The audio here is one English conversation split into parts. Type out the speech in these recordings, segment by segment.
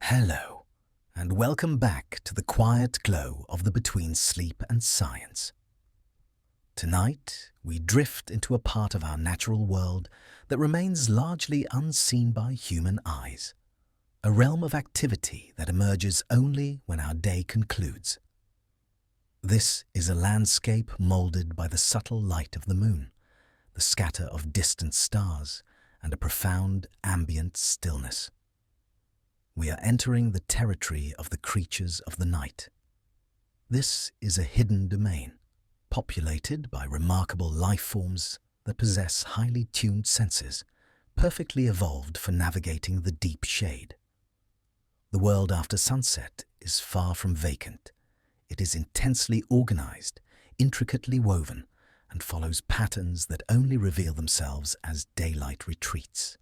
Hello, and welcome back to the quiet glow of the between sleep and science. Tonight, we drift into a part of our natural world that remains largely unseen by human eyes, a realm of activity that emerges only when our day concludes. This is a landscape molded by the subtle light of the moon, the scatter of distant stars, and a profound ambient stillness. We are entering the territory of the creatures of the night. This is a hidden domain, populated by remarkable life forms that possess highly tuned senses, perfectly evolved for navigating the deep shade. The world after sunset is far from vacant. It is intensely organized, intricately woven, and follows patterns that only reveal themselves as daylight retreats.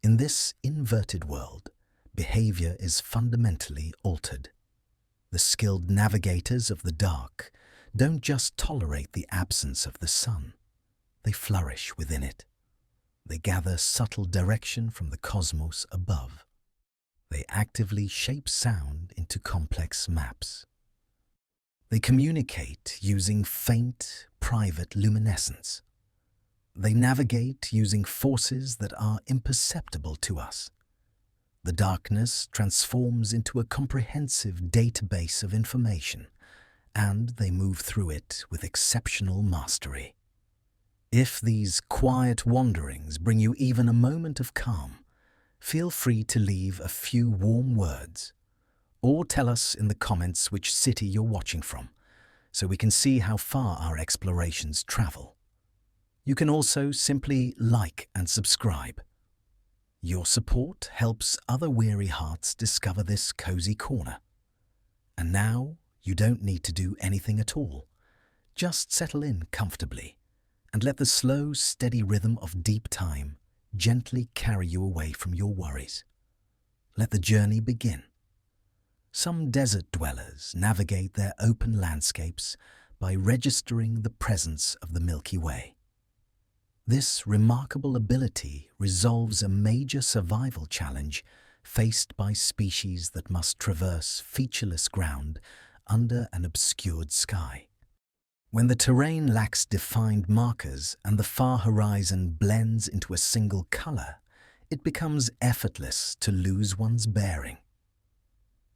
In this inverted world, behavior is fundamentally altered. The skilled navigators of the dark don't just tolerate the absence of the sun, they flourish within it. They gather subtle direction from the cosmos above. They actively shape sound into complex maps. They communicate using faint, private luminescence. They navigate using forces that are imperceptible to us. The darkness transforms into a comprehensive database of information, and they move through it with exceptional mastery. If these quiet wanderings bring you even a moment of calm, feel free to leave a few warm words, or tell us in the comments which city you're watching from, so we can see how far our explorations travel. You can also simply like and subscribe. Your support helps other weary hearts discover this cozy corner. And now, you don't need to do anything at all. Just settle in comfortably and let the slow, steady rhythm of deep time gently carry you away from your worries. Let the journey begin. Some desert dwellers navigate their open landscapes by registering the presence of the Milky Way. This remarkable ability resolves a major survival challenge faced by species that must traverse featureless ground under an obscured sky. When the terrain lacks defined markers and the far horizon blends into a single color, it becomes effortless to lose one's bearing.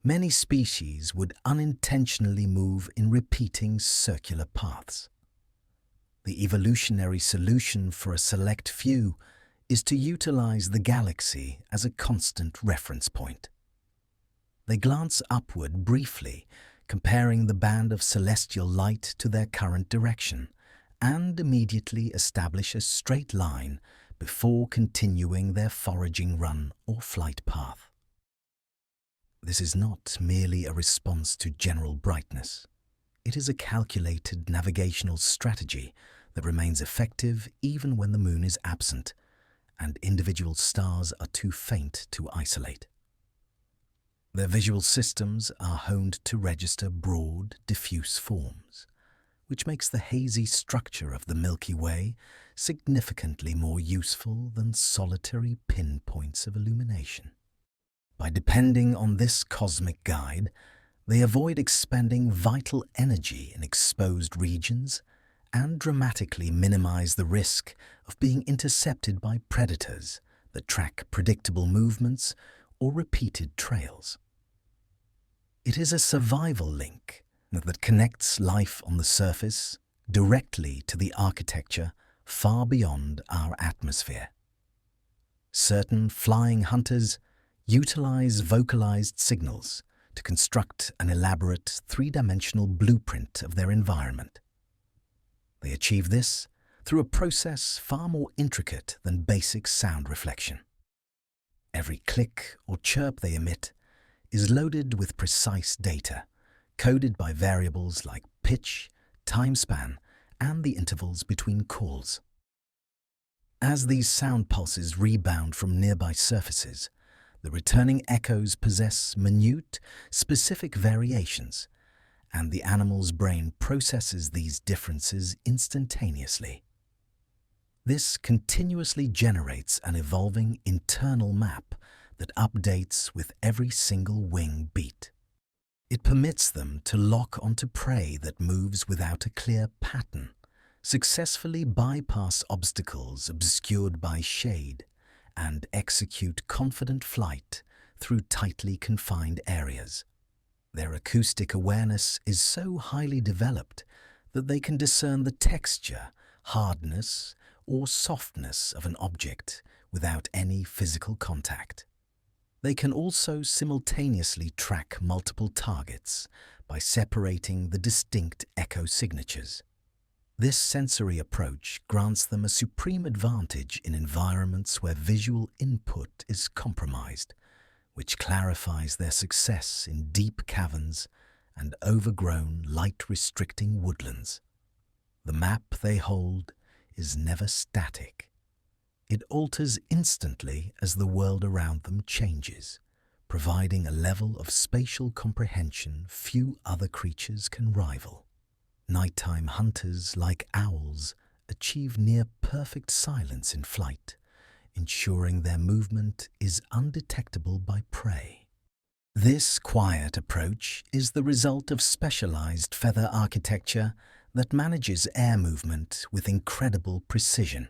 Many species would unintentionally move in repeating circular paths. The evolutionary solution for a select few is to utilize the galaxy as a constant reference point. They glance upward briefly, comparing the band of celestial light to their current direction, and immediately establish a straight line before continuing their foraging run or flight path. This is not merely a response to general brightness. It is a calculated navigational strategy that remains effective even when the moon is absent and individual stars are too faint to isolate. Their visual systems are honed to register broad, diffuse forms, which makes the hazy structure of the Milky Way significantly more useful than solitary pinpoints of illumination. By depending on this cosmic guide, they avoid expending vital energy in exposed regions and dramatically minimize the risk of being intercepted by predators that track predictable movements or repeated trails. It is a survival link that connects life on the surface directly to the architecture far beyond our atmosphere. Certain flying hunters utilize vocalized signals to construct an elaborate three-dimensional blueprint of their environment. They achieve this through a process far more intricate than basic sound reflection. Every click or chirp they emit is loaded with precise data, coded by variables like pitch, time span, and the intervals between calls. As these sound pulses rebound from nearby surfaces, the returning echoes possess minute, specific variations, and the animal's brain processes these differences instantaneously. This continuously generates an evolving internal map that updates with every single wing beat. It permits them to lock onto prey that moves without a clear pattern, successfully bypass obstacles obscured by shade, and execute confident flight through tightly confined areas. Their acoustic awareness is so highly developed that they can discern the texture, hardness, or softness of an object without any physical contact. They can also simultaneously track multiple targets by separating the distinct echo signatures. This sensory approach grants them a supreme advantage in environments where visual input is compromised, which clarifies their success in deep caverns and overgrown, light-restricting woodlands. The map they hold is never static. It alters instantly as the world around them changes, providing a level of spatial comprehension few other creatures can rival. Nighttime hunters, like owls, achieve near-perfect silence in flight, ensuring their movement is undetectable by prey. This quiet approach is the result of specialized feather architecture that manages air movement with incredible precision.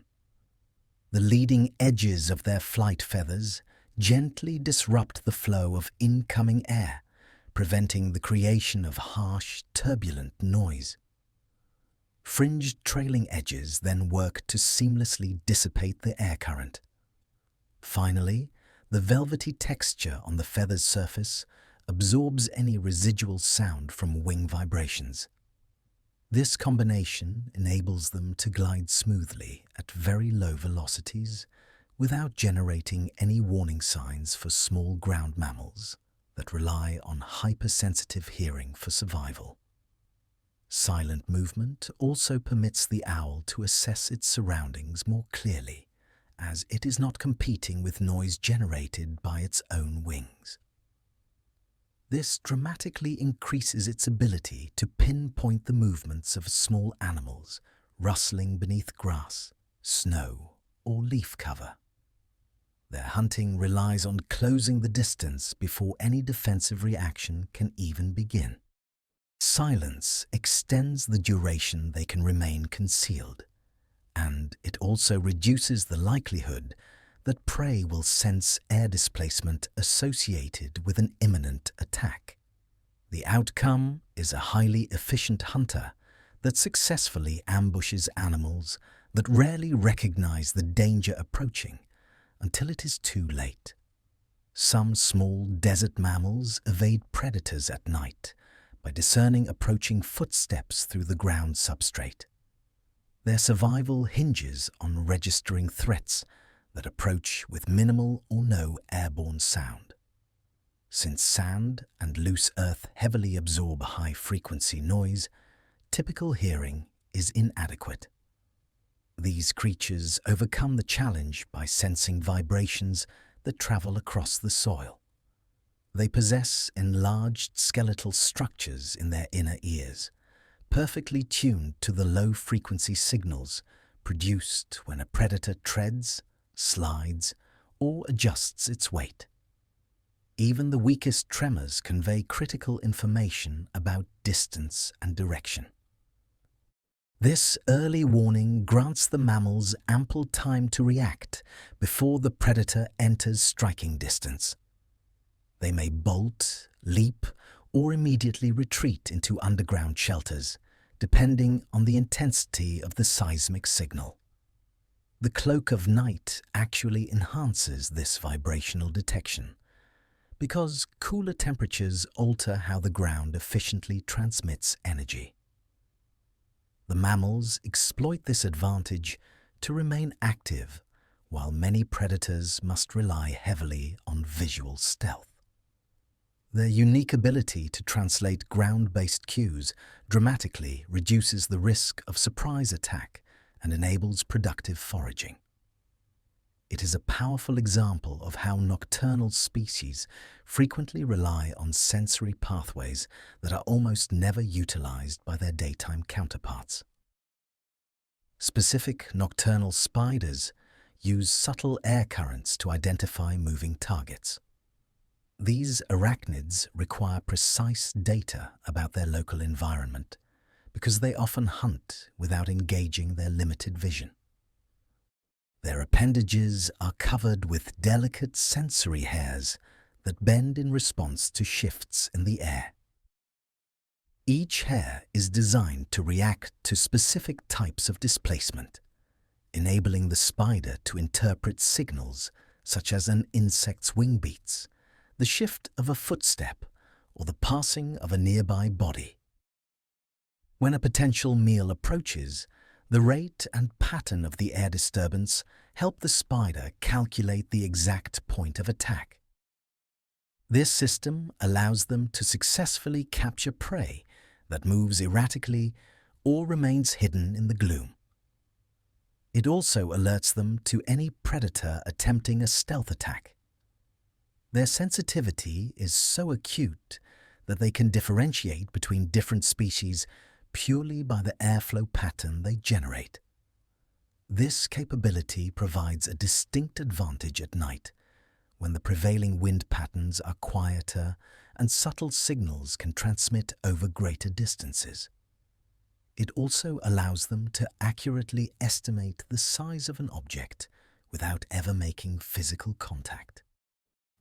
The leading edges of their flight feathers gently disrupt the flow of incoming air, preventing the creation of harsh, turbulent noise. Fringed trailing edges then work to seamlessly dissipate the air current. Finally, the velvety texture on the feather's surface absorbs any residual sound from wing vibrations. This combination enables them to glide smoothly at very low velocities without generating any warning signs for small ground mammals that rely on hypersensitive hearing for survival. Silent movement also permits the owl to assess its surroundings more clearly, as it is not competing with noise generated by its own wings. This dramatically increases its ability to pinpoint the movements of small animals rustling beneath grass, snow, or leaf cover. Their hunting relies on closing the distance before any defensive reaction can even begin. Silence extends the duration they can remain concealed, and it also reduces the likelihood that prey will sense air displacement associated with an imminent attack. The outcome is a highly efficient hunter that successfully ambushes animals that rarely recognize the danger approaching until it is too late. Some small desert mammals evade predators at night by discerning approaching footsteps through the ground substrate. Their survival hinges on registering threats that approach with minimal or no airborne sound. Since sand and loose earth heavily absorb high-frequency noise, typical hearing is inadequate. These creatures overcome the challenge by sensing vibrations that travel across the soil. They possess enlarged skeletal structures in their inner ears, perfectly tuned to the low-frequency signals produced when a predator treads, slides, or adjusts its weight. Even the weakest tremors convey critical information about distance and direction. This early warning grants the mammals ample time to react before the predator enters striking distance. They may bolt, leap, or immediately retreat into underground shelters, depending on the intensity of the seismic signal. The cloak of night actually enhances this vibrational detection, because cooler temperatures alter how the ground efficiently transmits energy. The mammals exploit this advantage to remain active, while many predators must rely heavily on visual stealth. Their unique ability to translate ground-based cues dramatically reduces the risk of surprise attack and enables productive foraging. It is a powerful example of how nocturnal species frequently rely on sensory pathways that are almost never utilized by their daytime counterparts. Specific nocturnal spiders use subtle air currents to identify moving targets. These arachnids require precise data about their local environment because they often hunt without engaging their limited vision. Their appendages are covered with delicate sensory hairs that bend in response to shifts in the air. Each hair is designed to react to specific types of displacement, enabling the spider to interpret signals such as an insect's wing beats, the shift of a footstep, or the passing of a nearby body. When a potential meal approaches, the rate and pattern of the air disturbance help the spider calculate the exact point of attack. This system allows them to successfully capture prey that moves erratically or remains hidden in the gloom. It also alerts them to any predator attempting a stealth attack. Their sensitivity is so acute that they can differentiate between different species purely by the airflow pattern they generate. This capability provides a distinct advantage at night, when the prevailing wind patterns are quieter and subtle signals can transmit over greater distances. It also allows them to accurately estimate the size of an object without ever making physical contact.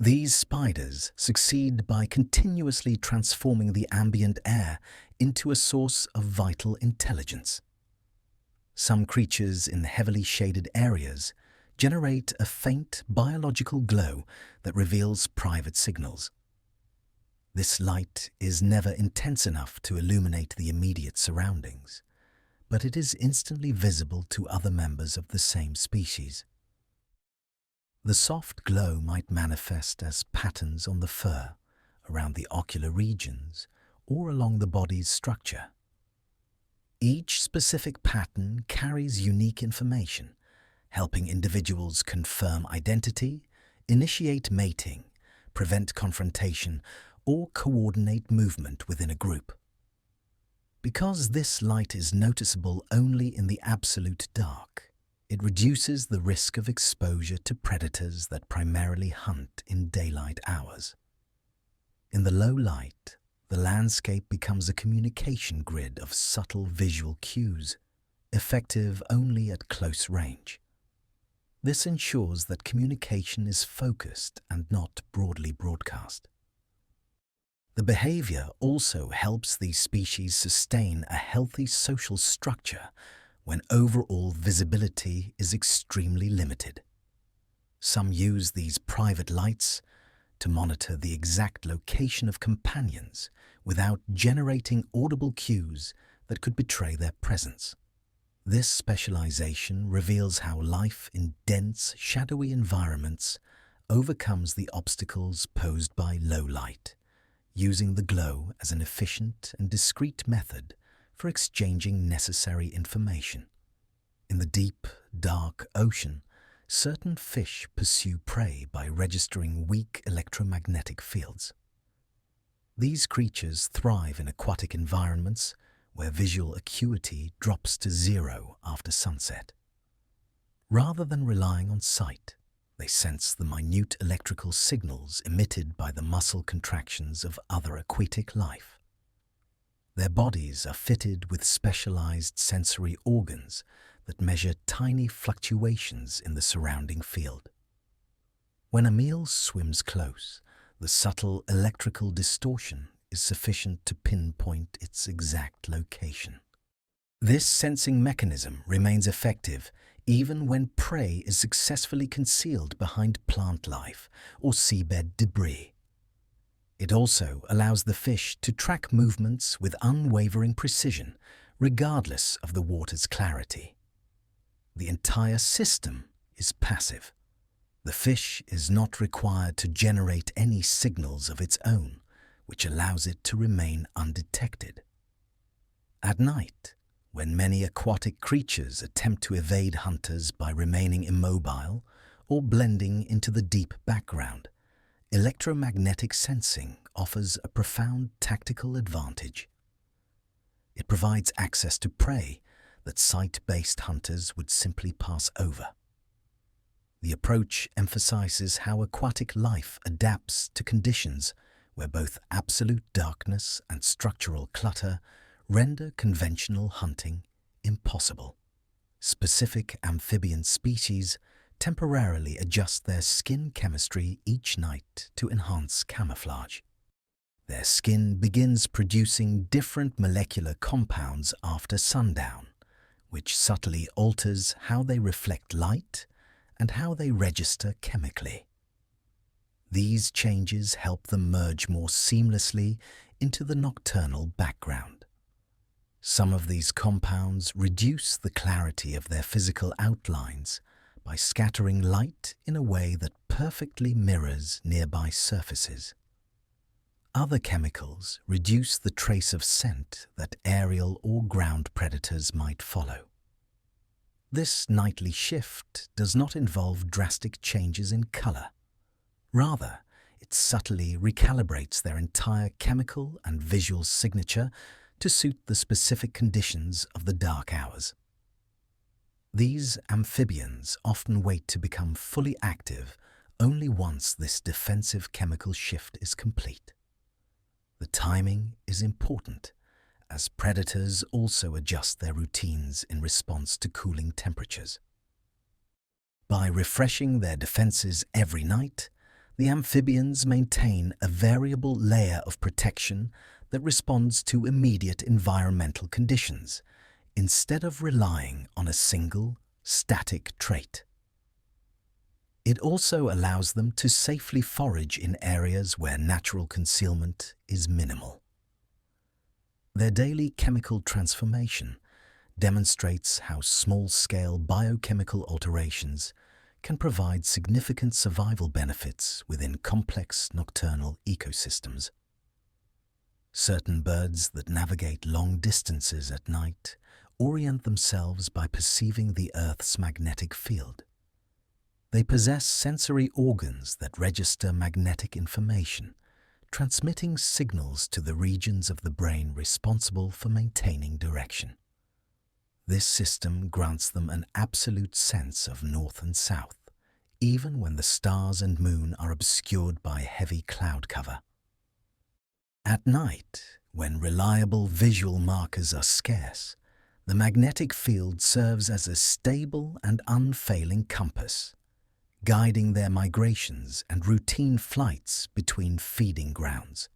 These spiders succeed by continuously transforming the ambient air into a source of vital intelligence. Some creatures in heavily shaded areas generate a faint biological glow that reveals private signals. This light is never intense enough to illuminate the immediate surroundings, but it is instantly visible to other members of the same species. The soft glow might manifest as patterns on the fur, around the ocular regions, or along the body's structure. Each specific pattern carries unique information, helping individuals confirm identity, initiate mating, prevent confrontation, or coordinate movement within a group. Because this light is noticeable only in the absolute dark, it reduces the risk of exposure to predators that primarily hunt in daylight hours. In the low light, the landscape becomes a communication grid of subtle visual cues, effective only at close range. This ensures that communication is focused and not broadly broadcast. The behavior also helps these species sustain a healthy social structure when overall visibility is extremely limited. Some use these private lights to monitor the exact location of companions without generating audible cues that could betray their presence. This specialization reveals how life in dense, shadowy environments overcomes the obstacles posed by low light, using the glow as an efficient and discreet method for exchanging necessary information. In the deep, dark ocean, certain fish pursue prey by registering weak electromagnetic fields. These creatures thrive in aquatic environments where visual acuity drops to zero after sunset. Rather than relying on sight, they sense the minute electrical signals emitted by the muscle contractions of other aquatic life. Their bodies are fitted with specialized sensory organs that measure tiny fluctuations in the surrounding field. When a meal swims close, the subtle electrical distortion is sufficient to pinpoint its exact location. This sensing mechanism remains effective even when prey is successfully concealed behind plant life or seabed debris. It also allows the fish to track movements with unwavering precision, regardless of the water's clarity. The entire system is passive. The fish is not required to generate any signals of its own, which allows it to remain undetected. At night, when many aquatic creatures attempt to evade hunters by remaining immobile or blending into the deep background, electromagnetic sensing offers a profound tactical advantage. It provides access to prey that sight-based hunters would simply pass over. The approach emphasizes how aquatic life adapts to conditions where both absolute darkness and structural clutter render conventional hunting impossible. Specific amphibian species temporarily adjust their skin chemistry each night to enhance camouflage. Their skin begins producing different molecular compounds after sundown, which subtly alters how they reflect light and how they register chemically. These changes help them merge more seamlessly into the nocturnal background. Some of these compounds reduce the clarity of their physical outlines by scattering light in a way that perfectly mirrors nearby surfaces. Other chemicals reduce the trace of scent that aerial or ground predators might follow. This nightly shift does not involve drastic changes in color. Rather, it subtly recalibrates their entire chemical and visual signature to suit the specific conditions of the dark hours. These amphibians often wait to become fully active only once this defensive chemical shift is complete. The timing is important, as predators also adjust their routines in response to cooling temperatures. By refreshing their defenses every night, the amphibians maintain a variable layer of protection that responds to immediate environmental conditions, instead of relying on a single, static trait. It also allows them to safely forage in areas where natural concealment is minimal. Their daily chemical transformation demonstrates how small-scale biochemical alterations can provide significant survival benefits within complex nocturnal ecosystems. Certain birds that navigate long distances at night orient themselves by perceiving the Earth's magnetic field. They possess sensory organs that register magnetic information, transmitting signals to the regions of the brain responsible for maintaining direction. This system grants them an absolute sense of north and south, even when the stars and moon are obscured by heavy cloud cover. At night, when reliable visual markers are scarce, the magnetic field serves as a stable and unfailing compass, guiding their migrations and routine flights between feeding grounds.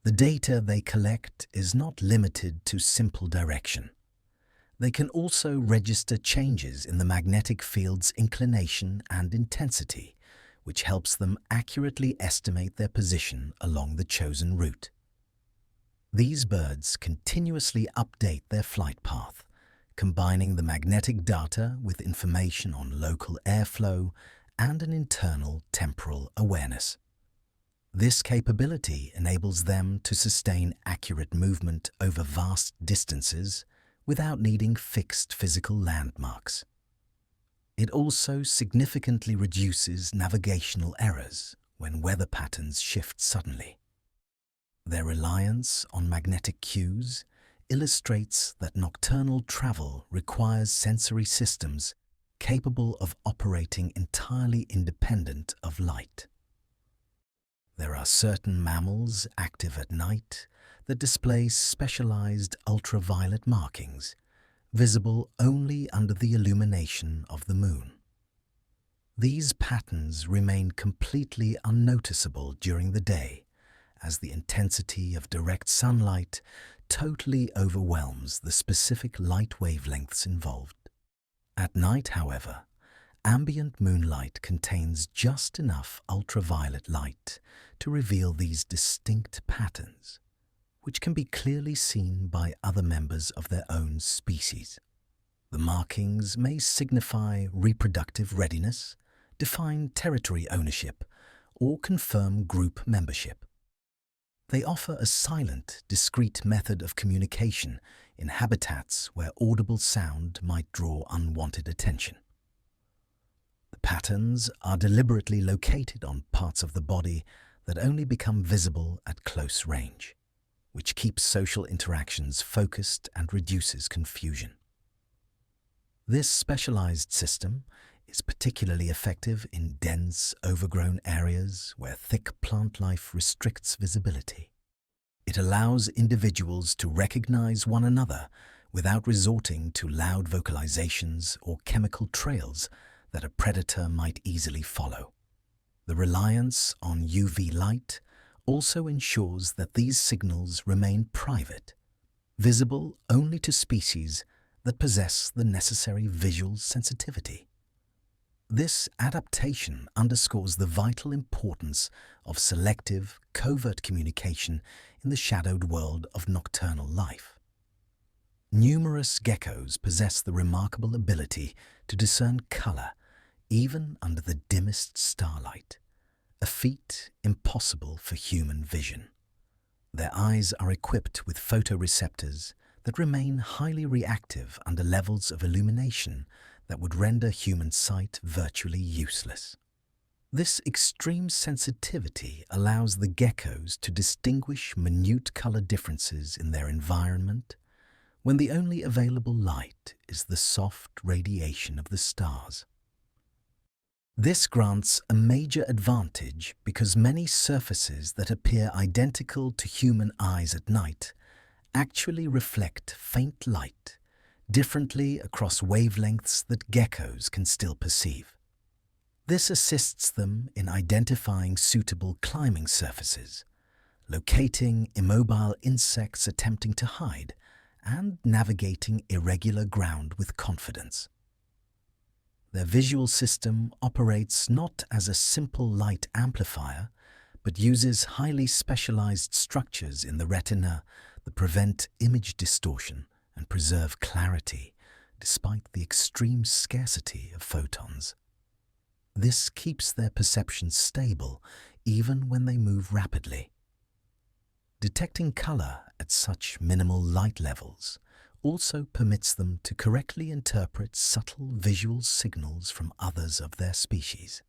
The data they collect is not limited to simple direction. They can also register changes in the magnetic field's inclination and intensity, which helps them accurately estimate their position along the chosen route. These birds continuously update their flight path, combining the magnetic data with information on local airflow and an internal temporal awareness. This capability enables them to sustain accurate movement over vast distances without needing fixed physical landmarks. It also significantly reduces navigational errors when weather patterns shift suddenly. Their reliance on magnetic cues illustrates that nocturnal travel requires sensory systems capable of operating entirely independent of light. There are certain mammals active at night that display specialized ultraviolet markings, visible only under the illumination of the moon. These patterns remain completely unnoticeable during the day, as the intensity of direct sunlight totally overwhelms the specific light wavelengths involved. At night, however, ambient moonlight contains just enough ultraviolet light to reveal these distinct patterns, which can be clearly seen by other members of their own species. The markings may signify reproductive readiness, define territory ownership, or confirm group membership. They offer a silent, discreet method of communication in habitats where audible sound might draw unwanted attention. The patterns are deliberately located on parts of the body that only become visible at close range, which keeps social interactions focused and reduces confusion. This specialized system is particularly effective in dense, overgrown areas where thick plant life restricts visibility. It allows individuals to recognize one another without resorting to loud vocalizations or chemical trails that a predator might easily follow. The reliance on UV light also ensures that these signals remain private, visible only to species that possess the necessary visual sensitivity. This adaptation underscores the vital importance of selective, covert communication in the shadowed world of nocturnal life. Numerous geckos possess the remarkable ability to discern color even under the dimmest starlight, a feat impossible for human vision. Their eyes are equipped with photoreceptors that remain highly reactive under levels of illumination that would render human sight virtually useless. This extreme sensitivity allows the geckos to distinguish minute color differences in their environment when the only available light is the soft radiation of the stars. This grants a major advantage because many surfaces that appear identical to human eyes at night actually reflect faint light differently across wavelengths that geckos can still perceive. This assists them in identifying suitable climbing surfaces, locating immobile insects attempting to hide, and navigating irregular ground with confidence. Their visual system operates not as a simple light amplifier, but uses highly specialized structures in the retina that prevent image distortion and preserve clarity despite the extreme scarcity of photons. This keeps their perception stable even when they move rapidly. Detecting color at such minimal light levels also permits them to correctly interpret subtle visual signals from others of their species.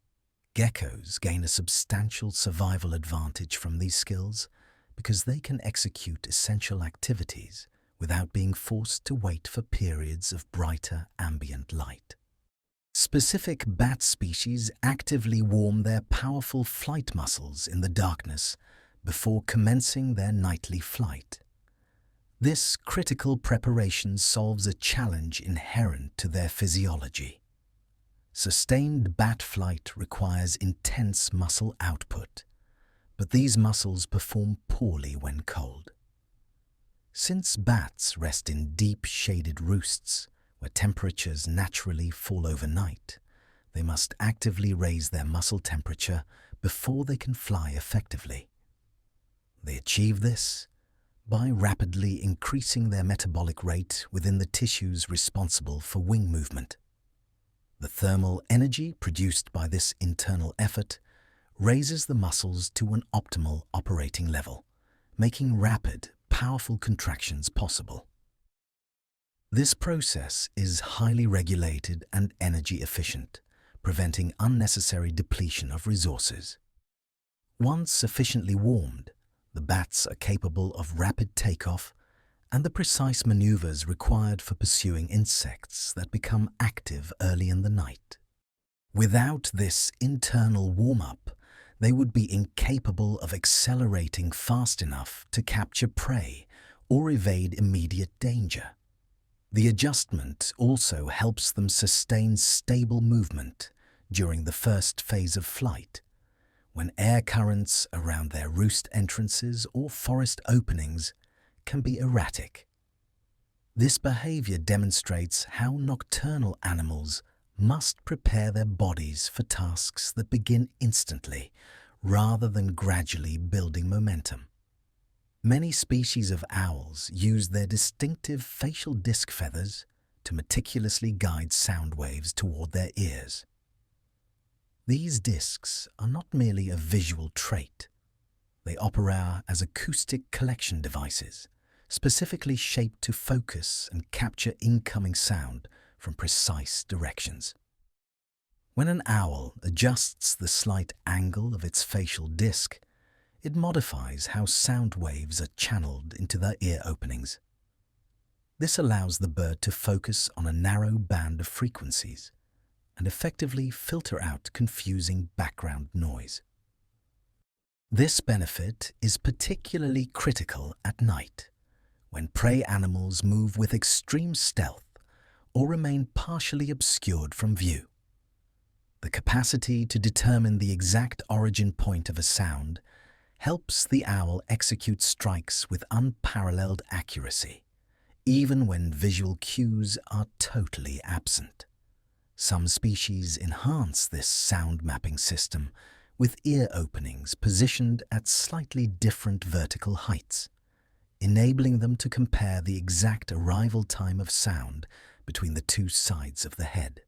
Geckos gain a substantial survival advantage from these skills because they can execute essential activities without being forced to wait for periods of brighter ambient light. Specific bat species actively warm their powerful flight muscles in the darkness before commencing their nightly flight. This critical preparation solves a challenge inherent to their physiology. Sustained bat flight requires intense muscle output, but these muscles perform poorly when cold. Since bats rest in deep shaded roosts where temperatures naturally fall overnight, they must actively raise their muscle temperature before they can fly effectively. They achieve this by rapidly increasing their metabolic rate within the tissues responsible for wing movement. The thermal energy produced by this internal effort raises the muscles to an optimal operating level, making rapid, powerful contractions possible. This process is highly regulated and energy efficient, preventing unnecessary depletion of resources. Once sufficiently warmed, the bats are capable of rapid takeoff and the precise maneuvers required for pursuing insects that become active early in the night. Without this internal warm-up, they would be incapable of accelerating fast enough to capture prey or evade immediate danger. The adjustment also helps them sustain stable movement during the first phase of flight, when air currents around their roost entrances or forest openings can be erratic. This behavior demonstrates how nocturnal animals must prepare their bodies for tasks that begin instantly rather than gradually building momentum. Many species of owls use their distinctive facial disc feathers to meticulously guide sound waves toward their ears. These discs are not merely a visual trait. They operate as acoustic collection devices, specifically shaped to focus and capture incoming sound from precise directions. When an owl adjusts the slight angle of its facial disc, it modifies how sound waves are channeled into their ear openings. This allows the bird to focus on a narrow band of frequencies, and effectively filter out confusing background noise. This benefit is particularly critical at night, when prey animals move with extreme stealth or remain partially obscured from view. The capacity to determine the exact origin point of a sound helps the owl execute strikes with unparalleled accuracy, even when visual cues are totally absent. Some species enhance this sound mapping system with ear openings positioned at slightly different vertical heights, enabling them to compare the exact arrival time of sound between the two sides of the head.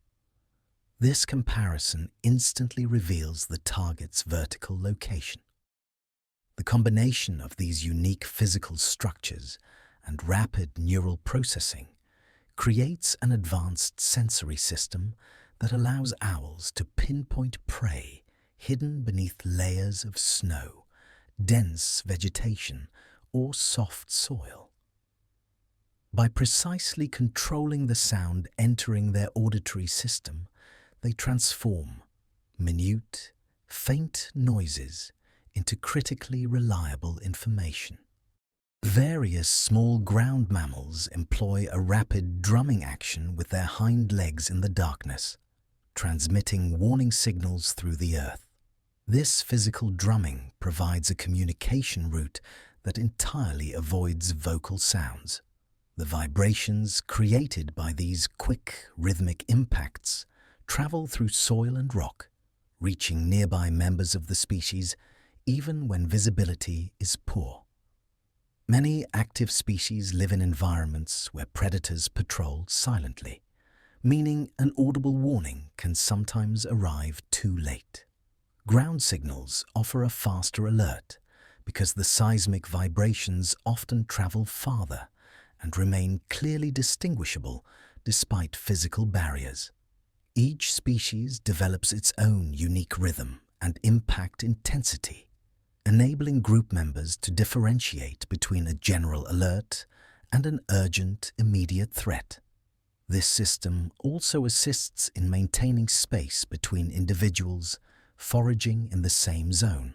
This comparison instantly reveals the target's vertical location. The combination of these unique physical structures and rapid neural processing creates an advanced sensory system that allows owls to pinpoint prey hidden beneath layers of snow, dense vegetation, or soft soil. By precisely controlling the sound entering their auditory system, they transform minute, faint noises into critically reliable information. Various small ground mammals employ a rapid drumming action with their hind legs in the darkness, transmitting warning signals through the earth. This physical drumming provides a communication route that entirely avoids vocal sounds. The vibrations created by these quick, rhythmic impacts travel through soil and rock, reaching nearby members of the species even when visibility is poor. Many active species live in environments where predators patrol silently, meaning an audible warning can sometimes arrive too late. Ground signals offer a faster alert because the seismic vibrations often travel farther and remain clearly distinguishable despite physical barriers. Each species develops its own unique rhythm and impact intensity, enabling group members to differentiate between a general alert and an urgent, immediate threat. This system also assists in maintaining space between individuals foraging in the same zone.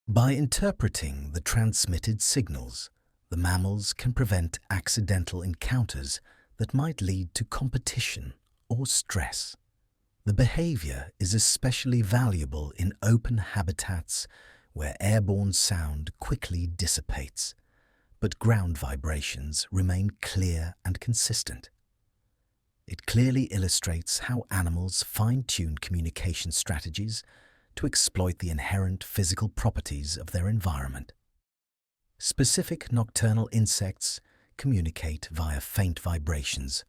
By interpreting the transmitted signals, the mammals can prevent accidental encounters that might lead to competition or stress. The behavior is especially valuable in open habitats where airborne sound quickly dissipates, but ground vibrations remain clear and consistent. It clearly illustrates how animals fine-tune communication strategies to exploit the inherent physical properties of their environment. Specific nocturnal insects communicate via faint vibrations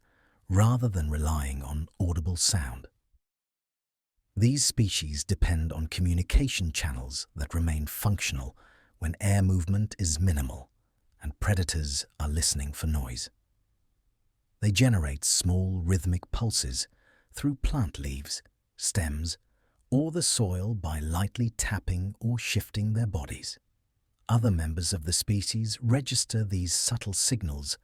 rather than relying on audible sound. These species depend on communication channels that remain functional when air movement is minimal and predators are listening for noise. They generate small rhythmic pulses through plant leaves, stems, or the soil by lightly tapping or shifting their bodies. Other members of the species register these subtle signals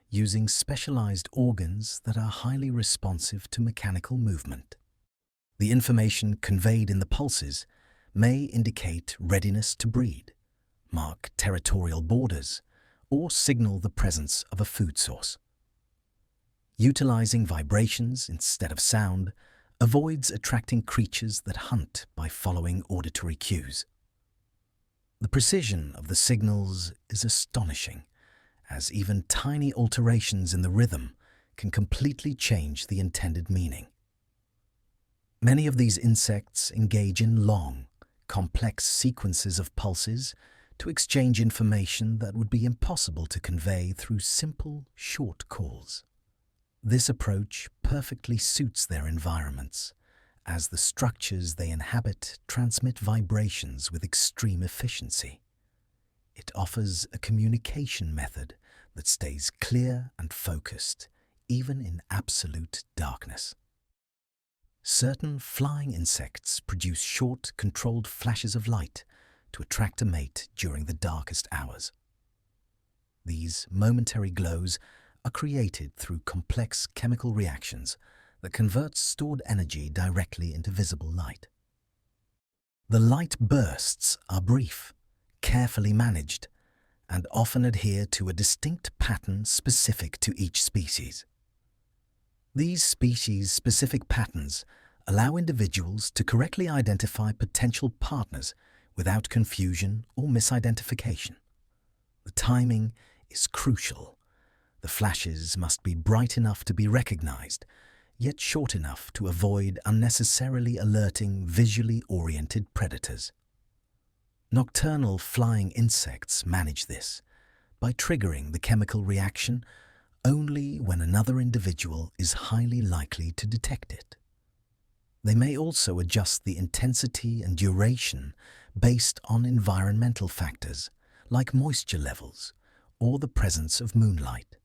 using specialized organs that are highly responsive to mechanical movement. The information conveyed in the pulses may indicate readiness to breed, mark territorial borders, or signal the presence of a food source. Utilizing vibrations instead of sound avoids attracting creatures that hunt by following auditory cues. The precision of the signals is astonishing, as even tiny alterations in the rhythm can completely change the intended meaning. Many of these insects engage in long, complex sequences of pulses to exchange information that would be impossible to convey through simple, short calls. This approach perfectly suits their environments, as the structures they inhabit transmit vibrations with extreme efficiency. It offers a communication method that stays clear and focused, even in absolute darkness. Certain flying insects produce short, controlled flashes of light to attract a mate during the darkest hours. These momentary glows are created through complex chemical reactions that converts stored energy directly into visible light. The light bursts are brief, carefully managed, and often adhere to a distinct pattern specific to each species. These species-specific patterns allow individuals to correctly identify potential partners without confusion or misidentification. The timing is crucial. The flashes must be bright enough to be recognized, yet short enough to avoid unnecessarily alerting visually oriented predators. Nocturnal flying insects manage this by triggering the chemical reaction only when another individual is highly likely to detect it. They may also adjust the intensity and duration based on environmental factors like moisture levels or the presence of moonlight.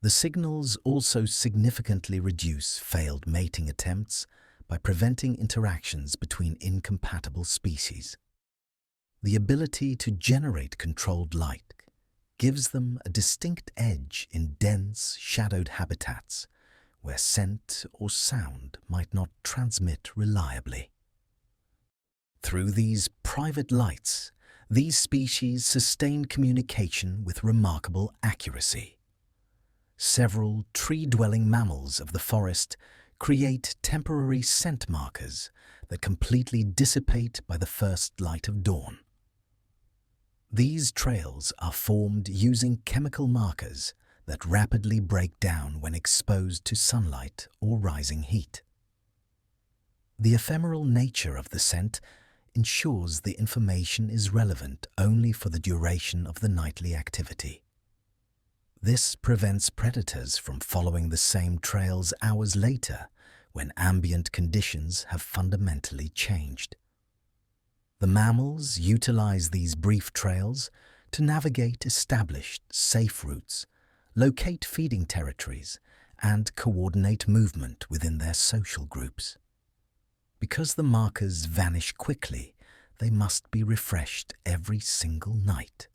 The signals also significantly reduce failed mating attempts by preventing interactions between incompatible species. The ability to generate controlled light gives them a distinct edge in dense, shadowed habitats where scent or sound might not transmit reliably. Through these private lights, these species sustain communication with remarkable accuracy. Several tree-dwelling mammals of the forest create temporary scent markers that completely dissipate by the first light of dawn. These trails are formed using chemical markers that rapidly break down when exposed to sunlight or rising heat. The ephemeral nature of the scent ensures the information is relevant only for the duration of the nightly activity. This prevents predators from following the same trails hours later when ambient conditions have fundamentally changed. The mammals utilize these brief trails to navigate established, safe routes, locate feeding territories, and coordinate movement within their social groups. Because the markers vanish quickly, they must be refreshed every single night.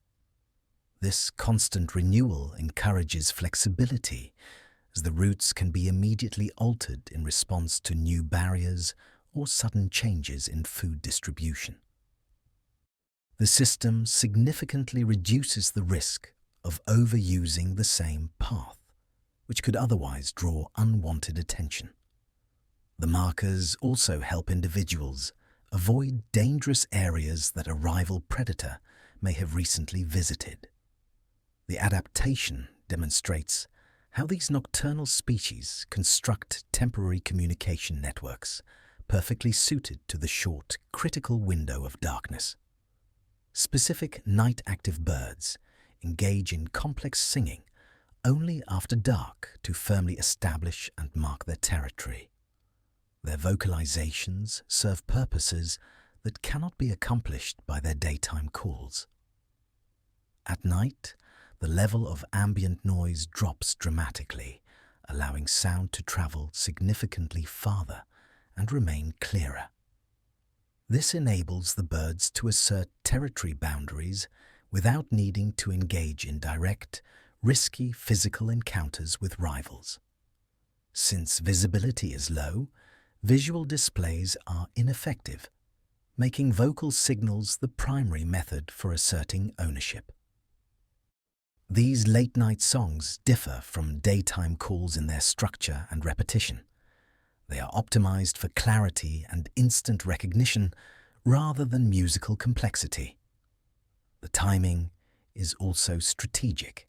This constant renewal encourages flexibility, as the routes can be immediately altered in response to new barriers or sudden changes in food distribution. The system significantly reduces the risk of overusing the same path, which could otherwise draw unwanted attention. The markers also help individuals avoid dangerous areas that a rival predator may have recently visited. The adaptation demonstrates how these nocturnal species construct temporary communication networks perfectly suited to the short, critical window of darkness. Specific night-active birds engage in complex singing only after dark to firmly establish and mark their territory. Their vocalizations serve purposes that cannot be accomplished by their daytime calls. At night, the level of ambient noise drops dramatically, allowing sound to travel significantly farther and remain clearer. This enables the birds to assert territory boundaries without needing to engage in direct, risky physical encounters with rivals. Since visibility is low, visual displays are ineffective, making vocal signals the primary method for asserting ownership. These late-night songs differ from daytime calls in their structure and repetition. They are optimized for clarity and instant recognition rather than musical complexity. The timing is also strategic.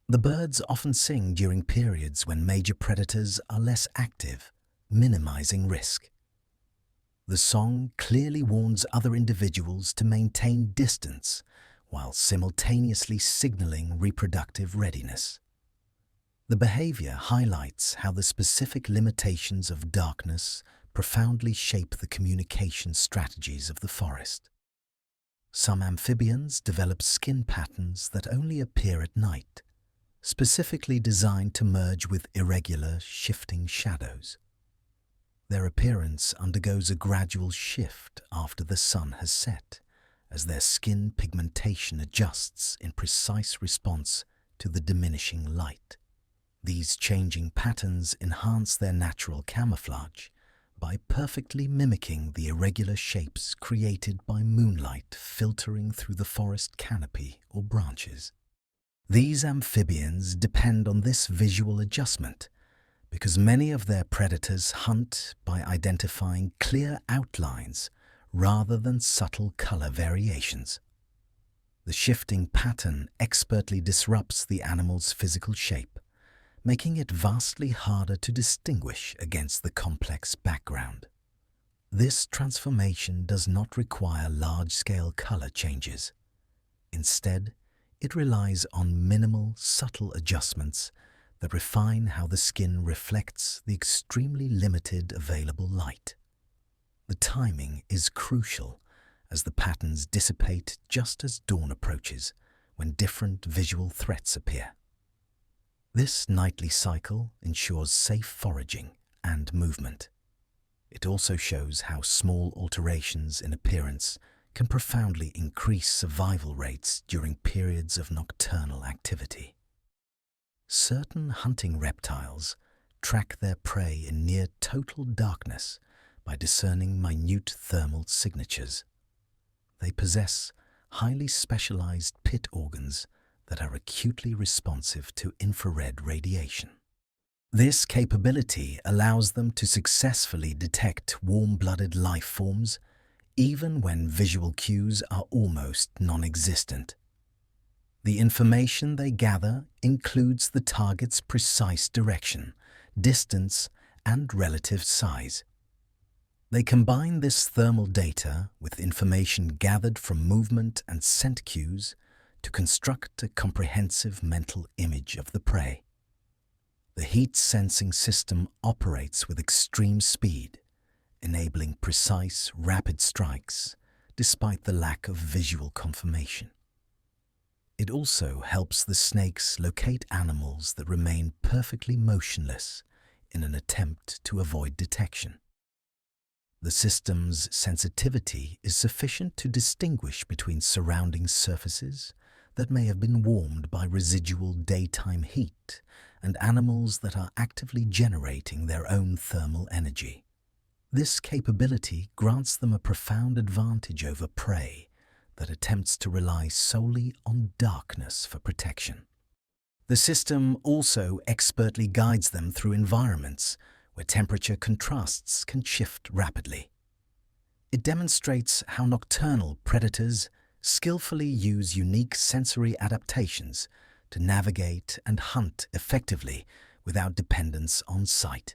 The birds often sing during periods when major predators are less active, minimizing risk. The song clearly warns other individuals to maintain distance while simultaneously signaling reproductive readiness. The behavior highlights how the specific limitations of darkness profoundly shape the communication strategies of the forest. Some amphibians develop skin patterns that only appear at night, specifically designed to merge with irregular, shifting shadows. Their appearance undergoes a gradual shift after the sun has set, as their skin pigmentation adjusts in precise response to the diminishing light. These changing patterns enhance their natural camouflage by perfectly mimicking the irregular shapes created by moonlight filtering through the forest canopy or branches. These amphibians depend on this visual adjustment because many of their predators hunt by identifying clear outlines rather than subtle color variations. The shifting pattern expertly disrupts the animal's physical shape, making it vastly harder to distinguish against the complex background. This transformation does not require large-scale color changes. Instead, it relies on minimal, subtle adjustments that refine how the skin reflects the extremely limited available light. The timing is crucial, as the patterns dissipate just as dawn approaches, when different visual threats appear. This nightly cycle ensures safe foraging and movement. It also shows how small alterations in appearance can profoundly increase survival rates during periods of nocturnal activity. Certain hunting reptiles track their prey in near total darkness by discerning minute thermal signatures. They possess highly specialized pit organs that are acutely responsive to infrared radiation. This capability allows them to successfully detect warm-blooded life forms even when visual cues are almost non-existent. The information they gather includes the target's precise direction, distance, and relative size. They combine this thermal data with information gathered from movement and scent cues to construct a comprehensive mental image of the prey. The heat-sensing system operates with extreme speed, enabling precise, rapid strikes despite the lack of visual confirmation. It also helps the snakes locate animals that remain perfectly motionless in an attempt to avoid detection. The system's sensitivity is sufficient to distinguish between surrounding surfaces that may have been warmed by residual daytime heat and animals that are actively generating their own thermal energy. This capability grants them a profound advantage over prey that attempts to rely solely on darkness for protection. The system also expertly guides them through environments where temperature contrasts can shift rapidly. It demonstrates how nocturnal predators skillfully use unique sensory adaptations to navigate and hunt effectively without dependence on sight.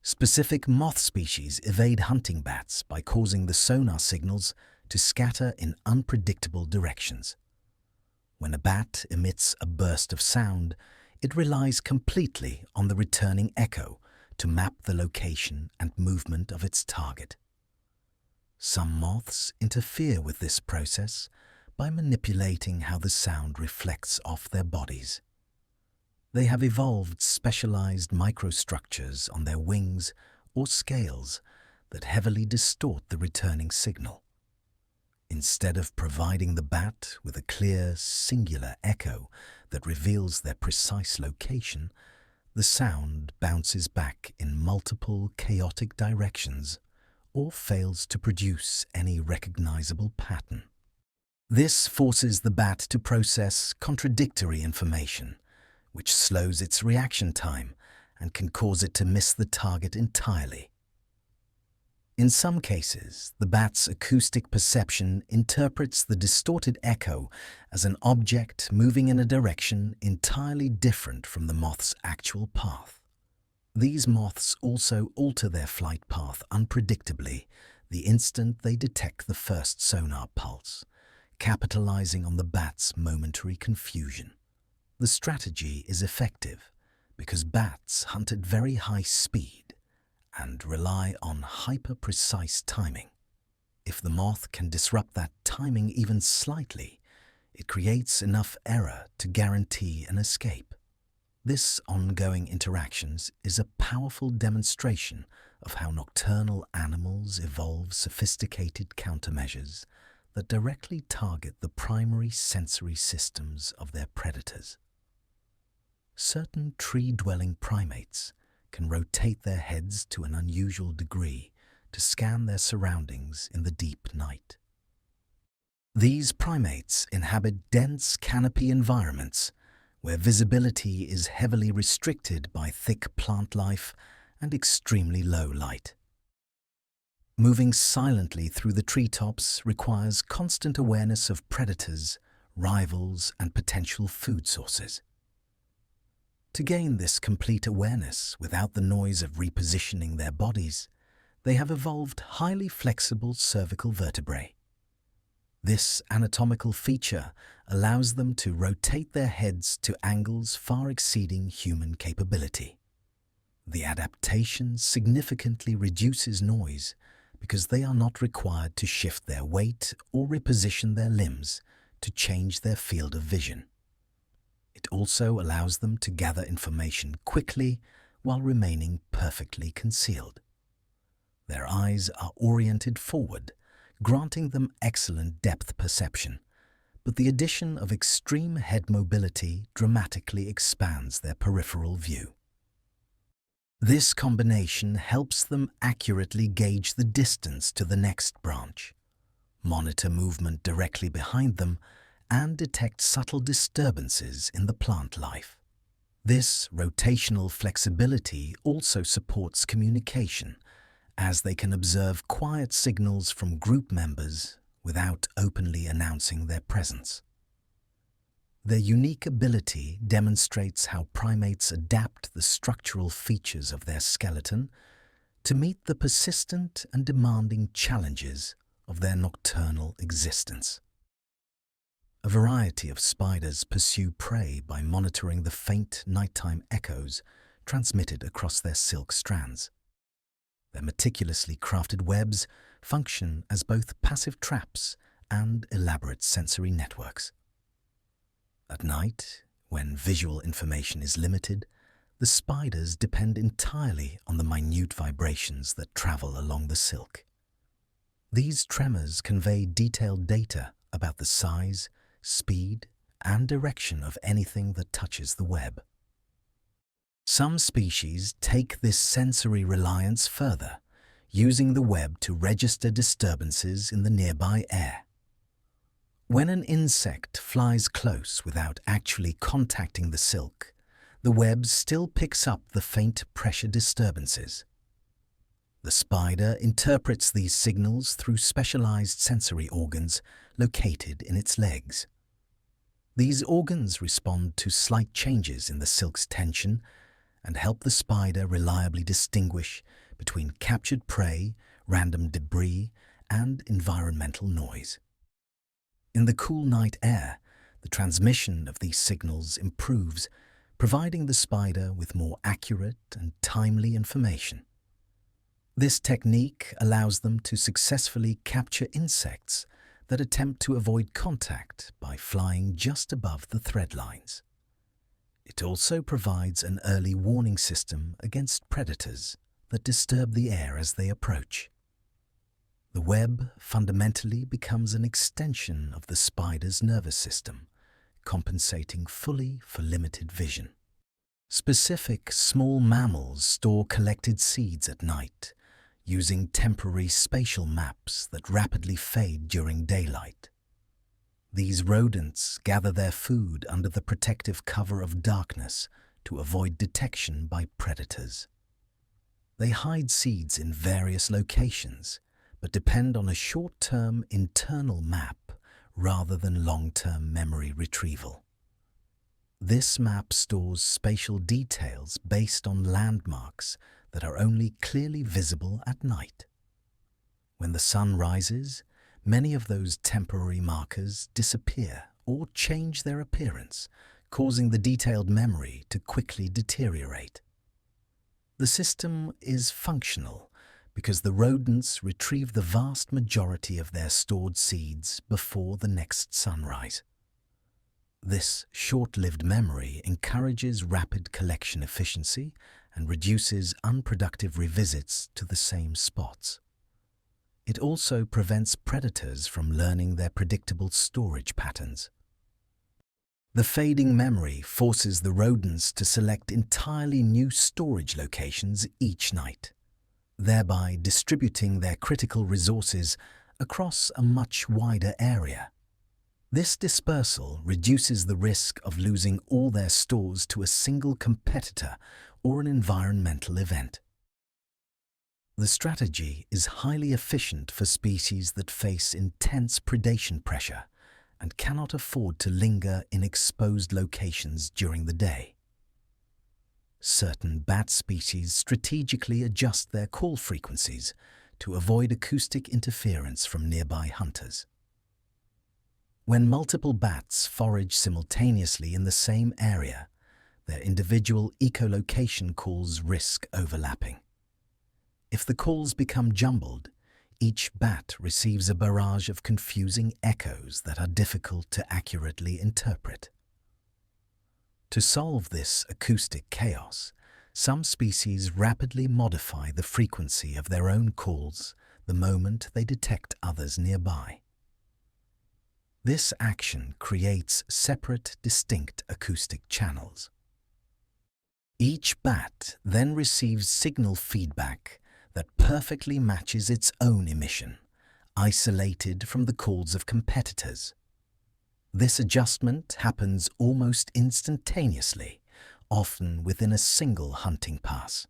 Specific moth species evade hunting bats by causing the sonar signals to scatter in unpredictable directions. When a bat emits a burst of sound, it relies completely on the returning echo to map the location and movement of its target. Some moths interfere with this process by manipulating how the sound reflects off their bodies. They have evolved specialized microstructures on their wings or scales that heavily distort the returning signal. Instead of providing the bat with a clear, singular echo that reveals their precise location, the sound bounces back in multiple chaotic directions or fails to produce any recognizable pattern. This forces the bat to process contradictory information, which slows its reaction time and can cause it to miss the target entirely. In some cases, the bat's acoustic perception interprets the distorted echo as an object moving in a direction entirely different from the moth's actual path. These moths also alter their flight path unpredictably the instant they detect the first sonar pulse, capitalizing on the bat's momentary confusion. The strategy is effective because bats hunt at very high speed and rely on hyper-precise timing. If the moth can disrupt that timing even slightly, it creates enough error to guarantee an escape. This ongoing interactions is a powerful demonstration of how nocturnal animals evolve sophisticated countermeasures that directly target the primary sensory systems of their predators. certain tree-dwelling primates can rotate their heads to an unusual degree to scan their surroundings in the deep night. These primates inhabit dense canopy environments where visibility is heavily restricted by thick plant life and extremely low light. Moving silently through the treetops requires constant awareness of predators, rivals, and potential food sources. To gain this complete awareness without the noise of repositioning their bodies, they have evolved highly flexible cervical vertebrae. This anatomical feature allows them to rotate their heads to angles far exceeding human capability. The adaptation significantly reduces noise because they are not required to shift their weight or reposition their limbs to change their field of vision. It also allows them to gather information quickly while remaining perfectly concealed. Their eyes are oriented forward, granting them excellent depth perception, but the addition of extreme head mobility dramatically expands their peripheral view. This combination helps them accurately gauge the distance to the next branch, monitor movement directly behind them, and detect subtle disturbances in the plant life. This rotational flexibility also supports communication, as they can observe quiet signals from group members without openly announcing their presence. Their unique ability demonstrates how primates adapt the structural features of their skeleton to meet the persistent and demanding challenges of their nocturnal existence. A variety of spiders pursue prey by monitoring the faint nighttime echoes transmitted across their silk strands. Their meticulously crafted webs function as both passive traps and elaborate sensory networks. At night, when visual information is limited, the spiders depend entirely on the minute vibrations that travel along the silk. These tremors convey detailed data about the size, speed, and direction of anything that touches the web. Some species take this sensory reliance further, using the web to register disturbances in the nearby air. When an insect flies close without actually contacting the silk, the web still picks up the faint pressure disturbances. The spider interprets these signals through specialized sensory organs located in its legs. These organs respond to slight changes in the silk's tension and help the spider reliably distinguish between captured prey, random debris, and environmental noise. In the cool night air, the transmission of these signals improves, providing the spider with more accurate and timely information. This technique allows them to successfully capture insects that attempt to avoid contact by flying just above the thread lines. It also provides an early warning system against predators that disturb the air as they approach. The web fundamentally becomes an extension of the spider's nervous system, compensating fully for limited vision. Specific small mammals store collected seeds at night, using temporary spatial maps that rapidly fade during daylight. These rodents gather their food under the protective cover of darkness to avoid detection by predators. They hide seeds in various locations, but depend on a short-term internal map rather than long-term memory retrieval. This map stores spatial details based on landmarks that are only clearly visible at night. When the sun rises, many of those temporary markers disappear or change their appearance, causing the detailed memory to quickly deteriorate. The system is functional because the rodents retrieve the vast majority of their stored seeds before the next sunrise. This short-lived memory encourages rapid collection efficiency and reduces unproductive revisits to the same spots. It also prevents predators from learning their predictable storage patterns. The fading memory forces the rodents to select entirely new storage locations each night, thereby distributing their critical resources across a much wider area. This dispersal reduces the risk of losing all their stores to a single competitor or an environmental event. The strategy is highly efficient for species that face intense predation pressure and cannot afford to linger in exposed locations during the day. Certain bat species strategically adjust their call frequencies to avoid acoustic interference from nearby hunters. When multiple bats forage simultaneously in the same area, their individual echolocation calls risk overlapping. If the calls become jumbled, each bat receives a barrage of confusing echoes that are difficult to accurately interpret. To solve this acoustic chaos, some species rapidly modify the frequency of their own calls the moment they detect others nearby. This action creates separate, distinct acoustic channels. Each bat then receives signal feedback that perfectly matches its own emission, isolated from the calls of competitors. This adjustment happens almost instantaneously, often within a single hunting pass.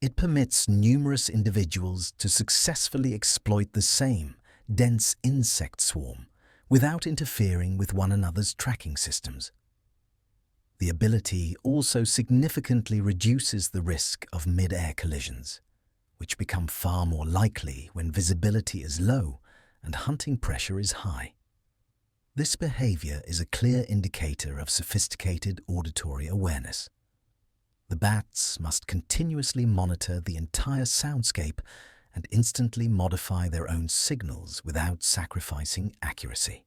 It permits numerous individuals to successfully exploit the same dense insect swarm without interfering with one another's tracking systems. The ability also significantly reduces the risk of mid-air collisions, which become far more likely when visibility is low and hunting pressure is high. This behavior is a clear indicator of sophisticated auditory awareness. The bats must continuously monitor the entire soundscape and instantly modify their own signals without sacrificing accuracy.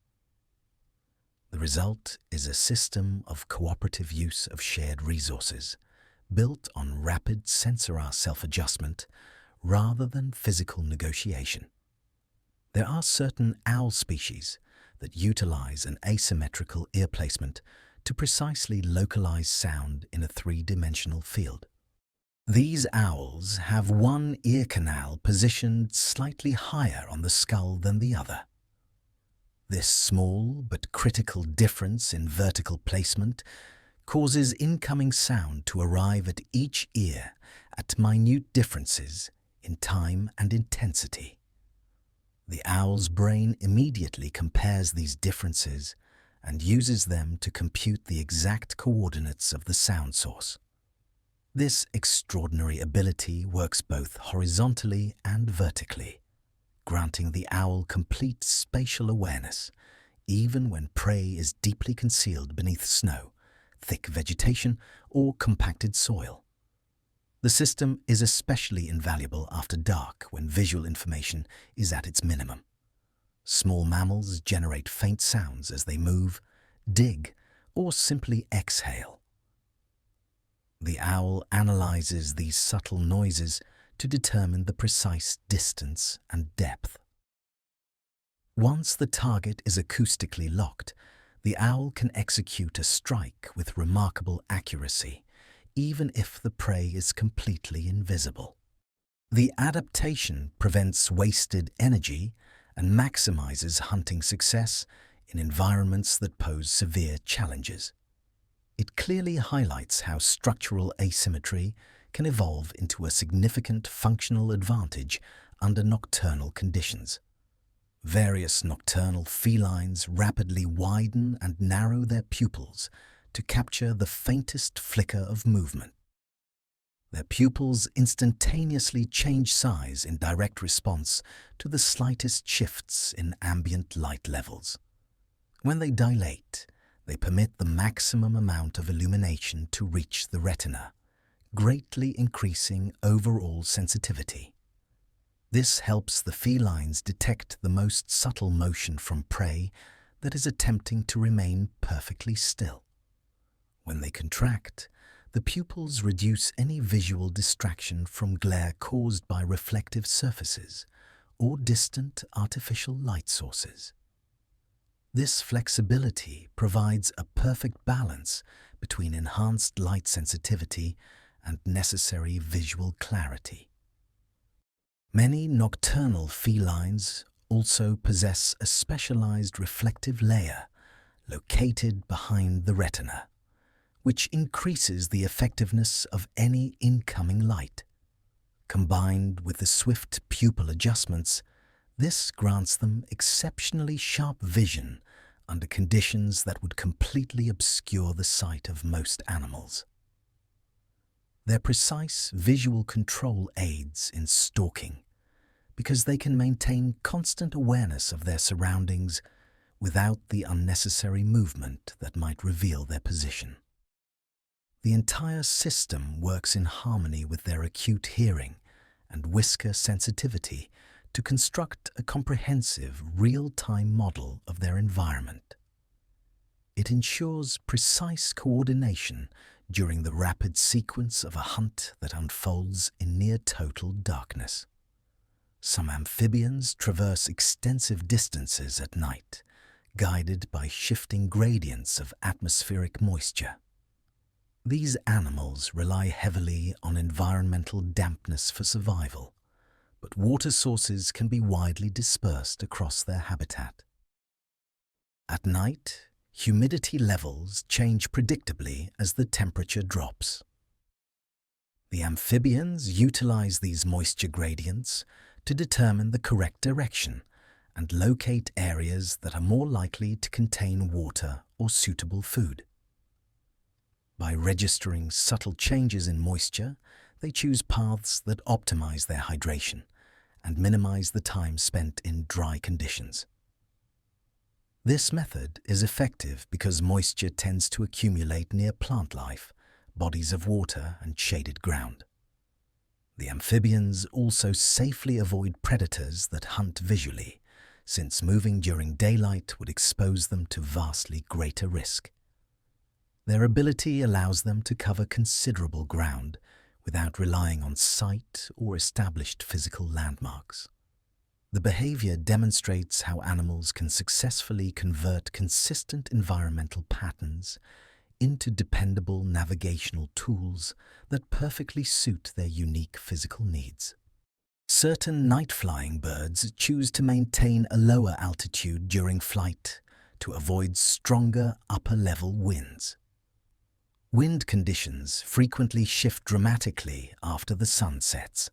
The result is a system of cooperative use of shared resources, built on rapid sensory self-adjustment rather than physical negotiation. There are certain owl species that utilize an asymmetrical ear placement to precisely localize sound in a three-dimensional field. These owls have one ear canal positioned slightly higher on the skull than the other. This small but critical difference in vertical placement causes incoming sound to arrive at each ear at minute differences in time and intensity. The owl's brain immediately compares these differences and uses them to compute the exact coordinates of the sound source. This extraordinary ability works both horizontally and vertically, granting the owl complete spatial awareness, even when prey is deeply concealed beneath snow, thick vegetation, or compacted soil. The system is especially invaluable after dark when visual information is at its minimum. Small mammals generate faint sounds as they move, dig, or simply exhale. The owl analyzes these subtle noises to determine the precise distance and depth. Once the target is acoustically locked, the owl can execute a strike with remarkable accuracy, even if the prey is completely invisible. The adaptation prevents wasted energy and maximizes hunting success in environments that pose severe challenges. It clearly highlights how structural asymmetry can evolve into a significant functional advantage under nocturnal conditions. Various nocturnal felines rapidly widen and narrow their pupils to capture the faintest flicker of movement. Their pupils instantaneously change size in direct response to the slightest shifts in ambient light levels. When they dilate, they permit the maximum amount of illumination to reach the retina, greatly increasing overall sensitivity. This helps the felines detect the most subtle motion from prey that is attempting to remain perfectly still. When they contract, the pupils reduce any visual distraction from glare caused by reflective surfaces or distant artificial light sources. This flexibility provides a perfect balance between enhanced light sensitivity and necessary visual clarity. Many nocturnal felines also possess a specialized reflective layer located behind the retina, which increases the effectiveness of any incoming light. Combined with the swift pupil adjustments, this grants them exceptionally sharp vision under conditions that would completely obscure the sight of most animals. Their precise visual control aids in stalking because they can maintain constant awareness of their surroundings without the unnecessary movement that might reveal their position. The entire system works in harmony with their acute hearing and whisker sensitivity to construct a comprehensive, real-time model of their environment. It ensures precise coordination during the rapid sequence of a hunt that unfolds in near-total darkness. Some amphibians traverse extensive distances at night, guided by shifting gradients of atmospheric moisture. These animals rely heavily on environmental dampness for survival, but water sources can be widely dispersed across their habitat. At night, humidity levels change predictably as the temperature drops. The amphibians utilize these moisture gradients to determine the correct direction and locate areas that are more likely to contain water or suitable food. By registering subtle changes in moisture, they choose paths that optimize their hydration and minimize the time spent in dry conditions. This method is effective because moisture tends to accumulate near plant life, bodies of water, and shaded ground. The amphibians also safely avoid predators that hunt visually, since moving during daylight would expose them to vastly greater risk. Their ability allows them to cover considerable ground without relying on sight or established physical landmarks. The behavior demonstrates how animals can successfully convert consistent environmental patterns into dependable navigational tools that perfectly suit their unique physical needs. Certain night-flying birds choose to maintain a lower altitude during flight to avoid stronger upper-level winds. Wind conditions frequently shift dramatically after the sun sets.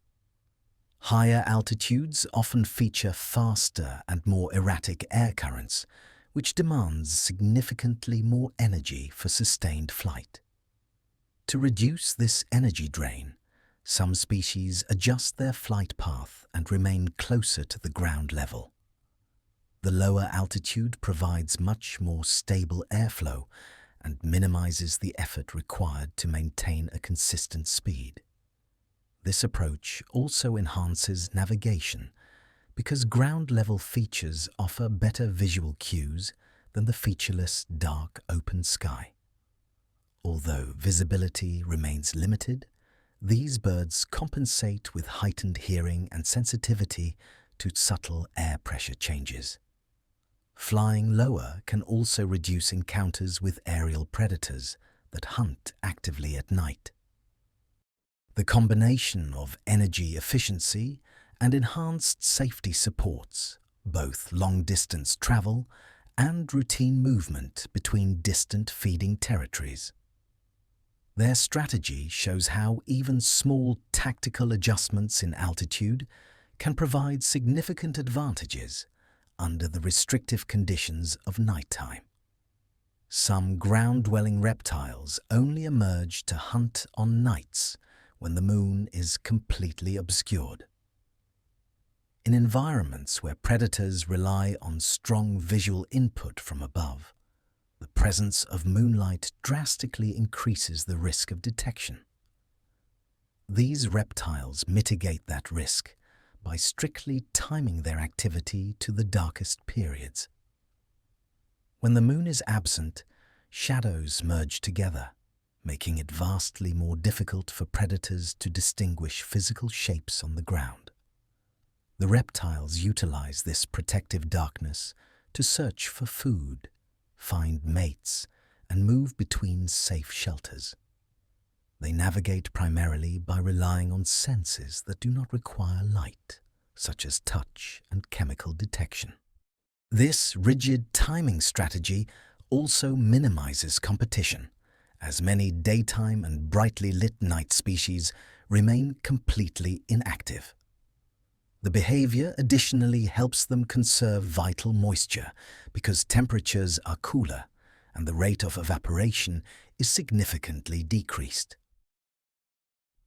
Higher altitudes often feature faster and more erratic air currents, which demands significantly more energy for sustained flight. To reduce this energy drain, some species adjust their flight path and remain closer to the ground level. The lower altitude provides much more stable airflow and minimizes the effort required to maintain a consistent speed. This approach also enhances navigation because ground-level features offer better visual cues than the featureless, dark, open sky. Although visibility remains limited, these birds compensate with heightened hearing and sensitivity to subtle air pressure changes. Flying lower can also reduce encounters with aerial predators that hunt actively at night. The combination of energy efficiency and enhanced safety supports both long-distance travel and routine movement between distant feeding territories. Their strategy shows how even small tactical adjustments in altitude can provide significant advantages under the restrictive conditions of nighttime. Some ground-dwelling reptiles only emerge to hunt on nights when the moon is completely obscured. In environments where predators rely on strong visual input from above, the presence of moonlight drastically increases the risk of detection. These reptiles mitigate that risk by strictly timing their activity to the darkest periods. When the moon is absent, shadows merge together, making it vastly more difficult for predators to distinguish physical shapes on the ground. The reptiles utilize this protective darkness to search for food, find mates, and move between safe shelters. They navigate primarily by relying on senses that do not require light, such as touch and chemical detection. This rigid timing strategy also minimizes competition, as many daytime and brightly lit night species remain completely inactive. The behavior additionally helps them conserve vital moisture because temperatures are cooler and the rate of evaporation is significantly decreased.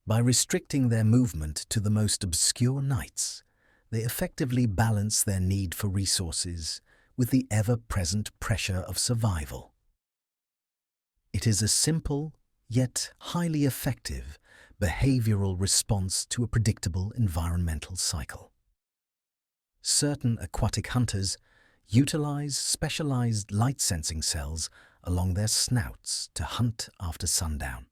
By restricting their movement to the most obscure nights, they effectively balance their need for resources with the ever-present pressure of survival. It is a simple, yet highly effective, behavioral response to a predictable environmental cycle. Certain aquatic hunters utilize specialized light-sensing cells along their snouts to hunt after sundown.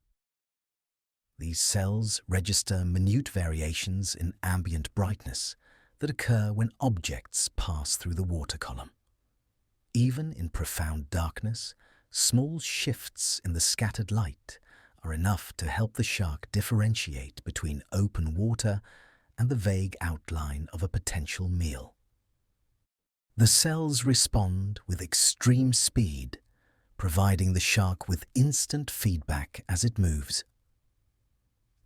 These cells register minute variations in ambient brightness that occur when objects pass through the water column. Even in profound darkness, small shifts in the scattered light are enough to help the shark differentiate between open water and the vague outline of a potential meal. The cells respond with extreme speed, providing the shark with instant feedback as it moves.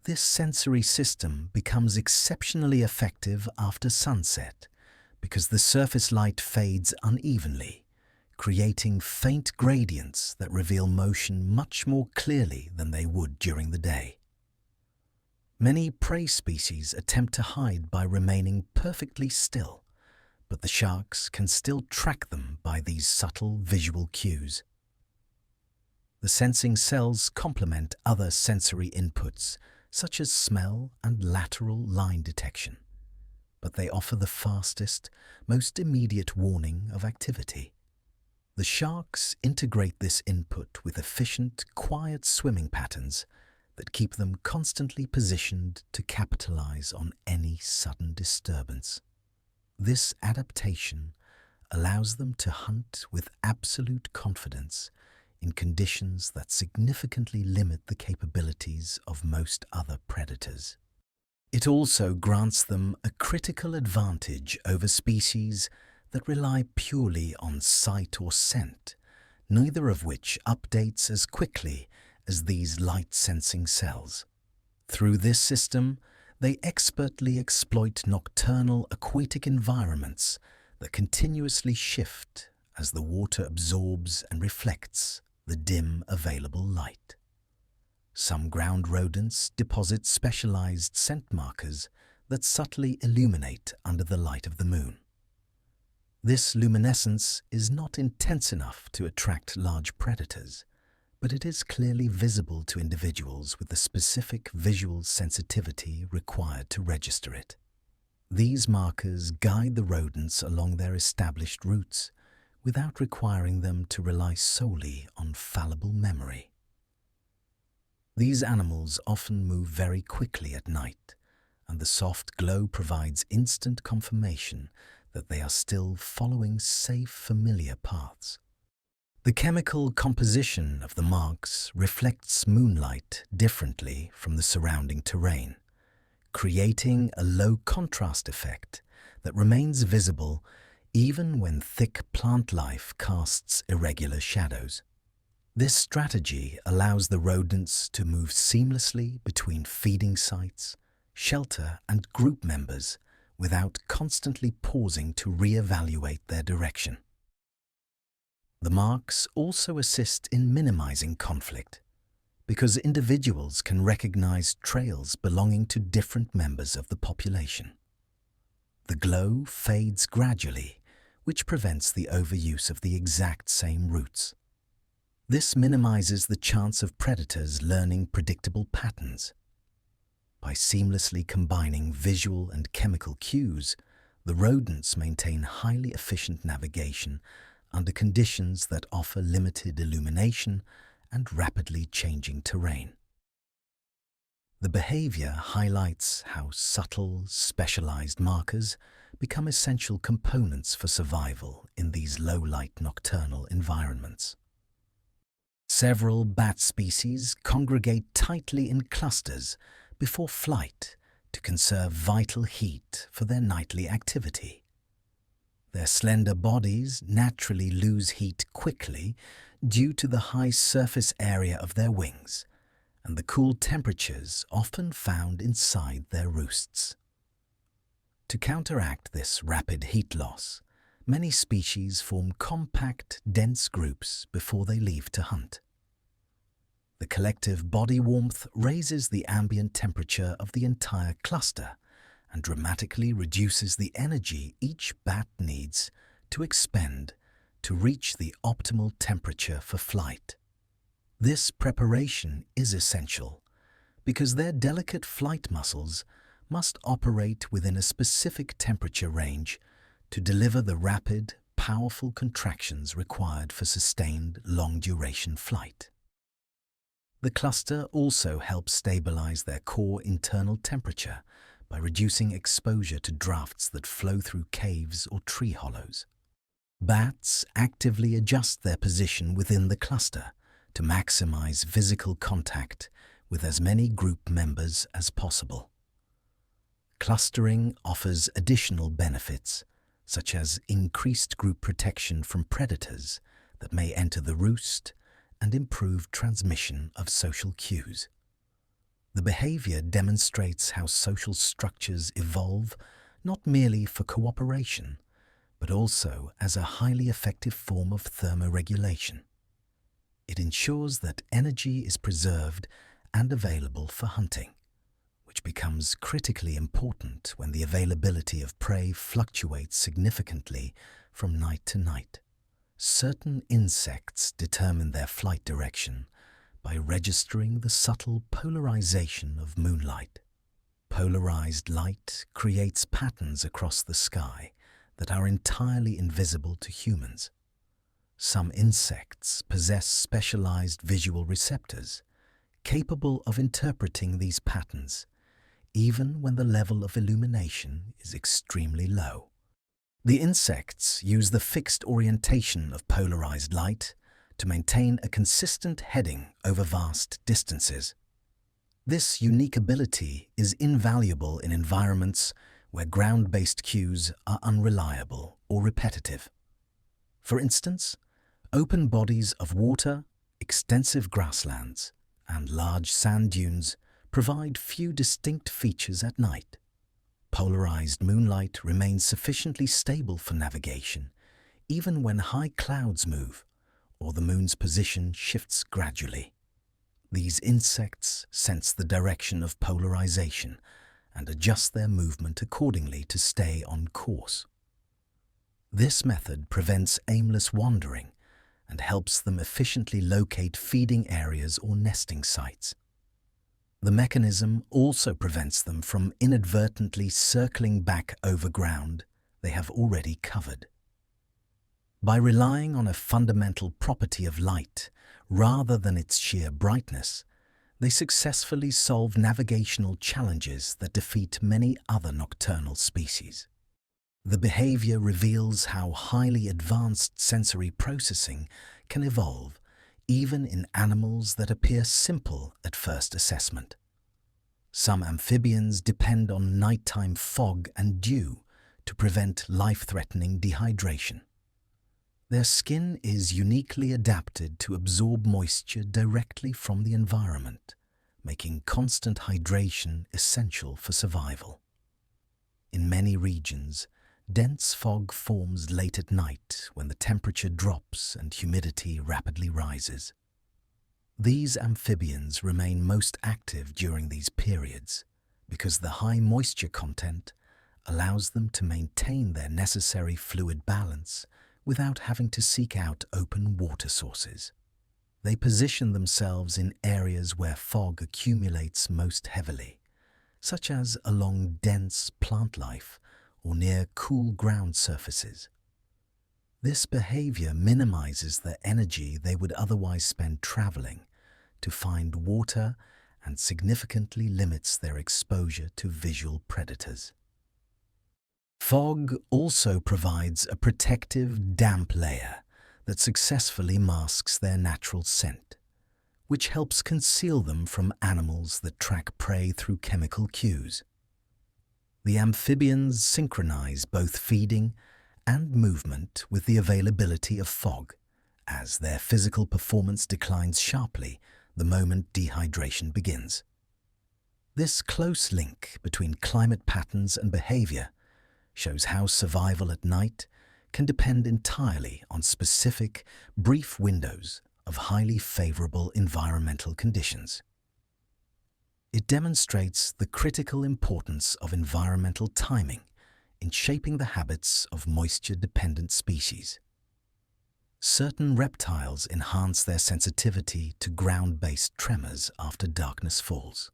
This sensory system becomes exceptionally effective after sunset because the surface light fades unevenly, creating faint gradients that reveal motion much more clearly than they would during the day. Many prey species attempt to hide by remaining perfectly still, but the sharks can still track them by these subtle visual cues. The sensing cells complement other sensory inputs such as smell and lateral line detection, but they offer the fastest, most immediate warning of activity. The sharks integrate this input with efficient, quiet swimming patterns that keep them constantly positioned to capitalize on any sudden disturbance. This adaptation allows them to hunt with absolute confidence in conditions that significantly limit the capabilities of most other predators. It also grants them a critical advantage over species that rely purely on sight or scent, neither of which updates as quickly as these light-sensing cells. Through this system, they expertly exploit nocturnal aquatic environments that continuously shift as the water absorbs and reflects the dim available light. Some ground rodents deposit specialized scent markers that subtly illuminate under the light of the moon. This luminescence is not intense enough to attract large predators, but it is clearly visible to individuals with the specific visual sensitivity required to register it. These markers guide the rodents along their established routes without requiring them to rely solely on fallible memory. These animals often move very quickly at night, and the soft glow provides instant confirmation that they are still following safe, familiar paths. The chemical composition of the marks reflects moonlight differently from the surrounding terrain, creating a low contrast effect that remains visible even when thick plant life casts irregular shadows. This strategy allows the rodents to move seamlessly between feeding sites, shelter, and group members without constantly pausing to re-evaluate their direction. The marks also assist in minimizing conflict, because individuals can recognize trails belonging to different members of the population. The glow fades gradually, which prevents the overuse of the exact same routes. This minimizes the chance of predators learning predictable patterns. By seamlessly combining visual and chemical cues, the rodents maintain highly efficient navigation under conditions that offer limited illumination and rapidly changing terrain. The behavior highlights how subtle, specialized markers become essential components for survival in these low-light nocturnal environments. Several bat species congregate tightly in clusters before flight to conserve vital heat for their nightly activity. Their slender bodies naturally lose heat quickly due to the high surface area of their wings and the cool temperatures often found inside their roosts. To counteract this rapid heat loss, many species form compact, dense groups before they leave to hunt. The collective body warmth raises the ambient temperature of the entire cluster and dramatically reduces the energy each bat needs to expend to reach the optimal temperature for flight. This preparation is essential because their delicate flight muscles must operate within a specific temperature range to deliver the rapid, powerful contractions required for sustained, long-duration flight. The cluster also helps stabilize their core internal temperature by reducing exposure to drafts that flow through caves or tree hollows. Bats actively adjust their position within the cluster to maximize physical contact with as many group members as possible. Clustering offers additional benefits, such as increased group protection from predators that may enter the roost and improved transmission of social cues. The behavior demonstrates how social structures evolve not merely for cooperation, but also as a highly effective form of thermoregulation. It ensures that energy is preserved and available for hunting, which becomes critically important when the availability of prey fluctuates significantly from night to night. Certain insects determine their flight direction by registering the subtle polarization of moonlight. Polarized light creates patterns across the sky that are entirely invisible to humans. Some insects possess specialized visual receptors capable of interpreting these patterns, even when the level of illumination is extremely low. The insects use the fixed orientation of polarized light to maintain a consistent heading over vast distances. This unique ability is invaluable in environments where ground-based cues are unreliable or repetitive. For instance, open bodies of water, extensive grasslands, and large sand dunes provide few distinct features at night. Polarized moonlight remains sufficiently stable for navigation, even when high clouds move or the moon's position shifts gradually. These insects sense the direction of polarization and adjust their movement accordingly to stay on course. This method prevents aimless wandering and helps them efficiently locate feeding areas or nesting sites. The mechanism also prevents them from inadvertently circling back over ground they have already covered. By relying on a fundamental property of light rather than its sheer brightness, they successfully solve navigational challenges that defeat many other nocturnal species. The behavior reveals how highly advanced sensory processing can evolve even in animals that appear simple at first assessment. Some amphibians depend on nighttime fog and dew to prevent life-threatening dehydration. Their skin is uniquely adapted to absorb moisture directly from the environment, making constant hydration essential for survival. In many regions, dense fog forms late at night when the temperature drops and humidity rapidly rises. These amphibians remain most active during these periods because the high moisture content allows them to maintain their necessary fluid balance without having to seek out open water sources. They position themselves in areas where fog accumulates most heavily, such as along dense plant life or near cool ground surfaces. This behavior minimizes the energy they would otherwise spend traveling to find water and significantly limits their exposure to visual predators. Fog also provides a protective, damp layer that successfully masks their natural scent, which helps conceal them from animals that track prey through chemical cues. The amphibians synchronize both feeding and movement with the availability of fog, as their physical performance declines sharply the moment dehydration begins. This close link between climate patterns and behavior shows how survival at night can depend entirely on specific, brief windows of highly favorable environmental conditions. It demonstrates the critical importance of environmental timing in shaping the habits of moisture-dependent species. Certain reptiles enhance their sensitivity to ground-based tremors after darkness falls.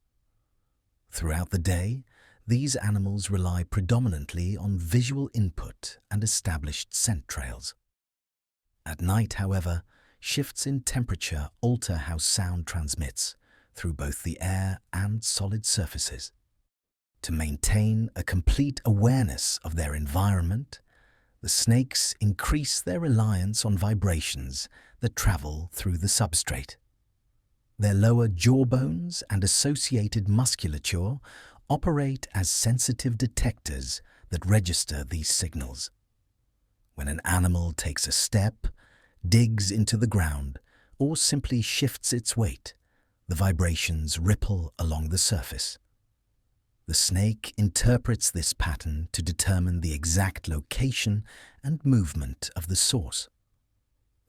Throughout the day, these animals rely predominantly on visual input and established scent trails. At night, however, shifts in temperature alter how sound transmits through both the air and solid surfaces. To maintain a complete awareness of their environment, the snakes increase their reliance on vibrations that travel through the substrate. Their lower jaw bones and associated musculature operate as sensitive detectors that register these signals. When an animal takes a step, digs into the ground, or simply shifts its weight, the vibrations ripple along the surface. The snake interprets this pattern to determine the exact location and movement of the source.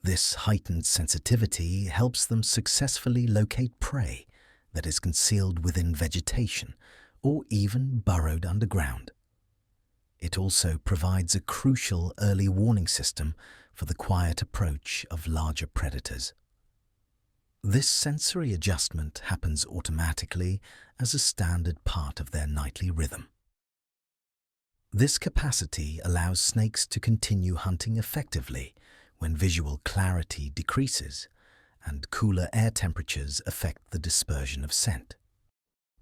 This heightened sensitivity helps them successfully locate prey that is concealed within vegetation or even burrowed underground. It also provides a crucial early warning system for the quiet approach of larger predators. This sensory adjustment happens automatically as a standard part of their nightly rhythm. This capacity allows snakes to continue hunting effectively when visual clarity decreases and cooler air temperatures affect the dispersion of scent.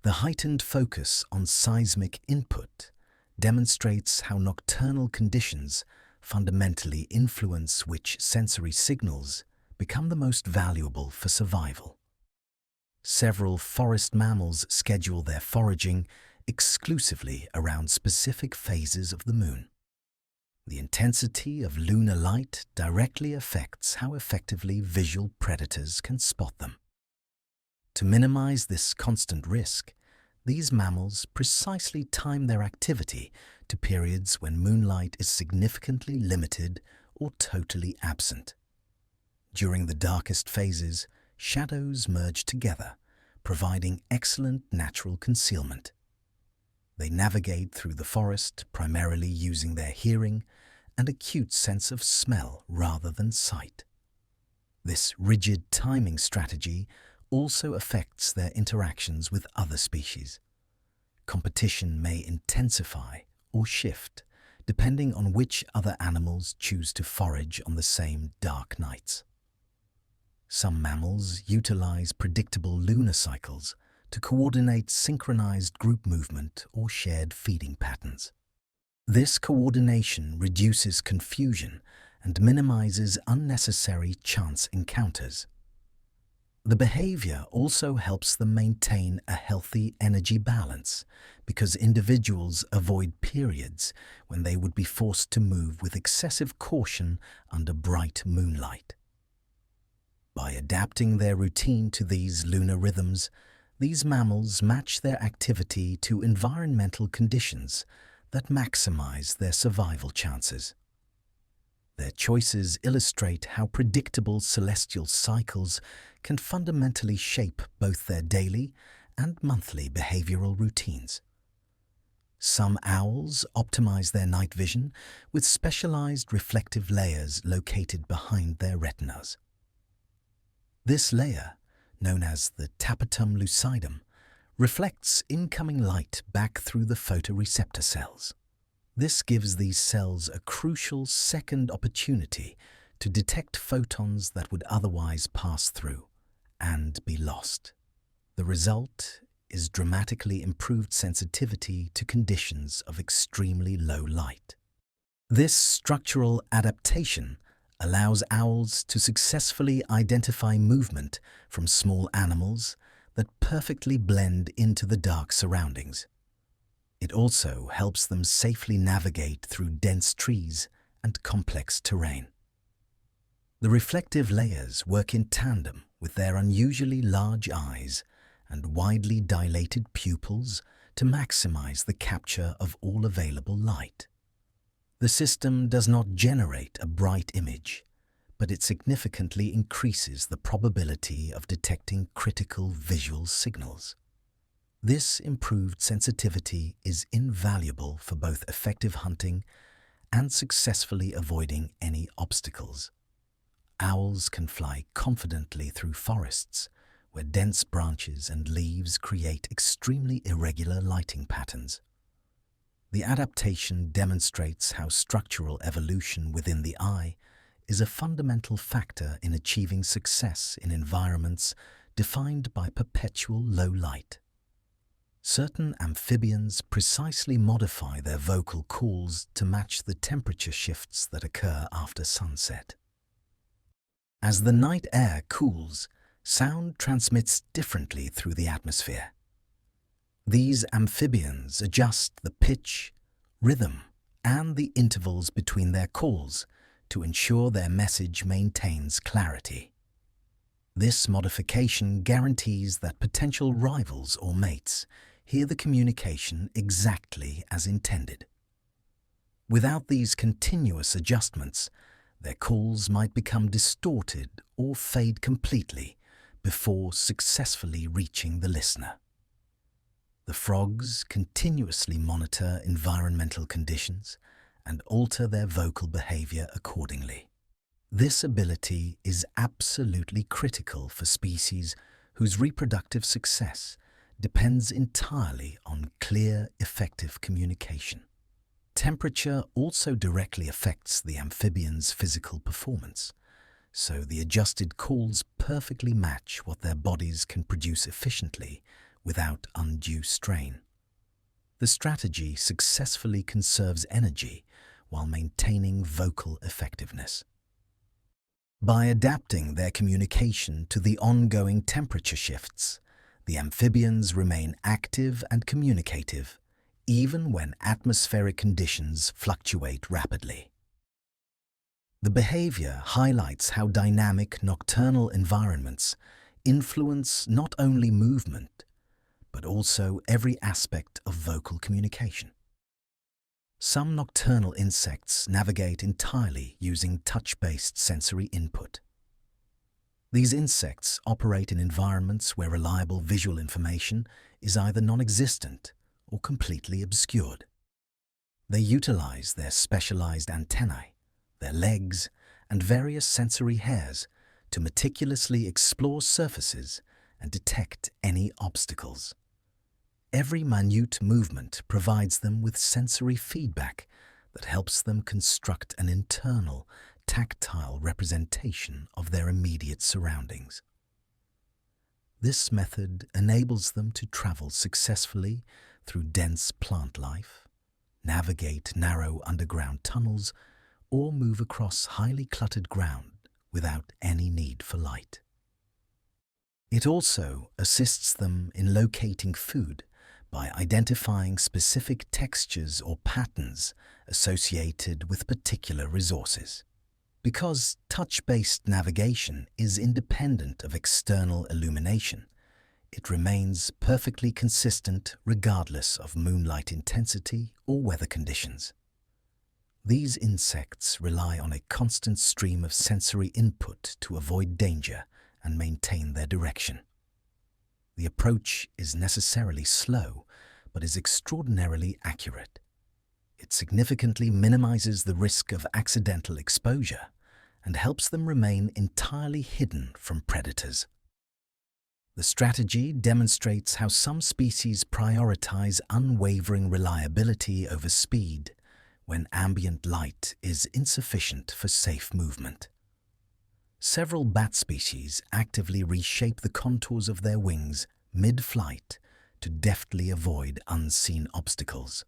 The heightened focus on seismic input demonstrates how nocturnal conditions fundamentally influence which sensory signals become the most valuable for survival. Several forest mammals schedule their foraging exclusively around specific phases of the moon. The intensity of lunar light directly affects how effectively visual predators can spot them. To minimize this constant risk, these mammals precisely time their activity to periods when moonlight is significantly limited or totally absent. During the darkest phases, shadows merge together, providing excellent natural concealment. They navigate through the forest primarily using their hearing and acute sense of smell rather than sight. This rigid timing strategy also affects their interactions with other species. Competition may intensify or shift depending on which other animals choose to forage on the same dark nights. Some mammals utilize predictable lunar cycles to coordinate synchronized group movement or shared feeding patterns. This coordination reduces confusion and minimizes unnecessary chance encounters. The behavior also helps them maintain a healthy energy balance because individuals avoid periods when they would be forced to move with excessive caution under bright moonlight. By adapting their routine to these lunar rhythms, these mammals match their activity to environmental conditions that maximize their survival chances. Their choices illustrate how predictable celestial cycles can fundamentally shape both their daily and monthly behavioral routines. Some owls optimize their night vision with specialized reflective layers located behind their retinas. This layer, known as the tapetum lucidum, reflects incoming light back through the photoreceptor cells. This gives these cells a crucial second opportunity to detect photons that would otherwise pass through and be lost. The result is dramatically improved sensitivity to conditions of extremely low light. This structural adaptation allows owls to successfully identify movement from small animals that perfectly blend into the dark surroundings. It also helps them safely navigate through dense trees and complex terrain. The reflective layers work in tandem with their unusually large eyes and widely dilated pupils to maximize the capture of all available light. The system does not generate a bright image, but it significantly increases the probability of detecting critical visual signals. This improved sensitivity is invaluable for both effective hunting and successfully avoiding any obstacles. Owls can fly confidently through forests where dense branches and leaves create extremely irregular lighting patterns. The adaptation demonstrates how structural evolution within the eye is a fundamental factor in achieving success in environments defined by perpetual low light. Certain amphibians precisely modify their vocal calls to match the temperature shifts that occur after sunset. As the night air cools, sound transmits differently through the atmosphere. These amphibians adjust the pitch, rhythm, and the intervals between their calls to ensure their message maintains clarity. This modification guarantees that potential rivals or mates hear the communication exactly as intended. Without these continuous adjustments, their calls might become distorted or fade completely before successfully reaching the listener. The frogs continuously monitor environmental conditions and alter their vocal behavior accordingly. This ability is absolutely critical for species whose reproductive success depends entirely on clear, effective communication. Temperature also directly affects the amphibian's physical performance, so the adjusted calls perfectly match what their bodies can produce efficiently without undue strain. The strategy successfully conserves energy while maintaining vocal effectiveness. By adapting their communication to the ongoing temperature shifts, the amphibians remain active and communicative, even when atmospheric conditions fluctuate rapidly. The behavior highlights how dynamic nocturnal environments influence not only movement, but also every aspect of vocal communication. Some nocturnal insects navigate entirely using touch-based sensory input. These insects operate in environments where reliable visual information is either non-existent or completely obscured. They utilize their specialized antennae, their legs, and various sensory hairs to meticulously explore surfaces and detect any obstacles. Every minute movement provides them with sensory feedback that helps them construct an internal, tactile representation of their immediate surroundings. This method enables them to travel successfully through dense plant life, navigate narrow underground tunnels, or move across highly cluttered ground without any need for light. It also assists them in locating food by identifying specific textures or patterns associated with particular resources. Because touch-based navigation is independent of external illumination, it remains perfectly consistent regardless of moonlight intensity or weather conditions. These insects rely on a constant stream of sensory input to avoid danger and maintain their direction. The approach is necessarily slow, but is extraordinarily accurate. It significantly minimizes the risk of accidental exposure and helps them remain entirely hidden from predators. The strategy demonstrates how some species prioritize unwavering reliability over speed when ambient light is insufficient for safe movement. Several bat species actively reshape the contours of their wings mid-flight to deftly avoid unseen obstacles.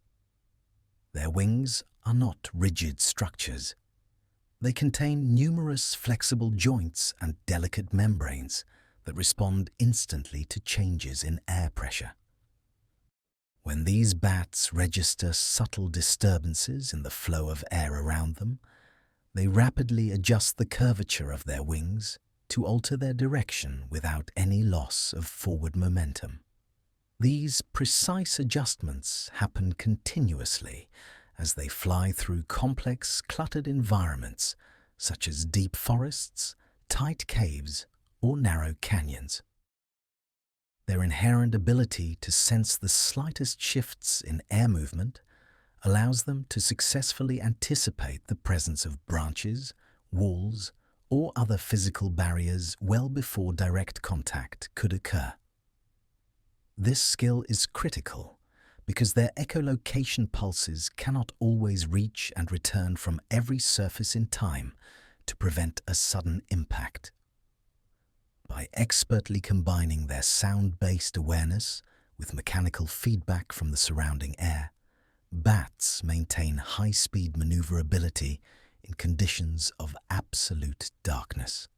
Their wings are not rigid structures. They contain numerous flexible joints and delicate membranes that respond instantly to changes in air pressure. When these bats register subtle disturbances in the flow of air around them, they rapidly adjust the curvature of their wings to alter their direction without any loss of forward momentum. These precise adjustments happen continuously as they fly through complex, cluttered environments such as deep forests, tight caves, or narrow canyons. Their inherent ability to sense the slightest shifts in air movement allows them to successfully anticipate the presence of branches, walls, or other physical barriers well before direct contact could occur. This skill is critical because their echolocation pulses cannot always reach and return from every surface in time to prevent a sudden impact. By expertly combining their sound-based awareness with mechanical feedback from the surrounding air, bats maintain high-speed maneuverability in conditions of absolute darkness.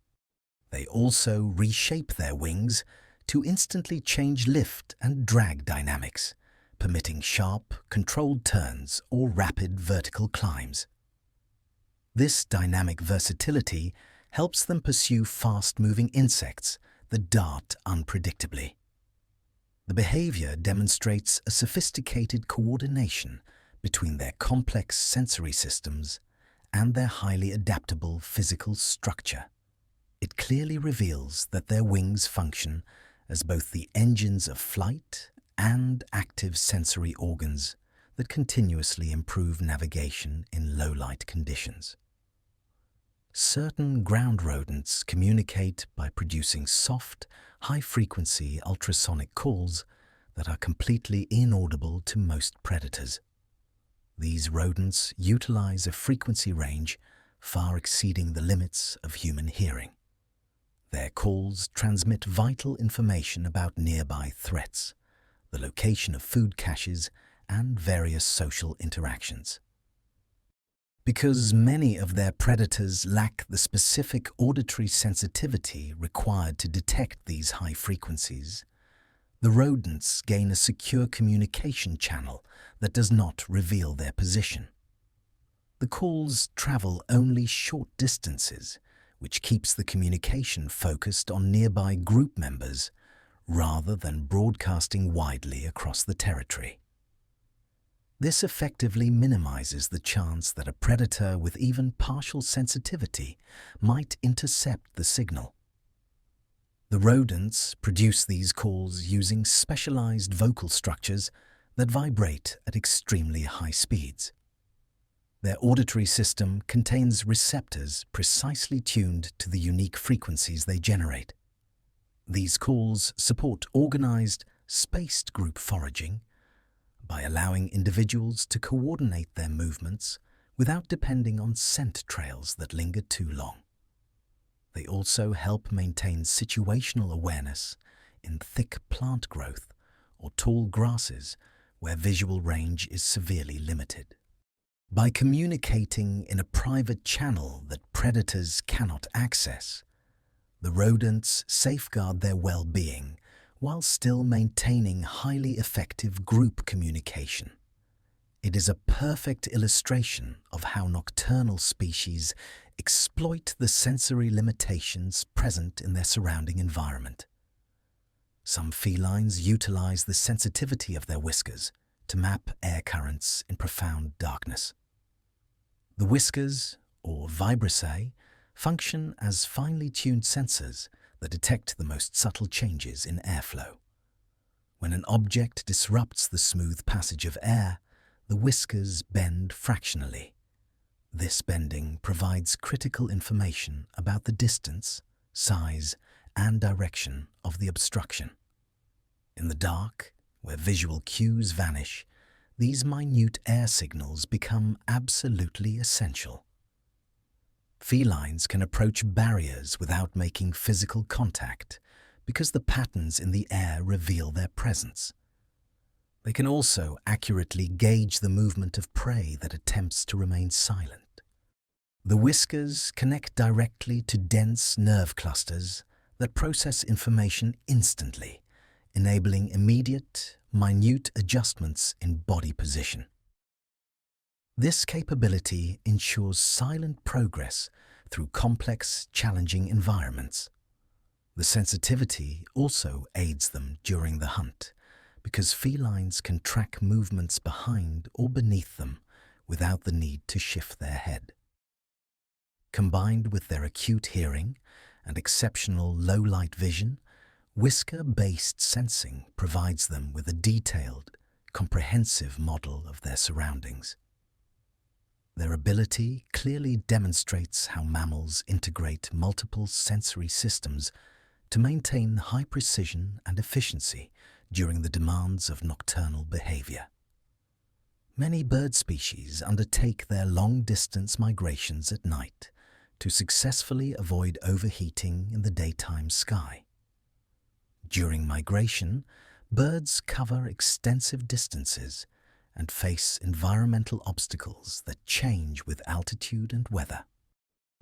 They also reshape their wings to instantly change lift and drag dynamics, permitting sharp, controlled turns or rapid vertical climbs. This dynamic versatility helps them pursue fast-moving insects that dart unpredictably. The behavior demonstrates a sophisticated coordination between their complex sensory systems and their highly adaptable physical structure. It clearly reveals that their wings function as both the engines of flight and active sensory organs that continuously improve navigation in low-light conditions. Certain ground rodents communicate by producing soft, high-frequency ultrasonic calls that are completely inaudible to most predators. These rodents utilize a frequency range far exceeding the limits of human hearing. Their calls transmit vital information about nearby threats, the location of food caches, and various social interactions. Because many of their predators lack the specific auditory sensitivity required to detect these high frequencies, the rodents gain a secure communication channel that does not reveal their position. The calls travel only short distances, which keeps the communication focused on nearby group members rather than broadcasting widely across the territory. This effectively minimizes the chance that a predator with even partial sensitivity might intercept the signal. The rodents produce these calls using specialized vocal structures that vibrate at extremely high speeds. Their auditory system contains receptors precisely tuned to the unique frequencies they generate. These calls support organized, spaced group foraging by allowing individuals to coordinate their movements without depending on scent trails that linger too long. They also help maintain situational awareness in thick plant growth or tall grasses where visual range is severely limited. By communicating in a private channel that predators cannot access, the rodents safeguard their well-being while still maintaining highly effective group communication. It is a perfect illustration of how nocturnal species exploit the sensory limitations present in their surrounding environment. Some felines utilize the sensitivity of their whiskers to map air currents in profound darkness. The whiskers, or vibrissae, function as finely tuned sensors that detect the most subtle changes in airflow. When an object disrupts the smooth passage of air, the whiskers bend fractionally. This bending provides critical information about the distance, size, and direction of the obstruction. In the dark, where visual cues vanish, these minute air signals become absolutely essential. Felines can approach barriers without making physical contact because the patterns in the air reveal their presence. They can also accurately gauge the movement of prey that attempts to remain silent. The whiskers connect directly to dense nerve clusters that process information instantly, enabling immediate, minute adjustments in body position. This capability ensures silent progress through complex, challenging environments. The sensitivity also aids them during the hunt, because felines can track movements behind or beneath them without the need to shift their head. Combined with their acute hearing and exceptional low-light vision, whisker-based sensing provides them with a detailed, comprehensive model of their surroundings. Their ability clearly demonstrates how mammals integrate multiple sensory systems to maintain high precision and efficiency during the demands of nocturnal behavior. Many bird species undertake their long-distance migrations at night to successfully avoid overheating in the daytime sky. During migration, birds cover extensive distances and face environmental obstacles that change with altitude and weather.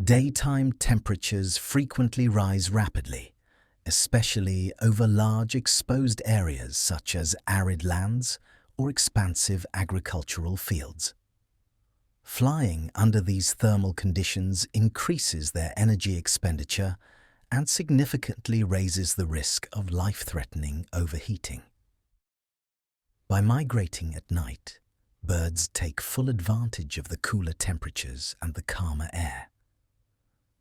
Daytime temperatures frequently rise rapidly, especially over large exposed areas such as arid lands or expansive agricultural fields. Flying under these thermal conditions increases their energy expenditure and significantly raises the risk of life-threatening overheating. By migrating at night, birds take full advantage of the cooler temperatures and the calmer air.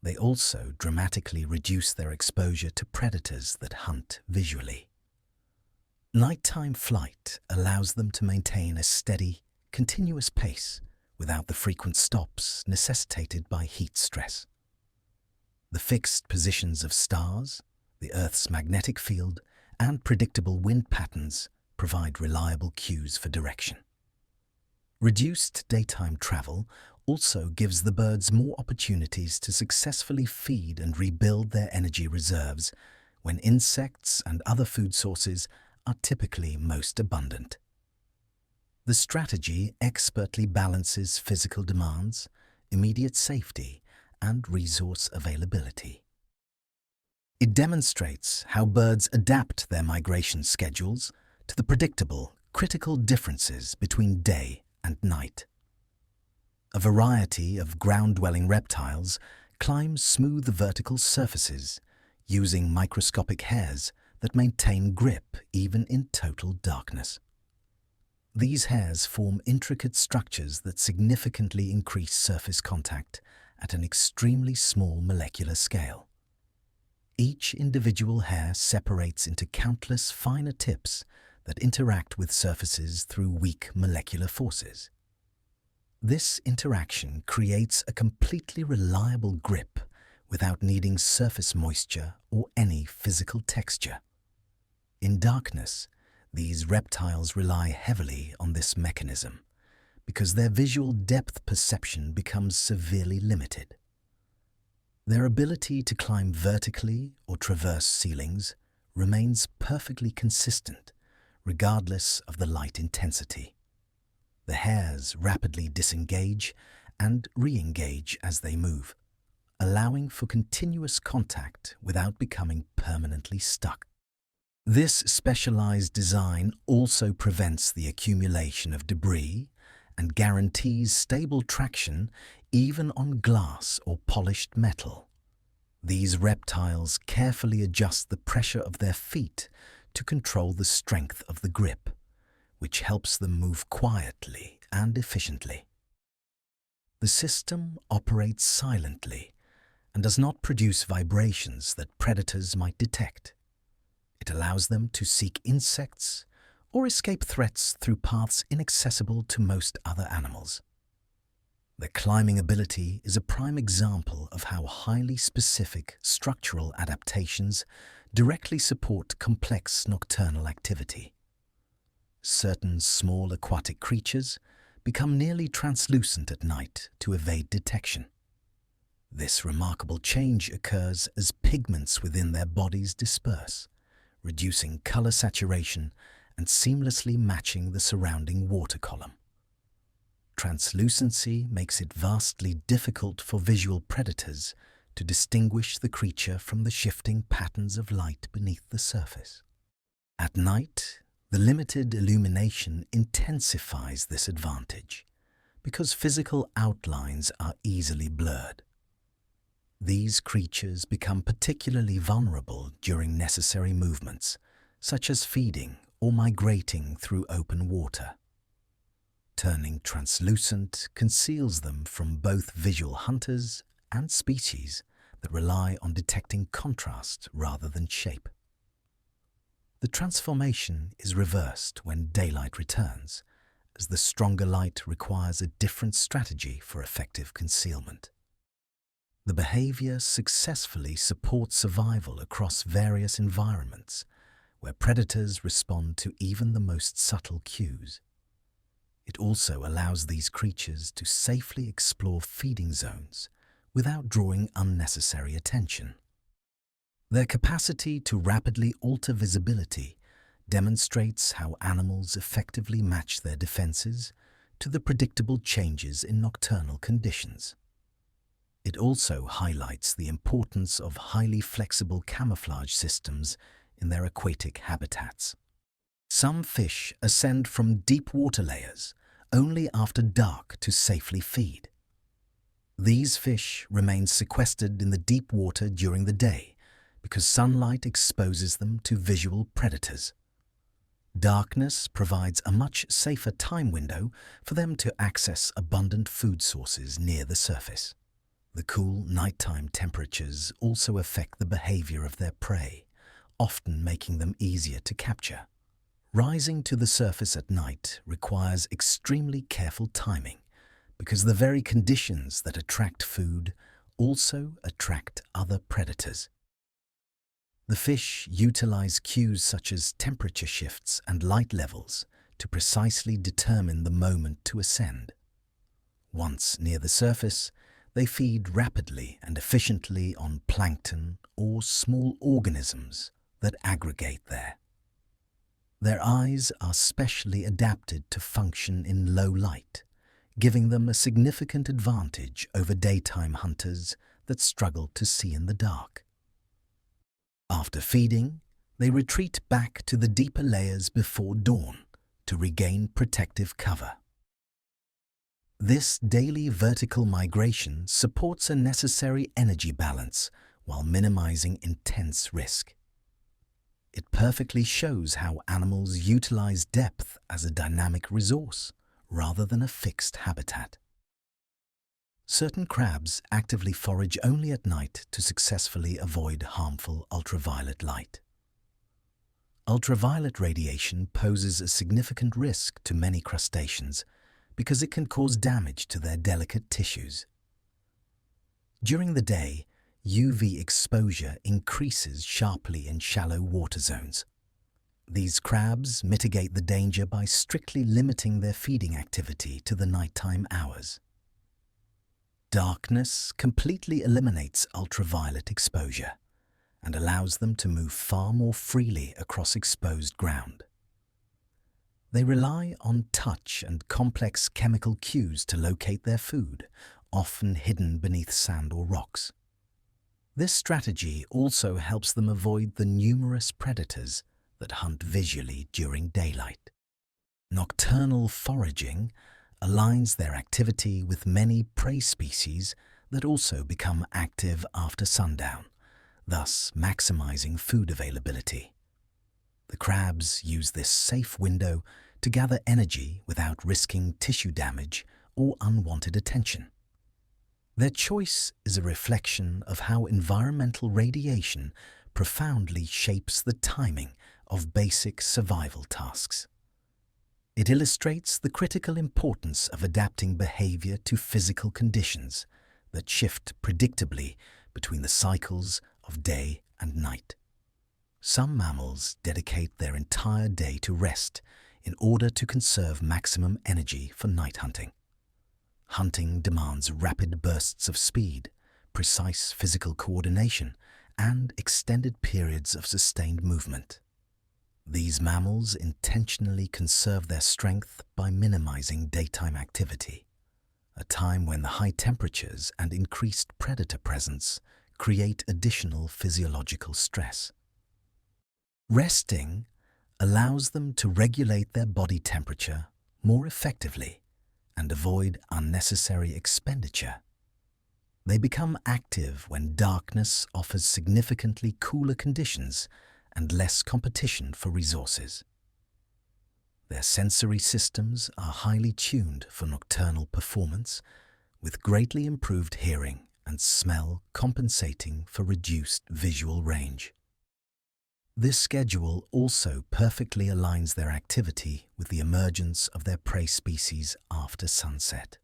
They also dramatically reduce their exposure to predators that hunt visually. Nighttime flight allows them to maintain a steady, continuous pace without the frequent stops necessitated by heat stress. The fixed positions of stars, the Earth's magnetic field, and predictable wind patterns provide reliable cues for direction. Reduced daytime travel also gives the birds more opportunities to successfully feed and rebuild their energy reserves when insects and other food sources are typically most abundant. The strategy expertly balances physical demands, immediate safety, and resource availability. It demonstrates how birds adapt their migration schedules to the predictable, critical differences between day and night. A variety of ground-dwelling reptiles climb smooth vertical surfaces using microscopic hairs that maintain grip even in total darkness. These hairs form intricate structures that significantly increase surface contact at an extremely small molecular scale. Each individual hair separates into countless finer tips that interact with surfaces through weak molecular forces. This interaction creates a completely reliable grip without needing surface moisture or any physical texture. In darkness, these reptiles rely heavily on this mechanism because their visual depth perception becomes severely limited. Their ability to climb vertically or traverse ceilings remains perfectly consistent regardless of the light intensity. The hairs rapidly disengage and re-engage as they move, allowing for continuous contact without becoming permanently stuck. This specialized design also prevents the accumulation of debris and guarantees stable traction even on glass or polished metal. These reptiles carefully adjust the pressure of their feet to control the strength of the grip, which helps them move quietly and efficiently. The system operates silently and does not produce vibrations that predators might detect. It allows them to seek insects or escape threats through paths inaccessible to most other animals. Their climbing ability is a prime example of how highly specific structural adaptations directly support complex nocturnal activity. Certain small aquatic creatures become nearly translucent at night to evade detection. This remarkable change occurs as pigments within their bodies disperse, reducing color saturation and seamlessly matching the surrounding water column. Translucency makes it vastly difficult for visual predators to distinguish the creature from the shifting patterns of light beneath the surface. At night, the limited illumination intensifies this advantage because physical outlines are easily blurred. These creatures become particularly vulnerable during necessary movements, such as feeding or migrating through open water. Turning translucent conceals them from both visual hunters and species that rely on detecting contrast rather than shape. The transformation is reversed when daylight returns, as the stronger light requires a different strategy for effective concealment. The behavior successfully supports survival across various environments, where predators respond to even the most subtle cues. It also allows these creatures to safely explore feeding zones without drawing unnecessary attention. Their capacity to rapidly alter visibility demonstrates how animals effectively match their defenses to the predictable changes in nocturnal conditions. It also highlights the importance of highly flexible camouflage systems in their aquatic habitats. Some fish ascend from deep water layers only after dark to safely feed. These fish remain sequestered in the deep water during the day because sunlight exposes them to visual predators. Darkness provides a much safer time window for them to access abundant food sources near the surface. The cool nighttime temperatures also affect the behavior of their prey, often making them easier to capture. Rising to the surface at night requires extremely careful timing because the very conditions that attract food also attract other predators. The fish utilize cues such as temperature shifts and light levels to precisely determine the moment to ascend. Once near the surface, they feed rapidly and efficiently on plankton or small organisms that aggregate there. Their eyes are specially adapted to function in low light, giving them a significant advantage over daytime hunters that struggle to see in the dark. After feeding, they retreat back to the deeper layers before dawn to regain protective cover. This daily vertical migration supports a necessary energy balance while minimizing intense risk. It perfectly shows how animals utilize depth as a dynamic resource rather than a fixed habitat. Certain crabs actively forage only at night to successfully avoid harmful ultraviolet light. Ultraviolet radiation poses a significant risk to many crustaceans because it can cause damage to their delicate tissues. During the day, UV exposure increases sharply in shallow water zones. These crabs mitigate the danger by strictly limiting their feeding activity to the nighttime hours. Darkness completely eliminates ultraviolet exposure and allows them to move far more freely across exposed ground. They rely on touch and complex chemical cues to locate their food, often hidden beneath sand or rocks. This strategy also helps them avoid the numerous predators that hunt visually during daylight. Nocturnal foraging aligns their activity with many prey species that also become active after sundown, thus maximizing food availability. The crabs use this safe window to gather energy without risking tissue damage or unwanted attention. Their choice is a reflection of how environmental radiation profoundly shapes the timing of basic survival tasks. It illustrates the critical importance of adapting behavior to physical conditions that shift predictably between the cycles of day and night. Some mammals dedicate their entire day to rest in order to conserve maximum energy for night hunting. Hunting demands rapid bursts of speed, precise physical coordination, and extended periods of sustained movement. These mammals intentionally conserve their strength by minimizing daytime activity, a time when the high temperatures and increased predator presence create additional physiological stress. Resting allows them to regulate their body temperature more effectively and avoid unnecessary expenditure. They become active when darkness offers significantly cooler conditions and less competition for resources. Their sensory systems are highly tuned for nocturnal performance, with greatly improved hearing and smell compensating for reduced visual range. This schedule also perfectly aligns their activity with the emergence of their prey species after sunset.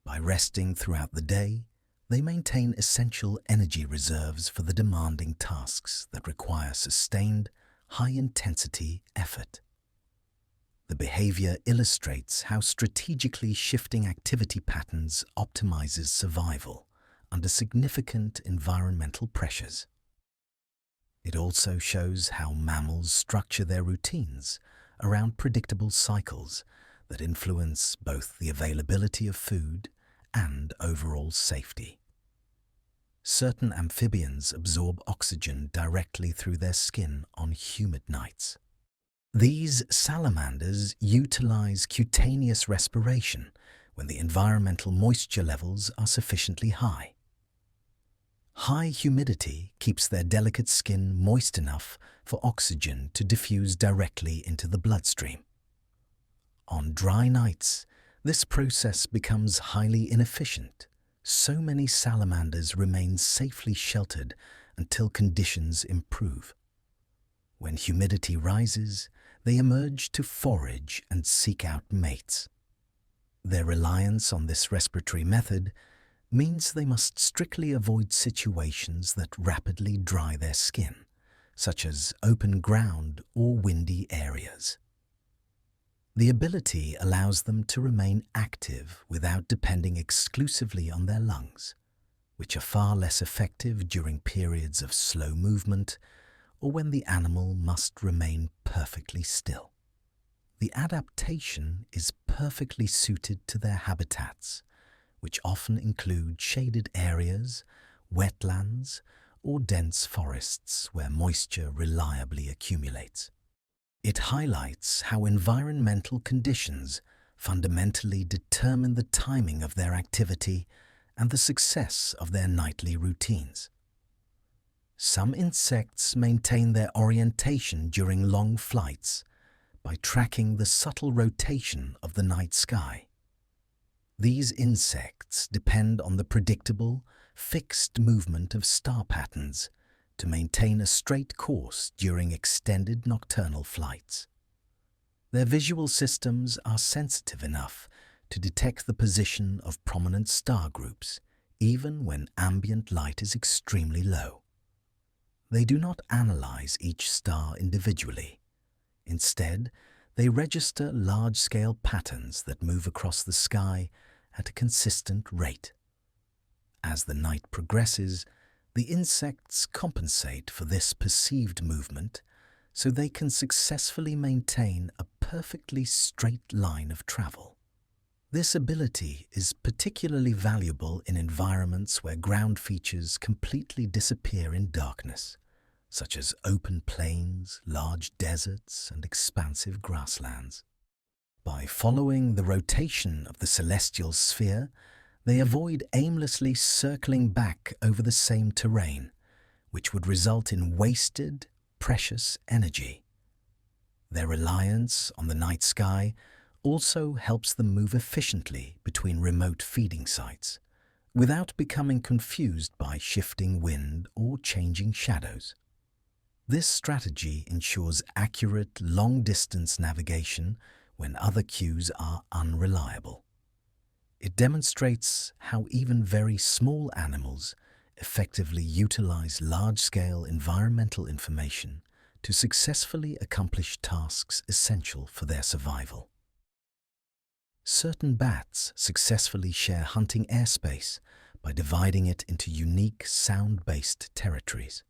By resting throughout the day, they maintain essential energy reserves for the demanding tasks that require sustained, high-intensity effort. The behavior illustrates how strategically shifting activity patterns optimizes survival under significant environmental pressures. It also shows how mammals structure their routines around predictable cycles that influence both the availability of food and overall safety. Certain amphibians absorb oxygen directly through their skin on humid nights. These salamanders utilize cutaneous respiration when the environmental moisture levels are sufficiently high. High humidity keeps their delicate skin moist enough for oxygen to diffuse directly into the bloodstream. On dry nights, this process becomes highly inefficient. So many salamanders remain safely sheltered until conditions improve. When humidity rises, they emerge to forage and seek out mates. Their reliance on this respiratory method means they must strictly avoid situations that rapidly dry their skin, such as open ground or windy areas. The ability allows them to remain active without depending exclusively on their lungs, which are far less effective during periods of slow movement or when the animal must remain perfectly still. The adaptation is perfectly suited to their habitats, which often include shaded areas, wetlands, or dense forests where moisture reliably accumulates. It highlights how environmental conditions fundamentally determine the timing of their activity and the success of their nightly routines. Some insects maintain their orientation during long flights by tracking the subtle rotation of the night sky. These insects depend on the predictable, fixed movement of star patterns to maintain a straight course during extended nocturnal flights. Their visual systems are sensitive enough to detect the position of prominent star groups, even when ambient light is extremely low. They do not analyze each star individually. Instead, they register large-scale patterns that move across the sky at a consistent rate. As the night progresses, the insects compensate for this perceived movement so they can successfully maintain a perfectly straight line of travel. This ability is particularly valuable in environments where ground features completely disappear in darkness, such as open plains, large deserts, and expansive grasslands. By following the rotation of the celestial sphere, they avoid aimlessly circling back over the same terrain, which would result in wasted, precious energy. Their reliance on the night sky also helps them move efficiently between remote feeding sites, without becoming confused by shifting wind or changing shadows. This strategy ensures accurate, long-distance navigation when other cues are unreliable. It demonstrates how even very small animals effectively utilize large-scale environmental information to successfully accomplish tasks essential for their survival. Certain bats successfully share hunting airspace by dividing it into unique sound-based territories.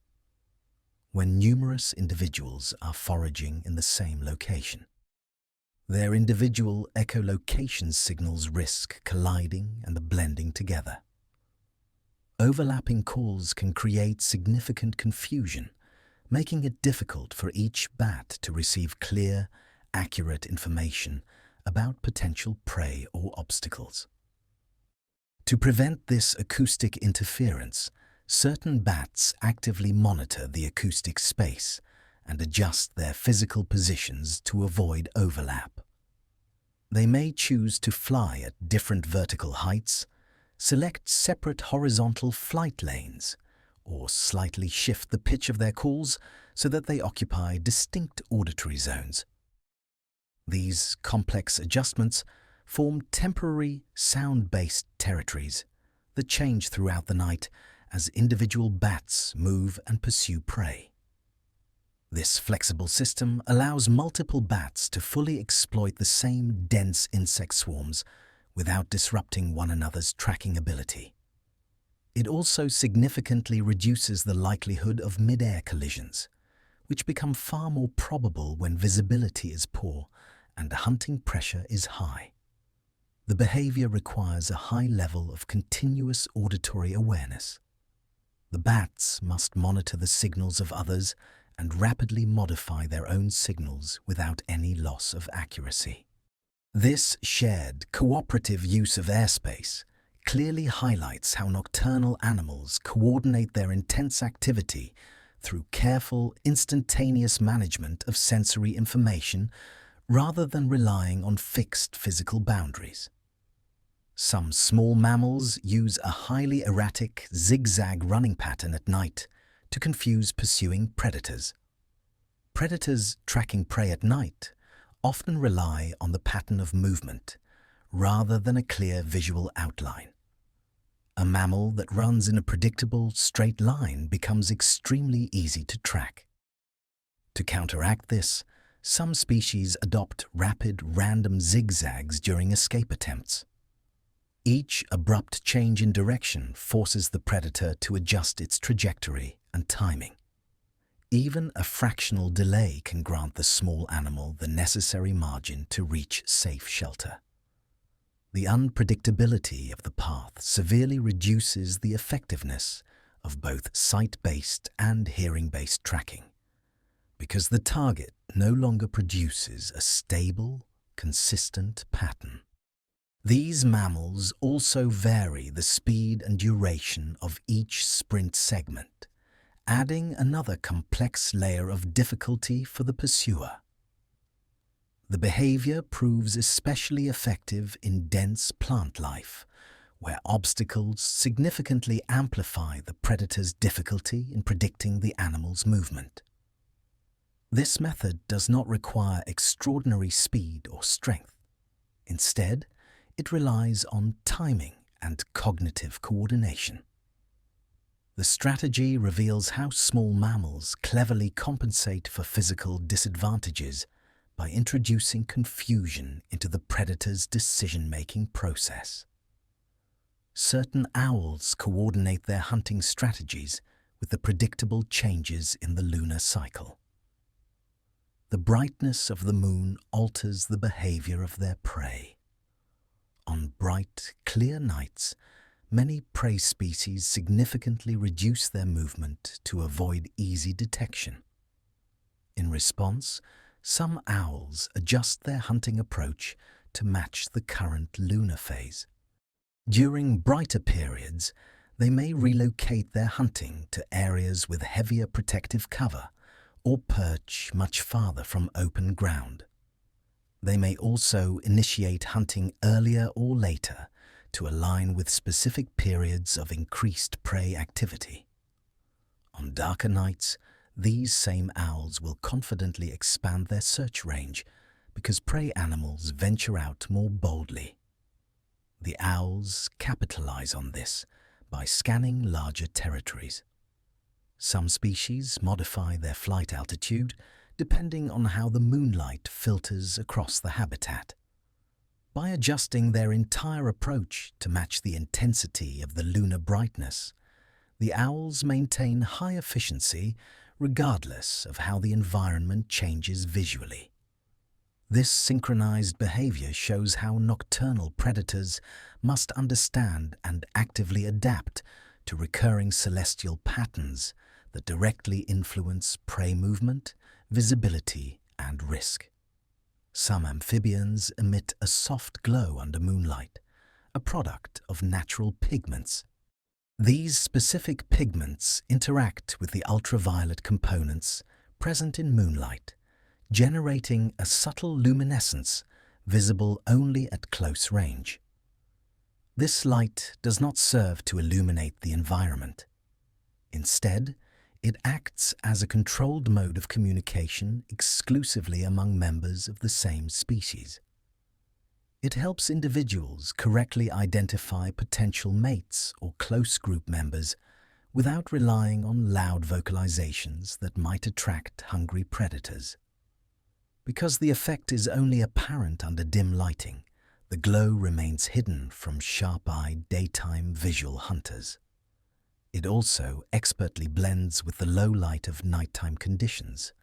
when numerous individuals are foraging in the same location. Their individual echolocation signals risk colliding and blending together. Overlapping calls can create significant confusion, making it difficult for each bat to receive clear, accurate information about potential prey or obstacles. To prevent this acoustic interference, certain bats actively monitor the acoustic space and adjust their physical positions to avoid overlap. They may choose to fly at different vertical heights, select separate horizontal flight lanes, or slightly shift the pitch of their calls so that they occupy distinct auditory zones. These complex adjustments form temporary sound-based territories that change throughout the night as individual bats move and pursue prey. This flexible system allows multiple bats to fully exploit the same dense insect swarms without disrupting one another's tracking ability. It also significantly reduces the likelihood of mid-air collisions, which become far more probable when visibility is poor and hunting pressure is high. The behavior requires a high level of continuous auditory awareness. The bats must monitor the signals of others and rapidly modify their own signals without any loss of accuracy. This shared, cooperative use of airspace clearly highlights how nocturnal animals coordinate their intense activity through careful, instantaneous management of sensory information rather than relying on fixed physical boundaries. Some small mammals use a highly erratic, zigzag running pattern at night to confuse pursuing predators. Predators tracking prey at night often rely on the pattern of movement rather than a clear visual outline. A mammal that runs in a predictable, straight line becomes extremely easy to track. To counteract this, some species adopt rapid, random zigzags during escape attempts. Each abrupt change in direction forces the predator to adjust its trajectory and timing. Even a fractional delay can grant the small animal the necessary margin to reach safe shelter. The unpredictability of the path severely reduces the effectiveness of both sight-based and hearing-based tracking, because the target no longer produces a stable, consistent pattern. These mammals also vary the speed and duration of each sprint segment, adding another complex layer of difficulty for the pursuer. The behavior proves especially effective in dense plant life, where obstacles significantly amplify the predator's difficulty in predicting the animal's movement. This method does not require extraordinary speed or strength. Instead, it relies on timing and cognitive coordination. The strategy reveals how small mammals cleverly compensate for physical disadvantages by introducing confusion into the predator's decision-making process. Certain owls coordinate their hunting strategies with the predictable changes in the lunar cycle. The brightness of the moon alters the behavior of their prey. On bright, clear nights, many prey species significantly reduce their movement to avoid easy detection. In response, some owls adjust their hunting approach to match the current lunar phase. During brighter periods, they may relocate their hunting to areas with heavier protective cover or perch much farther from open ground. They may also initiate hunting earlier or later to align with specific periods of increased prey activity. On darker nights, these same owls will confidently expand their search range because prey animals venture out more boldly. The owls capitalize on this by scanning larger territories. Some species modify their flight altitude depending on how the moonlight filters across the habitat. By adjusting their entire approach to match the intensity of the lunar brightness, the owls maintain high efficiency regardless of how the environment changes visually. This synchronized behavior shows how nocturnal predators must understand and actively adapt to recurring celestial patterns that directly influence prey movement, visibility, and risk. Some amphibians emit a soft glow under moonlight, a product of natural pigments. These specific pigments interact with the ultraviolet components present in moonlight, generating a subtle luminescence visible only at close range. This light does not serve to illuminate the environment. Instead, it acts as a controlled mode of communication exclusively among members of the same species. It helps individuals correctly identify potential mates or close group members without relying on loud vocalizations that might attract hungry predators. Because the effect is only apparent under dim lighting, the glow remains hidden from sharp-eyed daytime visual hunters. It also expertly blends with the low light of nighttime conditions,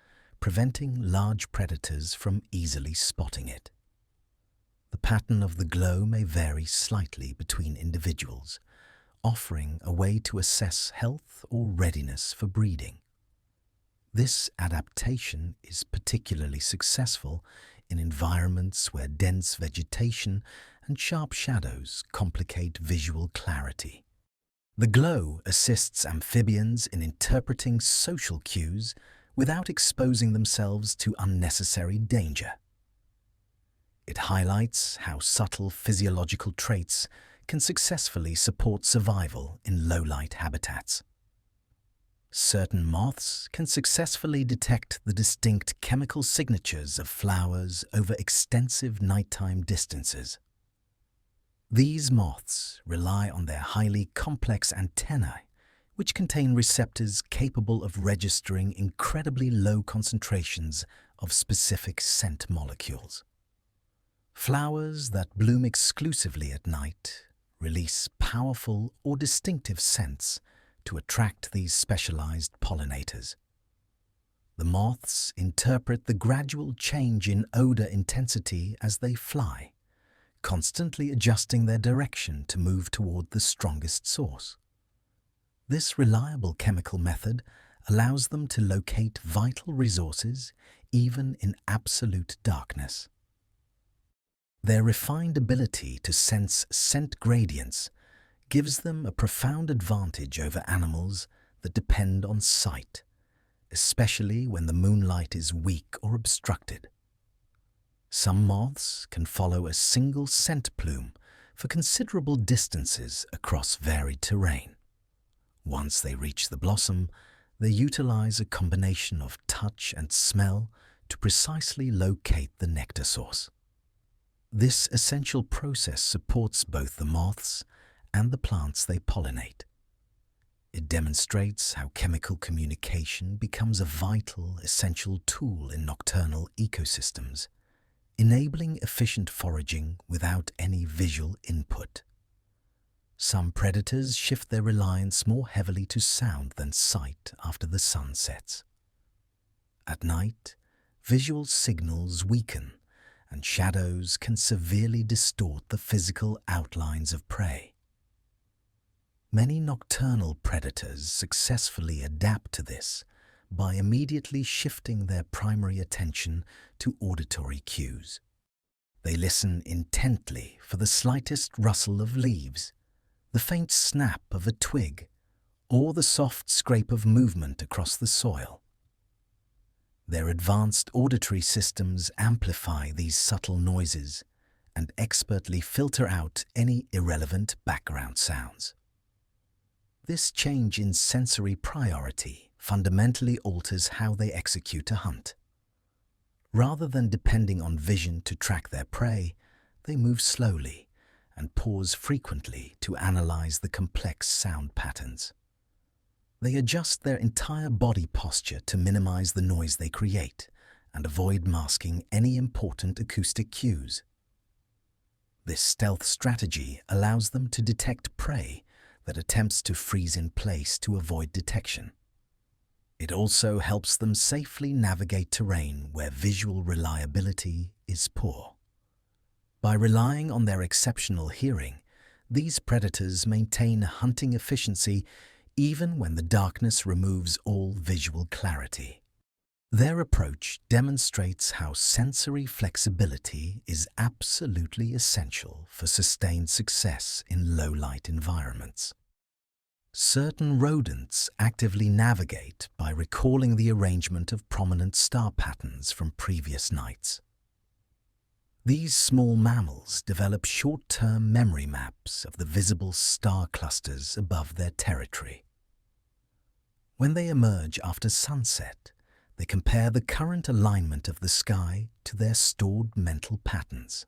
preventing large predators from easily spotting it. The pattern of the glow may vary slightly between individuals, offering a way to assess health or readiness for breeding. This adaptation is particularly successful in environments where dense vegetation and sharp shadows complicate visual clarity. The glow assists amphibians in interpreting social cues without exposing themselves to unnecessary danger. It highlights how subtle physiological traits can successfully support survival in low-light habitats. Certain moths can successfully detect the distinct chemical signatures of flowers over extensive nighttime distances. These moths rely on their highly complex antennae, which contain receptors capable of registering incredibly low concentrations of specific scent molecules. Flowers that bloom exclusively at night release powerful or distinctive scents to attract these specialized pollinators. The moths interpret the gradual change in odor intensity as they fly, constantly adjusting their direction to move toward the strongest source. This reliable chemical method allows them to locate vital resources even in absolute darkness. Their refined ability to sense scent gradients gives them a profound advantage over animals that depend on sight, especially when the moonlight is weak or obstructed. Some moths can follow a single scent plume for considerable distances across varied terrain. Once they reach the blossom, they utilize a combination of touch and smell to precisely locate the nectar source. This essential process supports both the moths and the plants they pollinate. It demonstrates how chemical communication becomes a vital, essential tool in nocturnal ecosystems, enabling efficient foraging without any visual input. Some predators shift their reliance more heavily to sound than sight after the sun sets. At night, visual signals weaken, and shadows can severely distort the physical outlines of prey. Many nocturnal predators successfully adapt to this by immediately shifting their primary attention to auditory cues. They listen intently for the slightest rustle of leaves, the faint snap of a twig, or the soft scrape of movement across the soil. Their advanced auditory systems amplify these subtle noises and expertly filter out any irrelevant background sounds. This change in sensory priority fundamentally alters how they execute a hunt. Rather than depending on vision to track their prey, they move slowly and pause frequently to analyze the complex sound patterns. They adjust their entire body posture to minimize the noise they create and avoid masking any important acoustic cues. This stealth strategy allows them to detect prey that attempts to freeze in place to avoid detection. It also helps them safely navigate terrain where visual reliability is poor. By relying on their exceptional hearing, these predators maintain hunting efficiency even when the darkness removes all visual clarity. Their approach demonstrates how sensory flexibility is absolutely essential for sustained success in low-light environments. Certain rodents actively navigate by recalling the arrangement of prominent star patterns from previous nights. These small mammals develop short-term memory maps of the visible star clusters above their territory. When they emerge after sunset, they compare the current alignment of the sky to their stored mental patterns.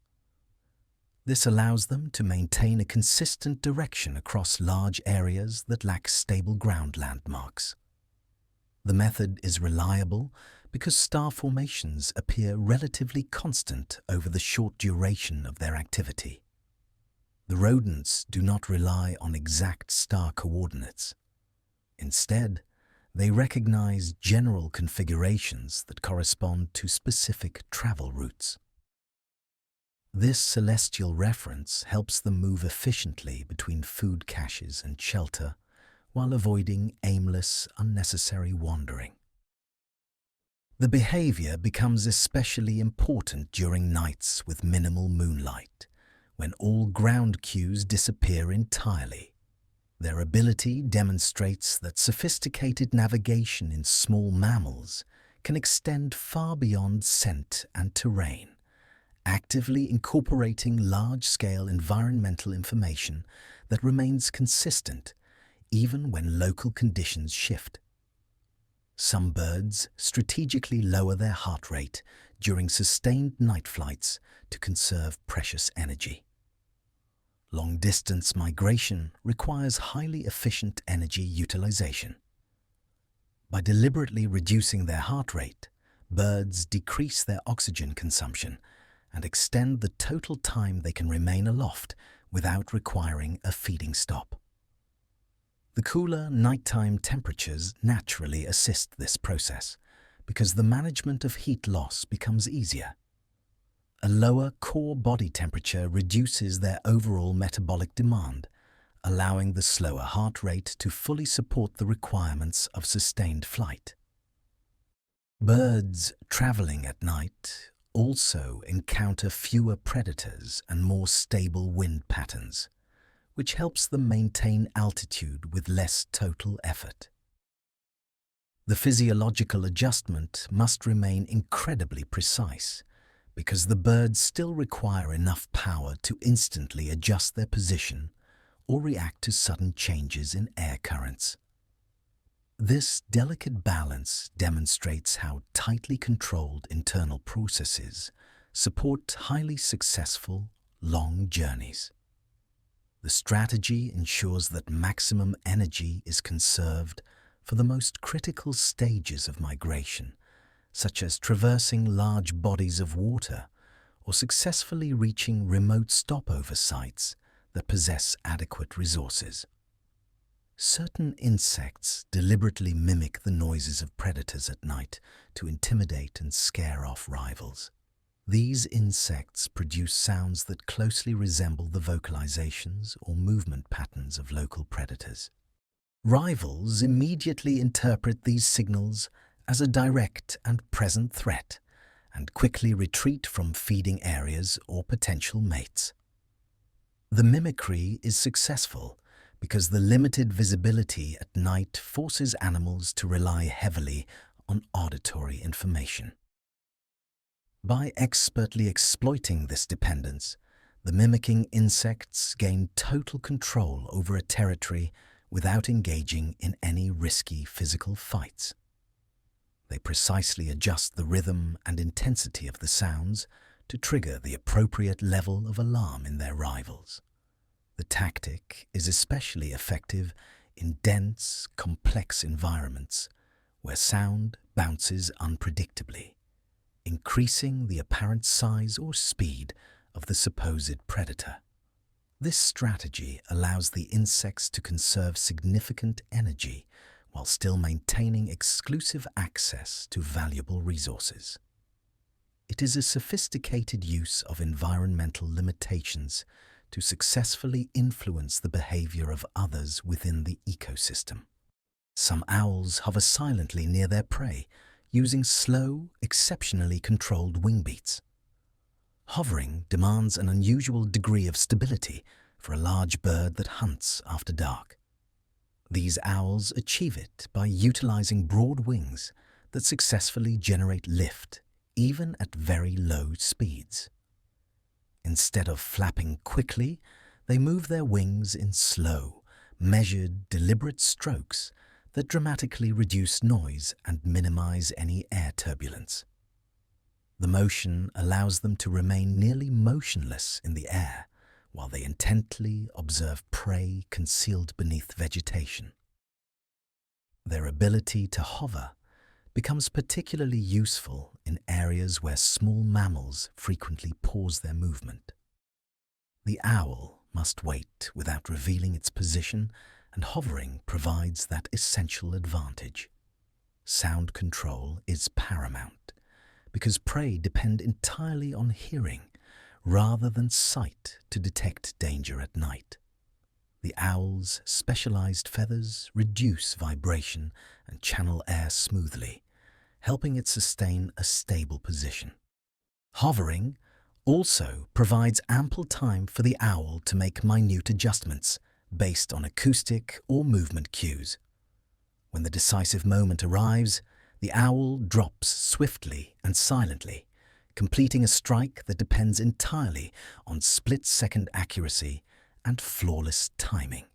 This allows them to maintain a consistent direction across large areas that lack stable ground landmarks. The method is reliable because star formations appear relatively constant over the short duration of their activity. The rodents do not rely on exact star coordinates. Instead, they recognize general configurations that correspond to specific travel routes. This celestial reference helps them move efficiently between food caches and shelter while avoiding aimless, unnecessary wandering. The behavior becomes especially important during nights with minimal moonlight, when all ground cues disappear entirely. Their ability demonstrates that sophisticated navigation in small mammals can extend far beyond scent and terrain, actively incorporating large-scale environmental information that remains consistent even when local conditions shift. Some birds strategically lower their heart rate during sustained night flights to conserve precious energy. Long-distance migration requires highly efficient energy utilization. By deliberately reducing their heart rate, birds decrease their oxygen consumption and extend the total time they can remain aloft without requiring a feeding stop. The cooler nighttime temperatures naturally assist this process because the management of heat loss becomes easier. A lower core body temperature reduces their overall metabolic demand, allowing the slower heart rate to fully support the requirements of sustained flight. Birds traveling at night also encounter fewer predators and more stable wind patterns, which helps them maintain altitude with less total effort. The physiological adjustment must remain incredibly precise because the birds still require enough power to instantly adjust their position or react to sudden changes in air currents. This delicate balance demonstrates how tightly controlled internal processes support highly successful, long journeys. The strategy ensures that maximum energy is conserved for the most critical stages of migration, such as traversing large bodies of water or successfully reaching remote stopover sites that possess adequate resources. Certain insects deliberately mimic the noises of predators at night to intimidate and scare off rivals. These insects produce sounds that closely resemble the vocalizations or movement patterns of local predators. Rivals immediately interpret these signals as a direct and present threat and quickly retreat from feeding areas or potential mates. The mimicry is successful because the limited visibility at night forces animals to rely heavily on auditory information. By expertly exploiting this dependence, the mimicking insects gain total control over a territory without engaging in any risky physical fights. They precisely adjust the rhythm and intensity of the sounds to trigger the appropriate level of alarm in their rivals. The tactic is especially effective in dense, complex environments where sound bounces unpredictably, increasing the apparent size or speed of the supposed predator. This strategy allows the insects to conserve significant energy while still maintaining exclusive access to valuable resources. It is a sophisticated use of environmental limitations to successfully influence the behavior of others within the ecosystem. Some owls hover silently near their prey, using slow, exceptionally controlled wing beats. Hovering demands an unusual degree of stability for a large bird that hunts after dark. These owls achieve it by utilizing broad wings that successfully generate lift even at very low speeds. Instead of flapping quickly, they move their wings in slow, measured, deliberate strokes that dramatically reduce noise and minimize any air turbulence. The motion allows them to remain nearly motionless in the air while they intently observe prey concealed beneath vegetation. Their ability to hover becomes particularly useful in areas where small mammals frequently pause their movement. The owl must wait without revealing its position, and hovering provides that essential advantage. Sound control is paramount because prey depend entirely on hearing rather than sight to detect danger at night. The owl's specialized feathers reduce vibration and channel air smoothly, helping it sustain a stable position. Hovering also provides ample time for the owl to make minute adjustments based on acoustic or movement cues. When the decisive moment arrives, the owl drops swiftly and silently, completing a strike that depends entirely on split-second accuracy and flawless timing.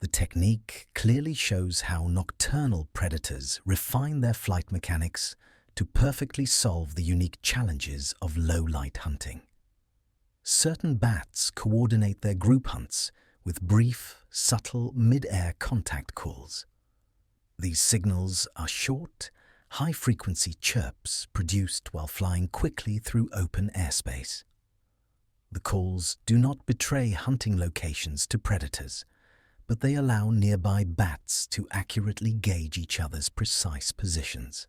The technique clearly shows how nocturnal predators refine their flight mechanics to perfectly solve the unique challenges of low-light hunting. Certain bats coordinate their group hunts with brief, subtle mid-air contact calls. These signals are short, high-frequency chirps produced while flying quickly through open airspace. The calls do not betray hunting locations to predators, but they allow nearby bats to accurately gauge each other's precise positions.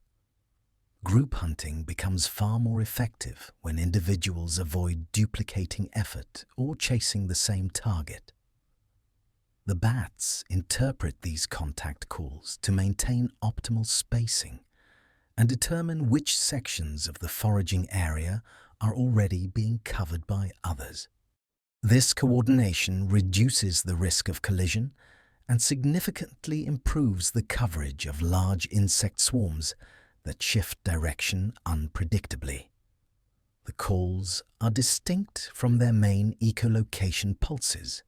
Group hunting becomes far more effective when individuals avoid duplicating effort or chasing the same target. The bats interpret these contact calls to maintain optimal spacing and determine which sections of the foraging area are already being covered by others. This coordination reduces the risk of collision and significantly improves the coverage of large insect swarms that shift direction unpredictably. The calls are distinct from their main echolocation pulses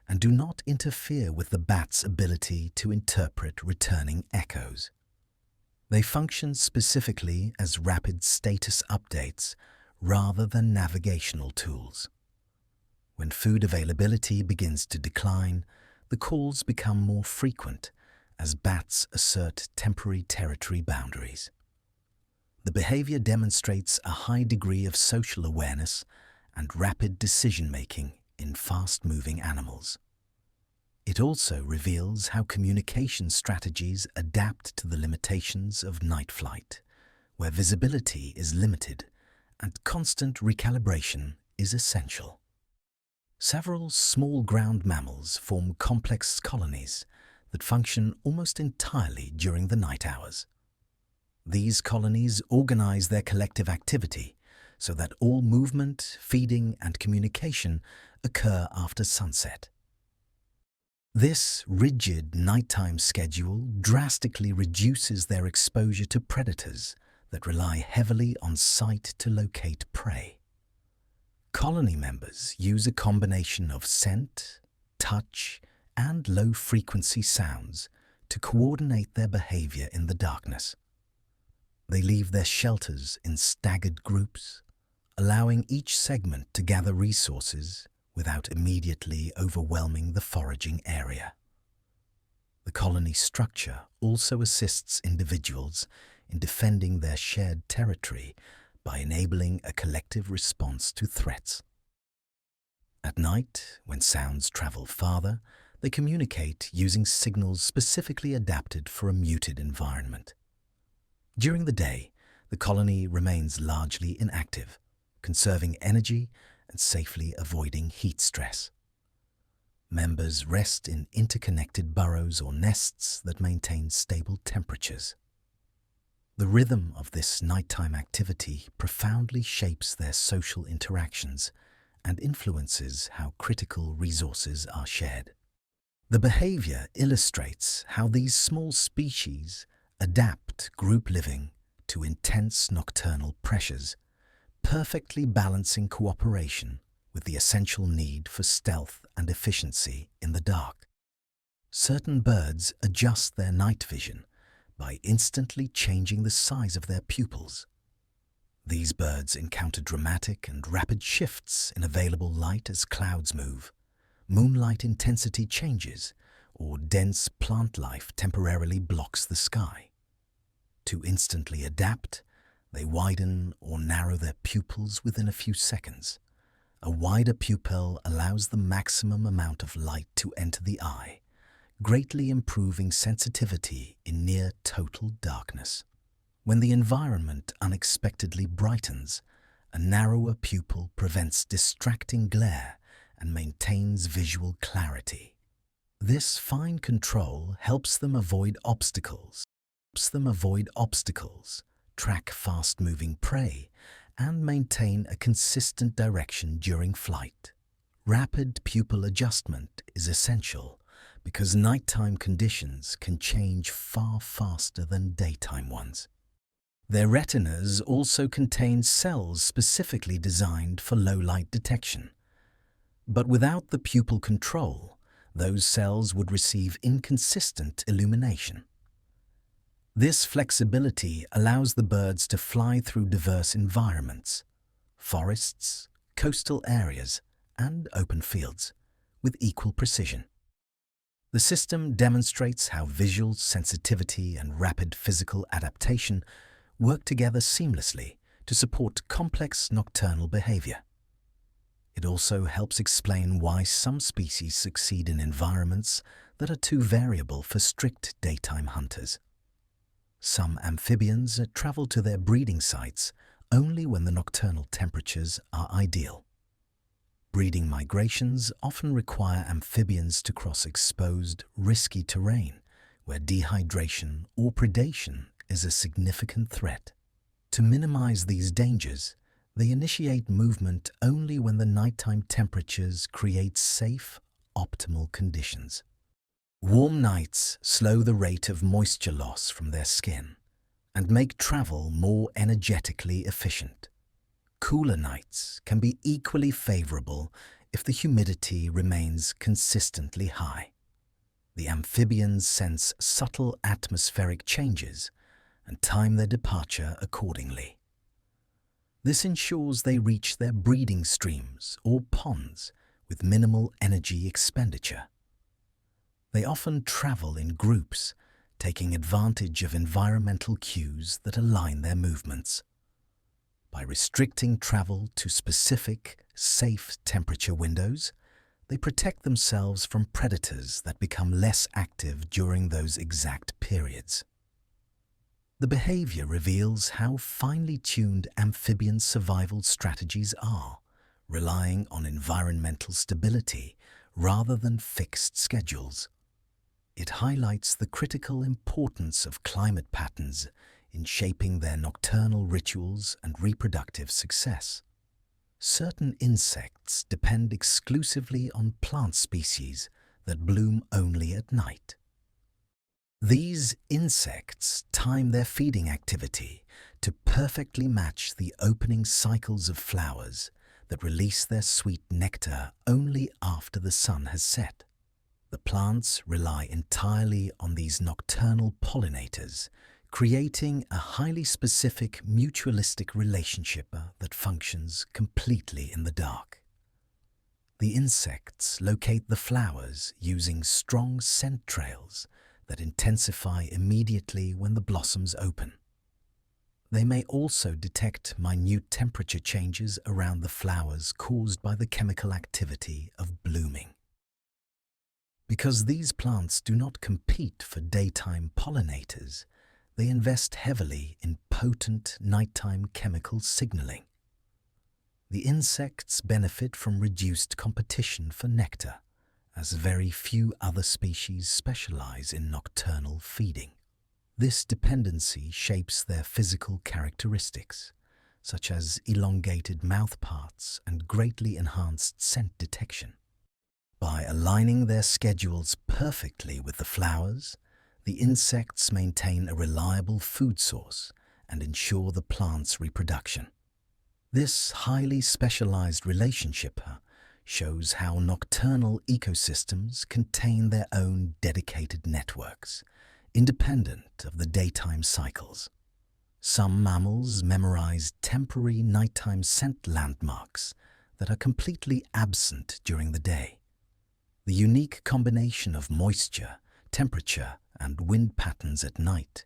and do not interfere with the bat's ability to interpret returning echoes. They function specifically as rapid status updates rather than navigational tools. When food availability begins to decline, the calls become more frequent as bats assert temporary territory boundaries. The behavior demonstrates a high degree of social awareness and rapid decision-making in fast-moving animals. It also reveals how communication strategies adapt to the limitations of night flight, where visibility is limited and constant recalibration is essential. Several small ground mammals form complex colonies that function almost entirely during the night hours. These colonies organize their collective activity so that all movement, feeding, and communication occur after sunset. This rigid nighttime schedule drastically reduces their exposure to predators that rely heavily on sight to locate prey. Colony members use a combination of scent, touch, and low-frequency sounds to coordinate their behavior in the darkness. They leave their shelters in staggered groups, allowing each segment to gather resources without immediately overwhelming the foraging area. The colony structure also assists individuals in defending their shared territory by enabling a collective response to threats. At night, when sounds travel farther, They communicate using signals specifically adapted for a muted environment. During the day, the colony remains largely inactive, conserving energy and safely avoiding heat stress. Members rest in interconnected burrows or nests that maintain stable temperatures. The rhythm of this nighttime activity profoundly shapes their social interactions and influences how critical resources are shared. The behavior illustrates how these small species adapt group living to intense nocturnal pressures, perfectly balancing cooperation with the essential need for stealth and efficiency in the dark. Certain birds adjust their night vision by instantly changing the size of their pupils. These birds encounter dramatic and rapid shifts in available light as clouds move, moonlight intensity changes, or dense plant life temporarily blocks the sky. To instantly adapt, they widen or narrow their pupils within a few seconds. A wider pupil allows the maximum amount of light to enter the eye, greatly improving sensitivity in near total darkness. When the environment unexpectedly brightens, a narrower pupil prevents distracting glare and maintains visual clarity. This fine control helps them avoid obstacles, track fast-moving prey, and maintain a consistent direction during flight. Rapid pupil adjustment is essential because nighttime conditions can change far faster than daytime ones. Their retinas also contain cells specifically designed for low-light detection. But without the pupil control, those cells would receive inconsistent illumination. This flexibility allows the birds to fly through diverse environments, forests, coastal areas, and open fields, with equal precision. The system demonstrates how visual sensitivity and rapid physical adaptation work together seamlessly to support complex nocturnal behavior. It also helps explain why some species succeed in environments that are too variable for strict daytime hunters. Some amphibians travel to their breeding sites only when the nocturnal temperatures are ideal. Breeding migrations often require amphibians to cross exposed, risky terrain where dehydration or predation is a significant threat. To minimize these dangers, they initiate movement only when the nighttime temperatures create safe, optimal conditions. Warm nights slow the rate of moisture loss from their skin and make travel more energetically efficient. Cooler nights can be equally favorable if the humidity remains consistently high. The amphibians sense subtle atmospheric changes and time their departure accordingly. This ensures they reach their breeding streams or ponds with minimal energy expenditure. They often travel in groups, taking advantage of environmental cues that align their movements. By restricting travel to specific, safe temperature windows, they protect themselves from predators that become less active during those exact periods. The behavior reveals how finely tuned amphibian survival strategies are, relying on environmental stability rather than fixed schedules. It highlights the critical importance of climate patterns in shaping their nocturnal rituals and reproductive success. Certain insects depend exclusively on plant species that bloom only at night. These insects time their feeding activity to perfectly match the opening cycles of flowers that release their sweet nectar only after the sun has set. The plants rely entirely on these nocturnal pollinators, creating a highly specific mutualistic relationship that functions completely in the dark. The insects locate the flowers using strong scent trails that intensify immediately when the blossoms open. They may also detect minute temperature changes around the flowers caused by the chemical activity of blooming. Because these plants do not compete for daytime pollinators, they invest heavily in potent nighttime chemical signaling. The insects benefit from reduced competition for nectar, as very few other species specialize in nocturnal feeding. This dependency shapes their physical characteristics, such as elongated mouthparts and greatly enhanced scent detection. By aligning their schedules perfectly with the flowers, the insects maintain a reliable food source and ensure the plant's reproduction. This highly specialized relationship shows how nocturnal ecosystems contain their own dedicated networks, independent of the daytime cycles. Some mammals memorize temporary nighttime scent landmarks that are completely absent during the day. The unique combination of moisture, temperature, and wind patterns at night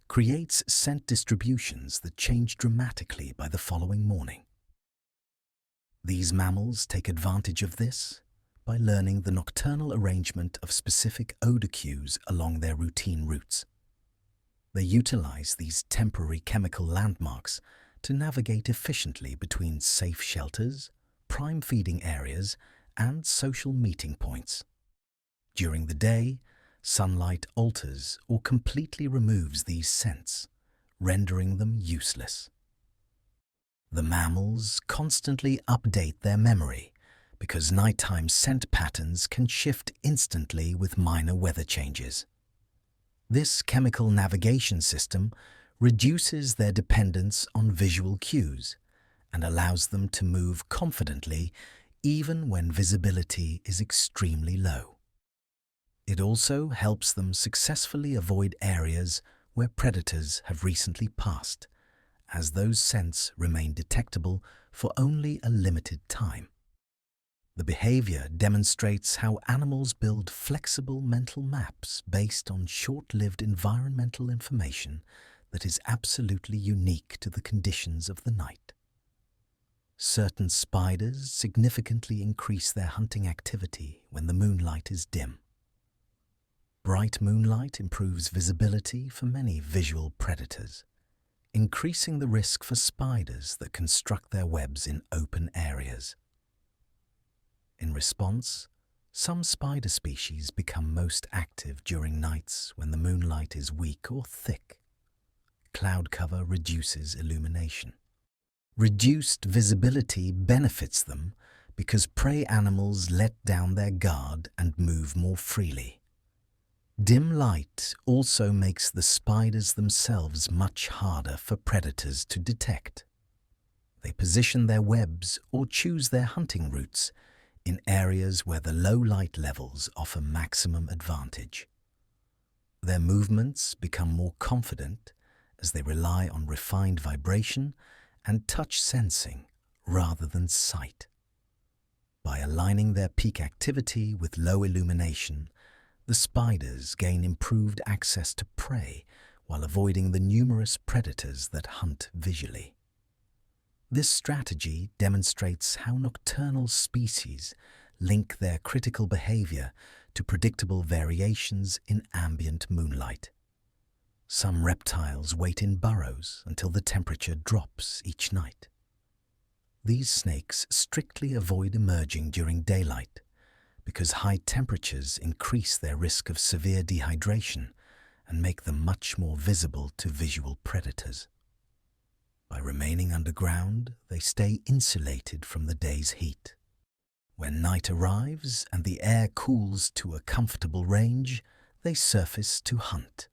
creates scent distributions that change dramatically by the following morning. These mammals take advantage of this by learning the nocturnal arrangement of specific odor cues along their routine routes. They utilize these temporary chemical landmarks to navigate efficiently between safe shelters, prime feeding areas, and social meeting points. During the day, sunlight alters or completely removes these scents, rendering them useless. The mammals constantly update their memory because nighttime scent patterns can shift instantly with minor weather changes. This chemical navigation system reduces their dependence on visual cues and allows them to move confidently even when visibility is extremely low. It also helps them successfully avoid areas where predators have recently passed, as those scents remain detectable for only a limited time. The behavior demonstrates how animals build flexible mental maps based on short-lived environmental information that is absolutely unique to the conditions of the night. Certain spiders significantly increase their hunting activity when the moonlight is dim. Bright moonlight improves visibility for many visual predators, increasing the risk for spiders that construct their webs in open areas. In response, some spider species become most active during nights when the moonlight is weak or thick. Cloud cover reduces illumination. Reduced visibility benefits them because prey animals let down their guard and move more freely. Dim light also makes the spiders themselves much harder for predators to detect. They position their webs or choose their hunting routes in areas where the low light levels offer maximum advantage. Their movements become more confident as they rely on refined vibration and touch sensing rather than sight. By aligning their peak activity with low illumination, the spiders gain improved access to prey while avoiding the numerous predators that hunt visually. This strategy demonstrates how nocturnal species link their critical behavior to predictable variations in ambient moonlight. Some reptiles wait in burrows until the temperature drops each night. These snakes strictly avoid emerging during daylight because high temperatures increase their risk of severe dehydration and make them much more visible to visual predators. By remaining underground, they stay insulated from the day's heat. When night arrives and the air cools to a comfortable range, they surface to hunt.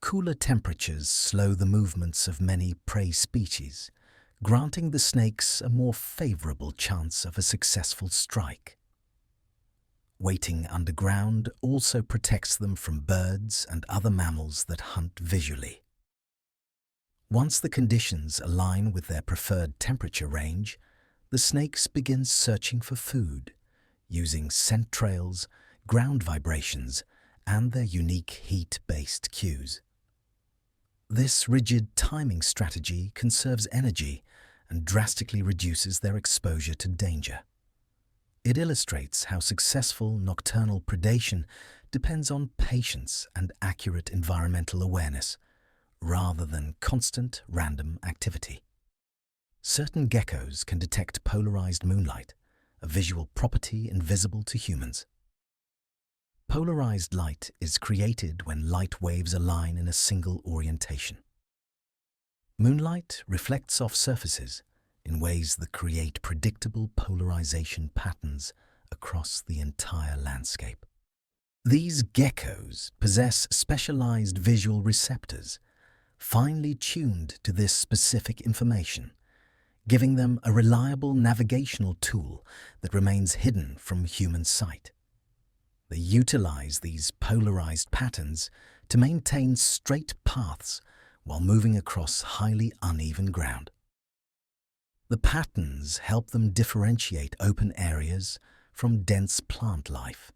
Cooler temperatures slow the movements of many prey species, granting the snakes a more favorable chance of a successful strike. Waiting underground also protects them from birds and other mammals that hunt visually. Once the conditions align with their preferred temperature range, the snakes begin searching for food, using scent trails, ground vibrations, and their unique heat-based cues. This rigid timing strategy conserves energy and drastically reduces their exposure to danger. It illustrates how successful nocturnal predation depends on patience and accurate environmental awareness, rather than constant random activity. Certain geckos can detect polarized moonlight, a visual property invisible to humans. Polarized light is created when light waves align in a single orientation. Moonlight reflects off surfaces in ways that create predictable polarization patterns across the entire landscape. These geckos possess specialized visual receptors, finely tuned to this specific information, giving them a reliable navigational tool that remains hidden from human sight. They utilize these polarized patterns to maintain straight paths while moving across highly uneven ground. The patterns help them differentiate open areas from dense plant life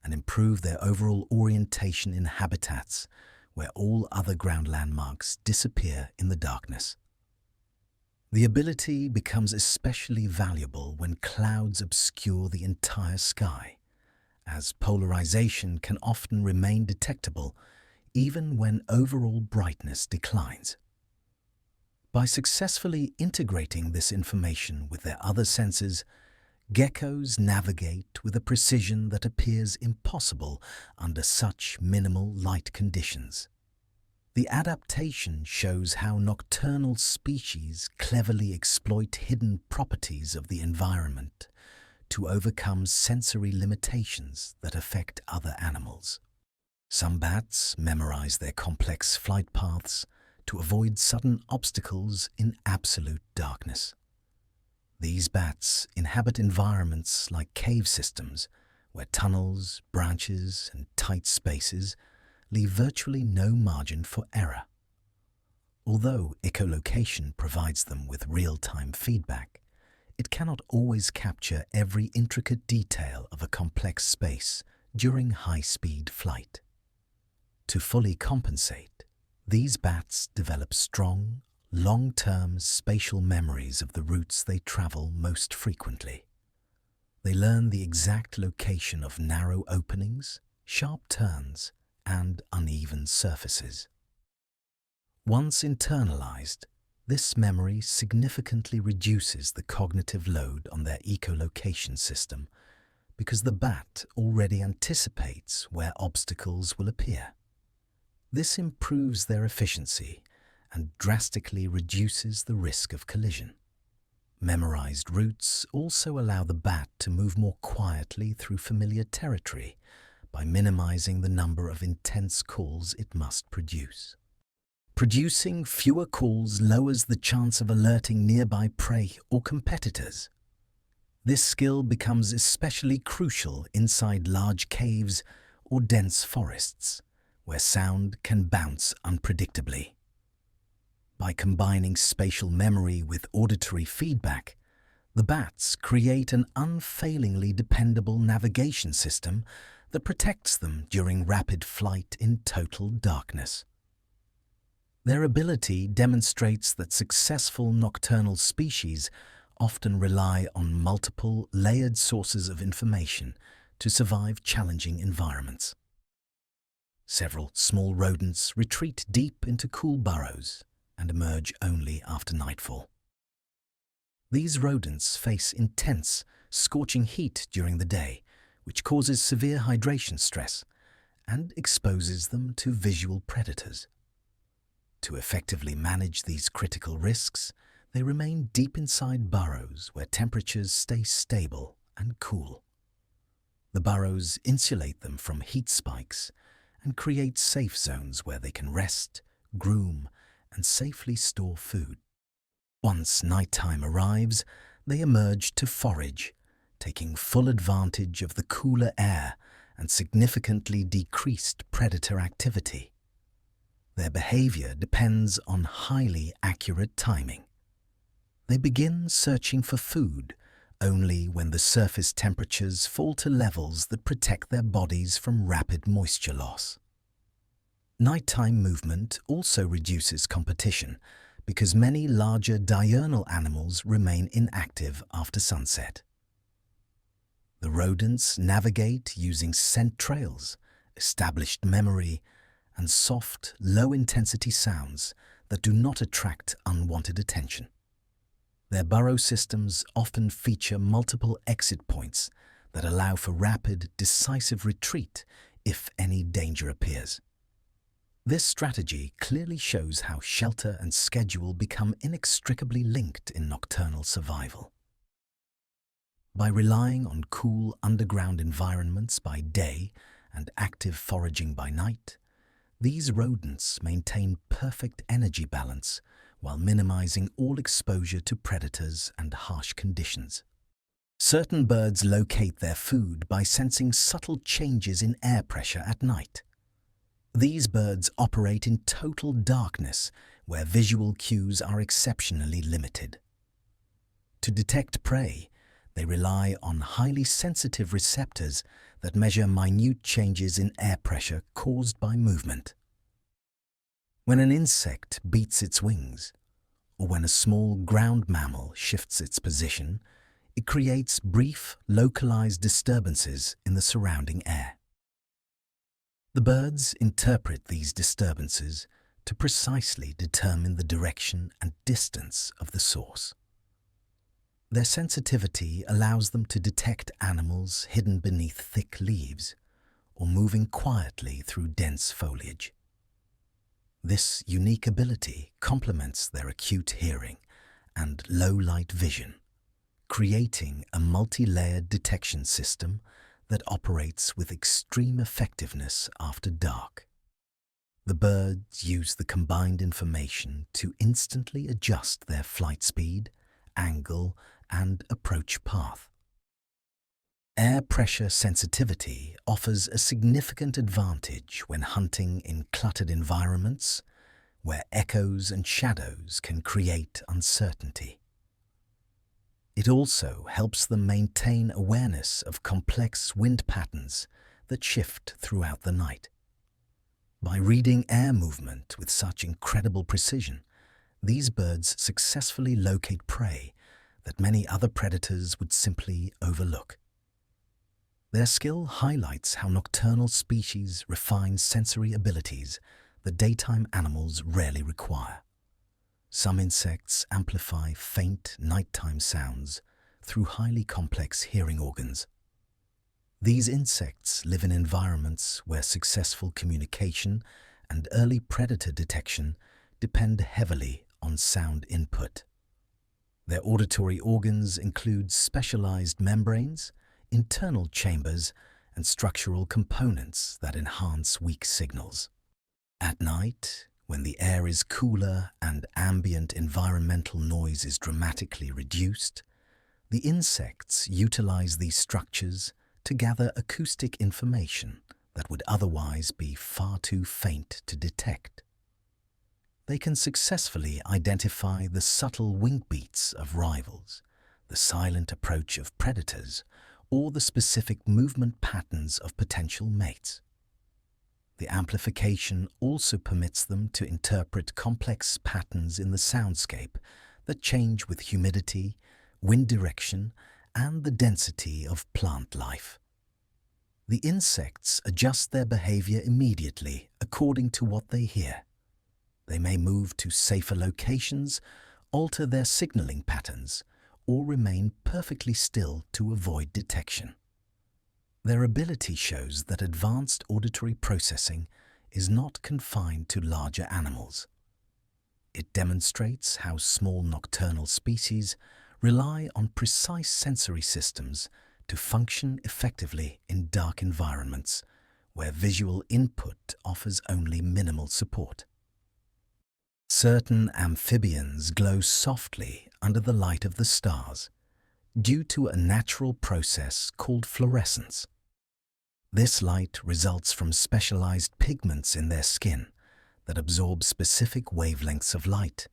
and improve their overall orientation in habitats where all other ground landmarks disappear in the darkness. The ability becomes especially valuable when clouds obscure the entire sky, as polarization can often remain detectable even when overall brightness declines. By successfully integrating this information with their other senses, geckos navigate with a precision that appears impossible under such minimal light conditions. The adaptation shows how nocturnal species cleverly exploit hidden properties of the environment to overcome sensory limitations that affect other animals. Some bats memorize their complex flight paths to avoid sudden obstacles in absolute darkness. These bats inhabit environments like cave systems, where tunnels, branches, and tight spaces leave virtually no margin for error. Although echolocation provides them with real-time feedback, it cannot always capture every intricate detail of a complex space during high-speed flight. To fully compensate, these bats develop strong, long-term spatial memories of the routes they travel most frequently. They learn the exact location of narrow openings, sharp turns, and uneven surfaces. Once internalized, this memory significantly reduces the cognitive load on their echolocation system because the bat already anticipates where obstacles will appear. This improves their efficiency and drastically reduces the risk of collision. Memorized routes also allow the bat to move more quietly through familiar territory by minimizing the number of intense calls it must produce. Producing fewer calls lowers the chance of alerting nearby prey or competitors. This skill becomes especially crucial inside large caves or dense forests, where sound can bounce unpredictably. By combining spatial memory with auditory feedback, the bats create an unfailingly dependable navigation system that protects them during rapid flight in total darkness. Their ability demonstrates that successful nocturnal species often rely on multiple, layered sources of information to survive challenging environments. Several small rodents retreat deep into cool burrows and emerge only after nightfall. These rodents face intense, scorching heat during the day, which causes severe hydration stress and exposes them to visual predators. To effectively manage these critical risks, they remain deep inside burrows where temperatures stay stable and cool. The burrows insulate them from heat spikes and create safe zones where they can rest, groom, and safely store food. Once nighttime arrives, they emerge to forage, taking full advantage of the cooler air and significantly decreased predator activity. Their behavior depends on highly accurate timing. They begin searching for food only when the surface temperatures fall to levels that protect their bodies from rapid moisture loss. Nighttime movement also reduces competition because many larger diurnal animals remain inactive after sunset. The rodents navigate using scent trails, established memory, and soft, low-intensity sounds that do not attract unwanted attention. Their burrow systems often feature multiple exit points that allow for rapid, decisive retreat if any danger appears. This strategy clearly shows how shelter and schedule become inextricably linked in nocturnal survival. By relying on cool underground environments by day and active foraging by night, these rodents maintain perfect energy balance while minimizing all exposure to predators and harsh conditions. Certain birds locate their food by sensing subtle changes in air pressure at night. These birds operate in total darkness, where visual cues are exceptionally limited. To detect prey, they rely on highly sensitive receptors that measure minute changes in air pressure caused by movement. When an insect beats its wings, or when a small ground mammal shifts its position, it creates brief, localized disturbances in the surrounding air. The birds interpret these disturbances to precisely determine the direction and distance of the source. Their sensitivity allows them to detect animals hidden beneath thick leaves or moving quietly through dense foliage. This unique ability complements their acute hearing and low-light vision, creating a multi-layered detection system that operates with extreme effectiveness after dark. The birds use the combined information to instantly adjust their flight speed, angle, and approach path. Air pressure sensitivity offers a significant advantage when hunting in cluttered environments where echoes and shadows can create uncertainty. It also helps them maintain awareness of complex wind patterns that shift throughout the night. By reading air movement with such incredible precision, these birds successfully locate prey that many other predators would simply overlook. Their skill highlights how nocturnal species refine sensory abilities that daytime animals rarely require. Some insects amplify faint nighttime sounds through highly complex hearing organs. These insects live in environments where successful communication and early predator detection depend heavily on sound input. Their auditory organs include specialized membranes, internal chambers, and structural components that enhance weak signals. At night, when the air is cooler and ambient environmental noise is dramatically reduced, the insects utilize these structures to gather acoustic information that would otherwise be far too faint to detect. They can successfully identify the subtle wing beats of rivals, the silent approach of predators, or the specific movement patterns of potential mates. The amplification also permits them to interpret complex patterns in the soundscape that change with humidity, wind direction, and the density of plant life. The insects adjust their behavior immediately according to what they hear. They may move to safer locations, alter their signaling patterns, or remain perfectly still to avoid detection. Their ability shows that advanced auditory processing is not confined to larger animals. It demonstrates how small nocturnal species rely on precise sensory systems to function effectively in dark environments where visual input offers only minimal support. Certain amphibians glow softly under the light of the stars due to a natural process called fluorescence. This light results from specialized pigments in their skin that absorb specific wavelengths of light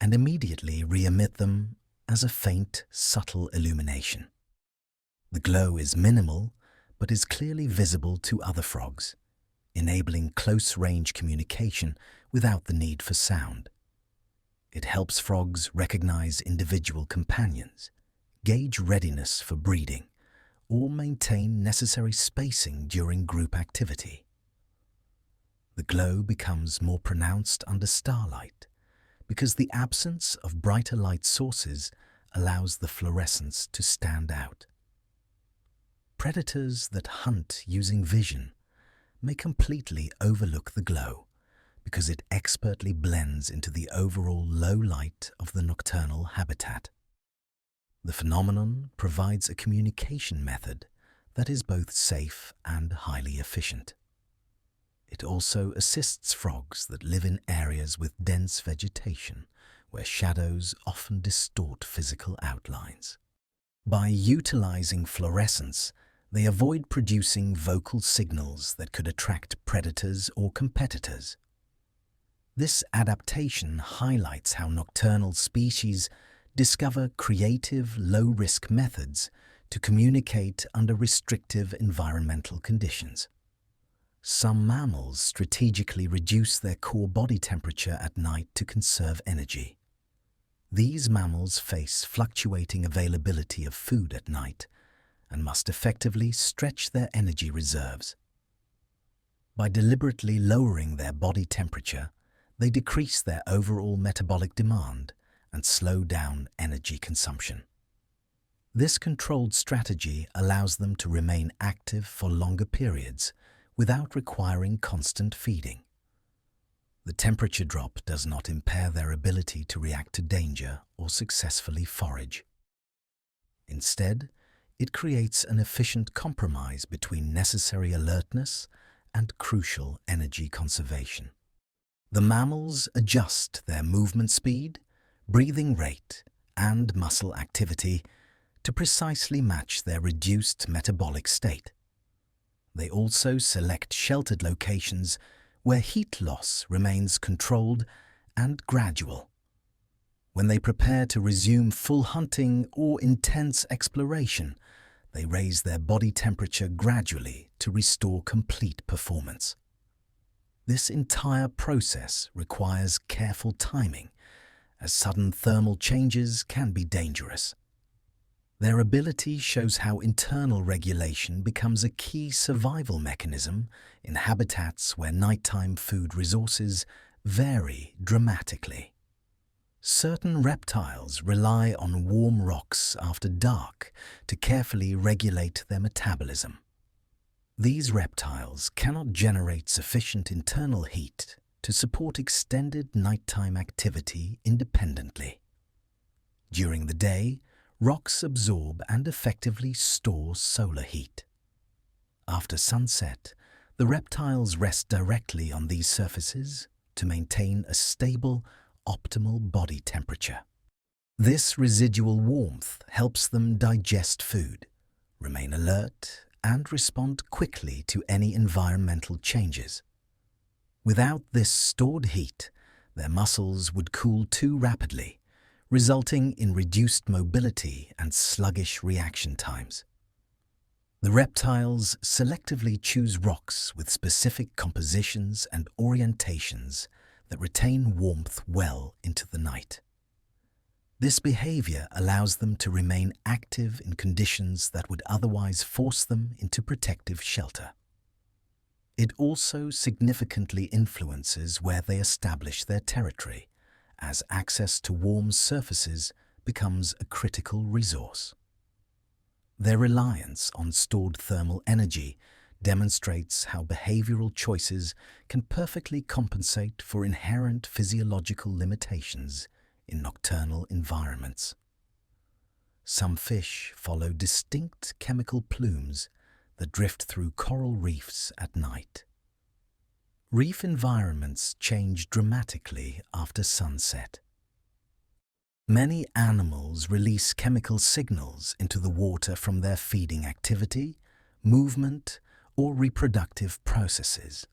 and immediately re-emit them as a faint, subtle illumination. The glow is minimal, but is clearly visible to other frogs, enabling close-range communication without the need for sound. It helps frogs recognize individual companions, gauge readiness for breeding, or maintain necessary spacing during group activity. The glow becomes more pronounced under starlight because the absence of brighter light sources allows the fluorescence to stand out. Predators that hunt using vision may completely overlook the glow because it expertly blends into the overall low light of the nocturnal habitat. The phenomenon provides a communication method that is both safe and highly efficient. It also assists frogs that live in areas with dense vegetation, where shadows often distort physical outlines. By utilizing fluorescence, they avoid producing vocal signals that could attract predators or competitors. This adaptation highlights how nocturnal species discover creative, low-risk methods to communicate under restrictive environmental conditions. Some mammals strategically reduce their core body temperature at night to conserve energy. These mammals face fluctuating availability of food at night and must effectively stretch their energy reserves. By deliberately lowering their body temperature, they decrease their overall metabolic demand and slow down energy consumption. This controlled strategy allows them to remain active for longer periods without requiring constant feeding. The temperature drop does not impair their ability to react to danger or successfully forage. Instead, it creates an efficient compromise between necessary alertness and crucial energy conservation. The mammals adjust their movement speed, breathing rate, and muscle activity to precisely match their reduced metabolic state. They also select sheltered locations where heat loss remains controlled and gradual. When they prepare to resume full hunting or intense exploration, they raise their body temperature gradually to restore complete performance. This entire process requires careful timing, as sudden thermal changes can be dangerous. Their ability shows how internal regulation becomes a key survival mechanism in habitats where nighttime food resources vary dramatically. Certain reptiles rely on warm rocks after dark to carefully regulate their metabolism. These reptiles cannot generate sufficient internal heat to support extended nighttime activity independently. During the day, rocks absorb and effectively store solar heat. After sunset, the reptiles rest directly on these surfaces to maintain a stable, optimal body temperature. This residual warmth helps them digest food, remain alert, and respond quickly to any environmental changes. Without this stored heat, their muscles would cool too rapidly, resulting in reduced mobility and sluggish reaction times. The reptiles selectively choose rocks with specific compositions and orientations that retain warmth well into the night. This behavior allows them to remain active in conditions that would otherwise force them into protective shelter. It also significantly influences where they establish their territory, as access to warm surfaces becomes a critical resource. Their reliance on stored thermal energy demonstrates how behavioral choices can perfectly compensate for inherent physiological limitations in nocturnal environments. Some fish follow distinct chemical plumes that drift through coral reefs at night. Reef environments change dramatically after sunset. Many animals release chemical signals into the water from their feeding activity, movement, or reproductive processes.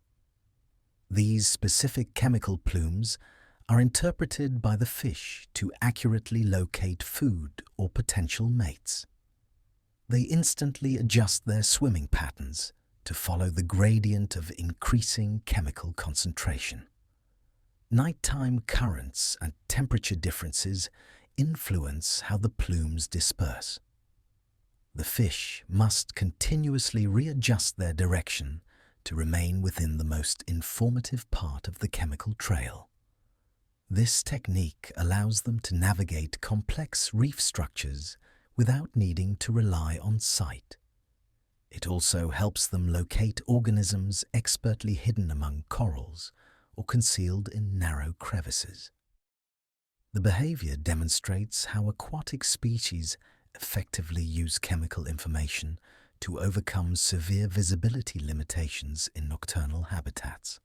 These specific chemical plumes are interpreted by the fish to accurately locate food or potential mates. They instantly adjust their swimming patterns to follow the gradient of increasing chemical concentration. Nighttime currents and temperature differences influence how the plumes disperse. The fish must continuously readjust their direction to remain within the most informative part of the chemical trail. This technique allows them to navigate complex reef structures without needing to rely on sight. It also helps them locate organisms expertly hidden among corals or concealed in narrow crevices. The behavior demonstrates how aquatic species effectively use chemical information to overcome severe visibility limitations in nocturnal habitats.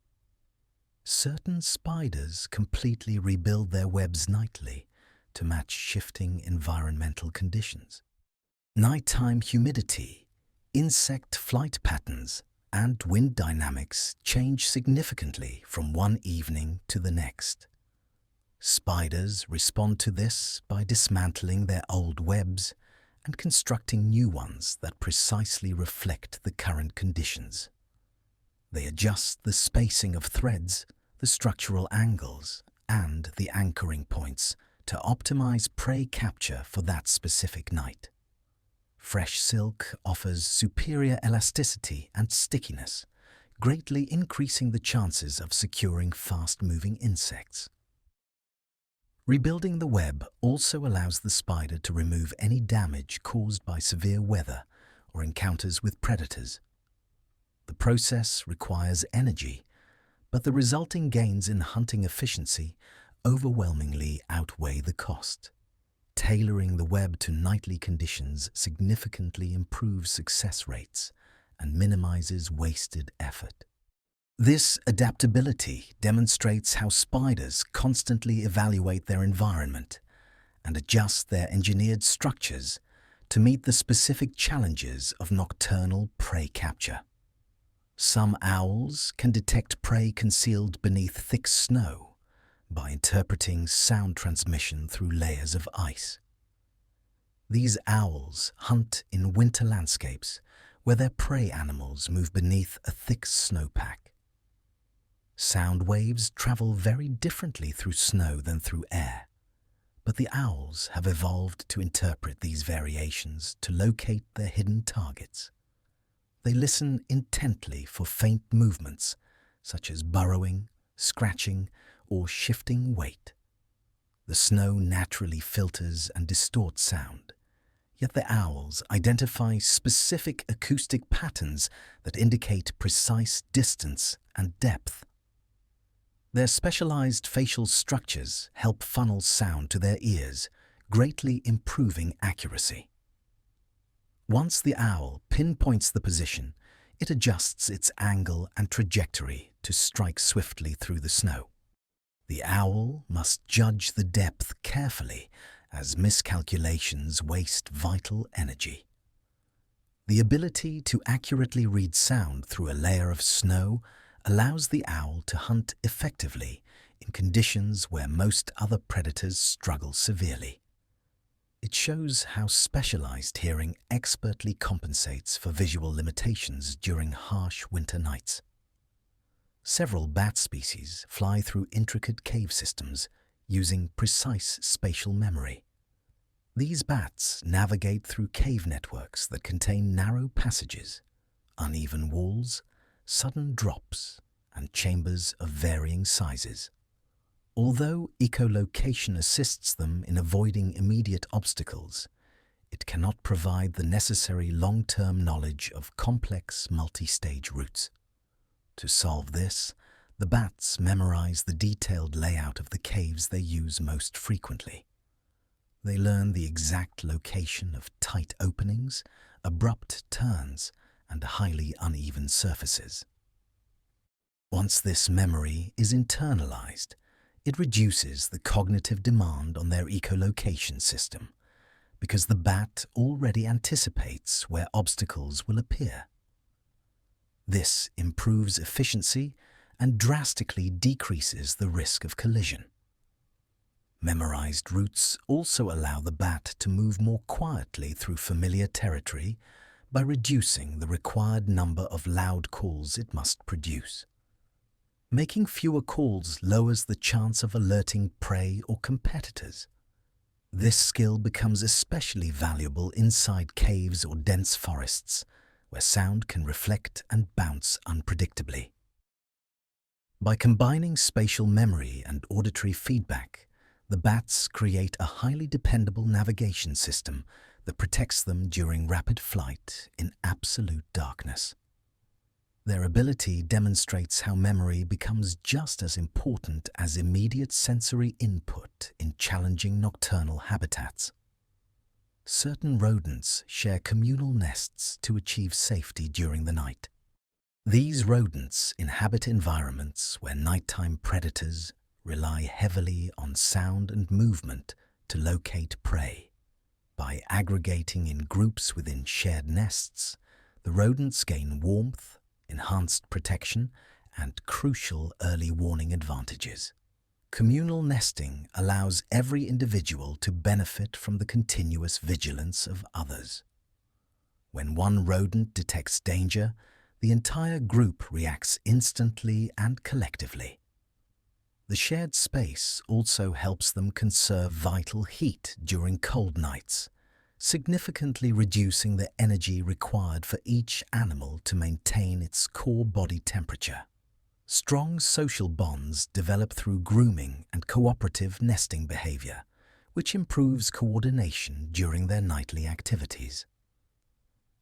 Certain spiders completely rebuild their webs nightly to match shifting environmental conditions. Nighttime humidity, insect flight patterns, and wind dynamics change significantly from one evening to the next. Spiders respond to this by dismantling their old webs and constructing new ones that precisely reflect the current conditions. They adjust the spacing of threads, the structural angles, and the anchoring points to optimize prey capture for that specific night. Fresh silk offers superior elasticity and stickiness, greatly increasing the chances of securing fast-moving insects. Rebuilding the web also allows the spider to remove any damage caused by severe weather or encounters with predators. The process requires energy, but the resulting gains in hunting efficiency overwhelmingly outweigh the cost. Tailoring the web to nightly conditions significantly improves success rates and minimizes wasted effort. This adaptability demonstrates how spiders constantly evaluate their environment and adjust their engineered structures to meet the specific challenges of nocturnal prey capture. Some owls can detect prey concealed beneath thick snow by interpreting sound transmission through layers of ice. These owls hunt in winter landscapes where their prey animals move beneath a thick snowpack. Sound waves travel very differently through snow than through air, but the owls have evolved to interpret these variations to locate their hidden targets. They listen intently for faint movements, such as burrowing, scratching, or shifting weight. The snow naturally filters and distorts sound, yet the owls identify specific acoustic patterns that indicate precise distance and depth. Their specialized facial structures help funnel sound to their ears, greatly improving accuracy. Once the owl pinpoints the position, it adjusts its angle and trajectory to strike swiftly through the snow. The owl must judge the depth carefully, as miscalculations waste vital energy. The ability to accurately read sound through a layer of snow allows the owl to hunt effectively in conditions where most other predators struggle severely. It shows how specialized hearing expertly compensates for visual limitations during harsh winter nights. Several bat species fly through intricate cave systems using precise spatial memory. These bats navigate through cave networks that contain narrow passages, uneven walls, sudden drops, and chambers of varying sizes. Although echolocation assists them in avoiding immediate obstacles, it cannot provide the necessary long-term knowledge of complex multi-stage routes. To solve this, the bats memorize the detailed layout of the caves they use most frequently. They learn the exact location of tight openings, abrupt turns, and highly uneven surfaces. Once this memory is internalized, it reduces the cognitive demand on their echolocation system, because the bat already anticipates where obstacles will appear. This improves efficiency and drastically decreases the risk of collision. Memorized routes also allow the bat to move more quietly through familiar territory by reducing the required number of loud calls it must produce. Making fewer calls lowers the chance of alerting prey or competitors. This skill becomes especially valuable inside caves or dense forests, where sound can reflect and bounce unpredictably. By combining spatial memory and auditory feedback, the bats create a highly dependable navigation system that protects them during rapid flight in absolute darkness. Their ability demonstrates how memory becomes just as important as immediate sensory input in challenging nocturnal habitats. Certain rodents share communal nests to achieve safety during the night. These rodents inhabit environments where nighttime predators rely heavily on sound and movement to locate prey. By aggregating in groups within shared nests, the rodents gain warmth, enhanced protection, and crucial early warning advantages. Communal nesting allows every individual to benefit from the continuous vigilance of others. When one rodent detects danger, the entire group reacts instantly and collectively. The shared space also helps them conserve vital heat during cold nights, significantly reducing the energy required for each animal to maintain its core body temperature. Strong social bonds develop through grooming and cooperative nesting behavior, which improves coordination during their nightly activities.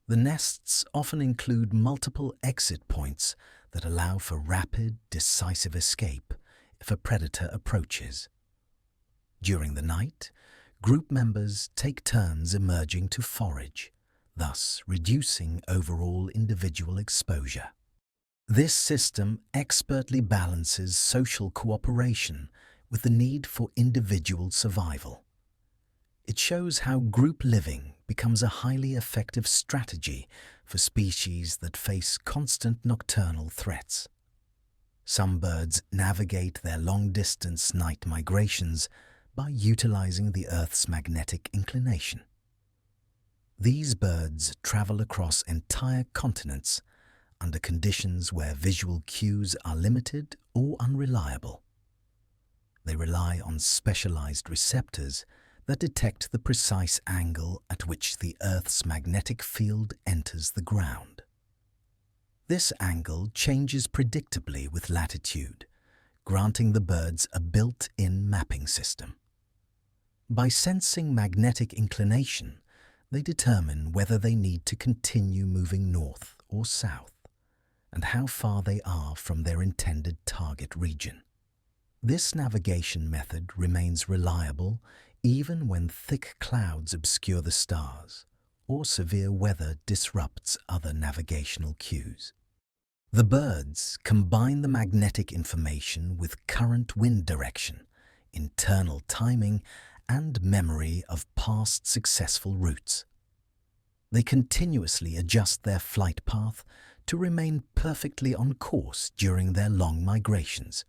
The nests often include multiple exit points that allow for rapid, decisive escape if a predator approaches. During the night, group members take turns emerging to forage, thus reducing overall individual exposure. This system expertly balances social cooperation with the need for individual survival. It shows how group living becomes a highly effective strategy for species that face constant nocturnal threats. Some birds navigate their long-distance night migrations by utilizing the Earth's magnetic inclination. These birds travel across entire continents under conditions where visual cues are limited or unreliable. They rely on specialized receptors that detect the precise angle at which the Earth's magnetic field enters the ground. This angle changes predictably with latitude, granting the birds a built-in mapping system. By sensing magnetic inclination, they determine whether they need to continue moving north or south, and how far they are from their intended target region. This navigation method remains reliable even when thick clouds obscure the stars or severe weather disrupts other navigational cues. The birds combine the magnetic information with current wind direction, internal timing, and memory of past successful routes. They continuously adjust their flight path to remain perfectly on course during their long migrations.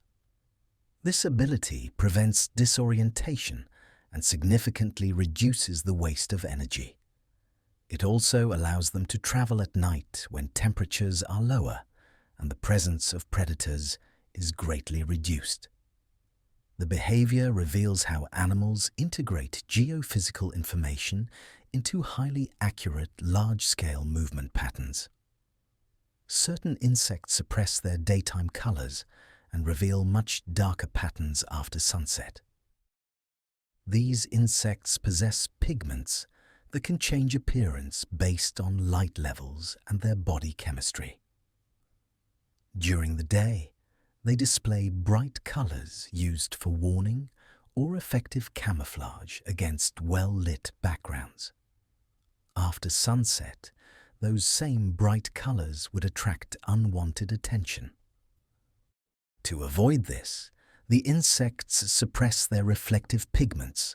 This ability prevents disorientation and significantly reduces the waste of energy. It also allows them to travel at night when temperatures are lower and the presence of predators is greatly reduced. The behavior reveals how animals integrate geophysical information into highly accurate, large-scale movement patterns. Certain insects suppress their daytime colors and reveal much darker patterns after sunset. These insects possess pigments that can change appearance based on light levels and their body chemistry. During the day, they display bright colors used for warning or effective camouflage against well-lit backgrounds. After sunset, those same bright colors would attract unwanted attention. To avoid this, the insects suppress their reflective pigments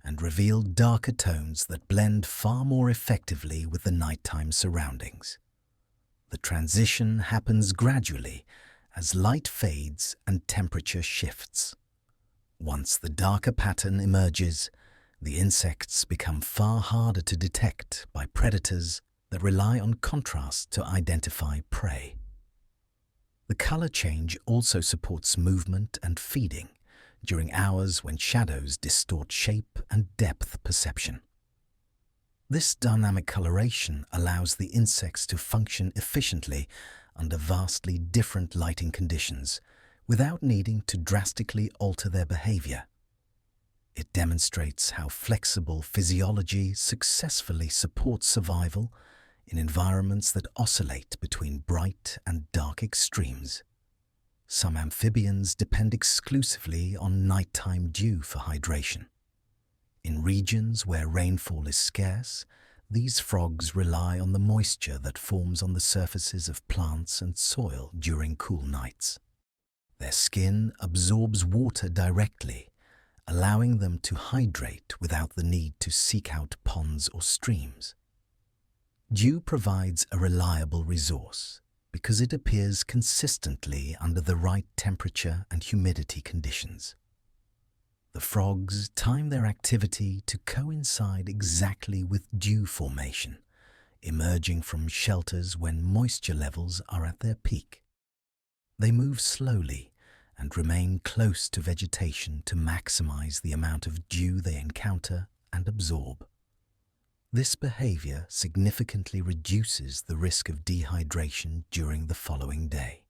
and reveal darker tones that blend far more effectively with the nighttime surroundings. The transition happens gradually as light fades and temperature shifts. Once the darker pattern emerges, the insects become far harder to detect by predators that rely on contrast to identify prey. The color change also supports movement and feeding, during hours when shadows distort shape and depth perception. This dynamic coloration allows the insects to function efficiently under vastly different lighting conditions without needing to drastically alter their behavior. It demonstrates how flexible physiology successfully supports survival in environments that oscillate between bright and dark extremes. Some amphibians depend exclusively on nighttime dew for hydration. In regions where rainfall is scarce, these frogs rely on the moisture that forms on the surfaces of plants and soil during cool nights. Their skin absorbs water directly, allowing them to hydrate without the need to seek out ponds or streams. Dew provides a reliable resource because it appears consistently under the right temperature and humidity conditions. The frogs time their activity to coincide exactly with dew formation, emerging from shelters when moisture levels are at their peak. They move slowly and remain close to vegetation to maximize the amount of dew they encounter and absorb. This behavior significantly reduces the risk of dehydration during the following day.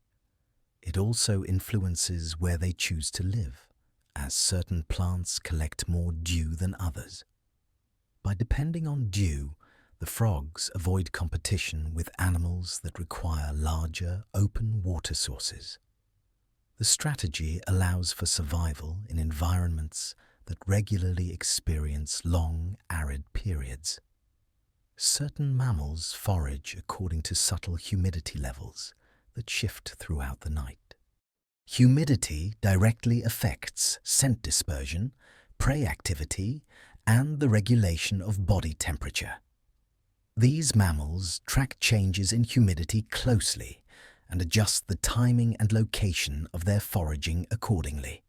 It also influences where they choose to live, as certain plants collect more dew than others. By depending on dew, the frogs avoid competition with animals that require larger, open water sources. The strategy allows for survival in environments that regularly experience long, arid periods. Certain mammals forage according to subtle humidity levels that shift throughout the night. Humidity directly affects scent dispersion, prey activity, and the regulation of body temperature. These mammals track changes in humidity closely and adjust the timing and location of their foraging accordingly.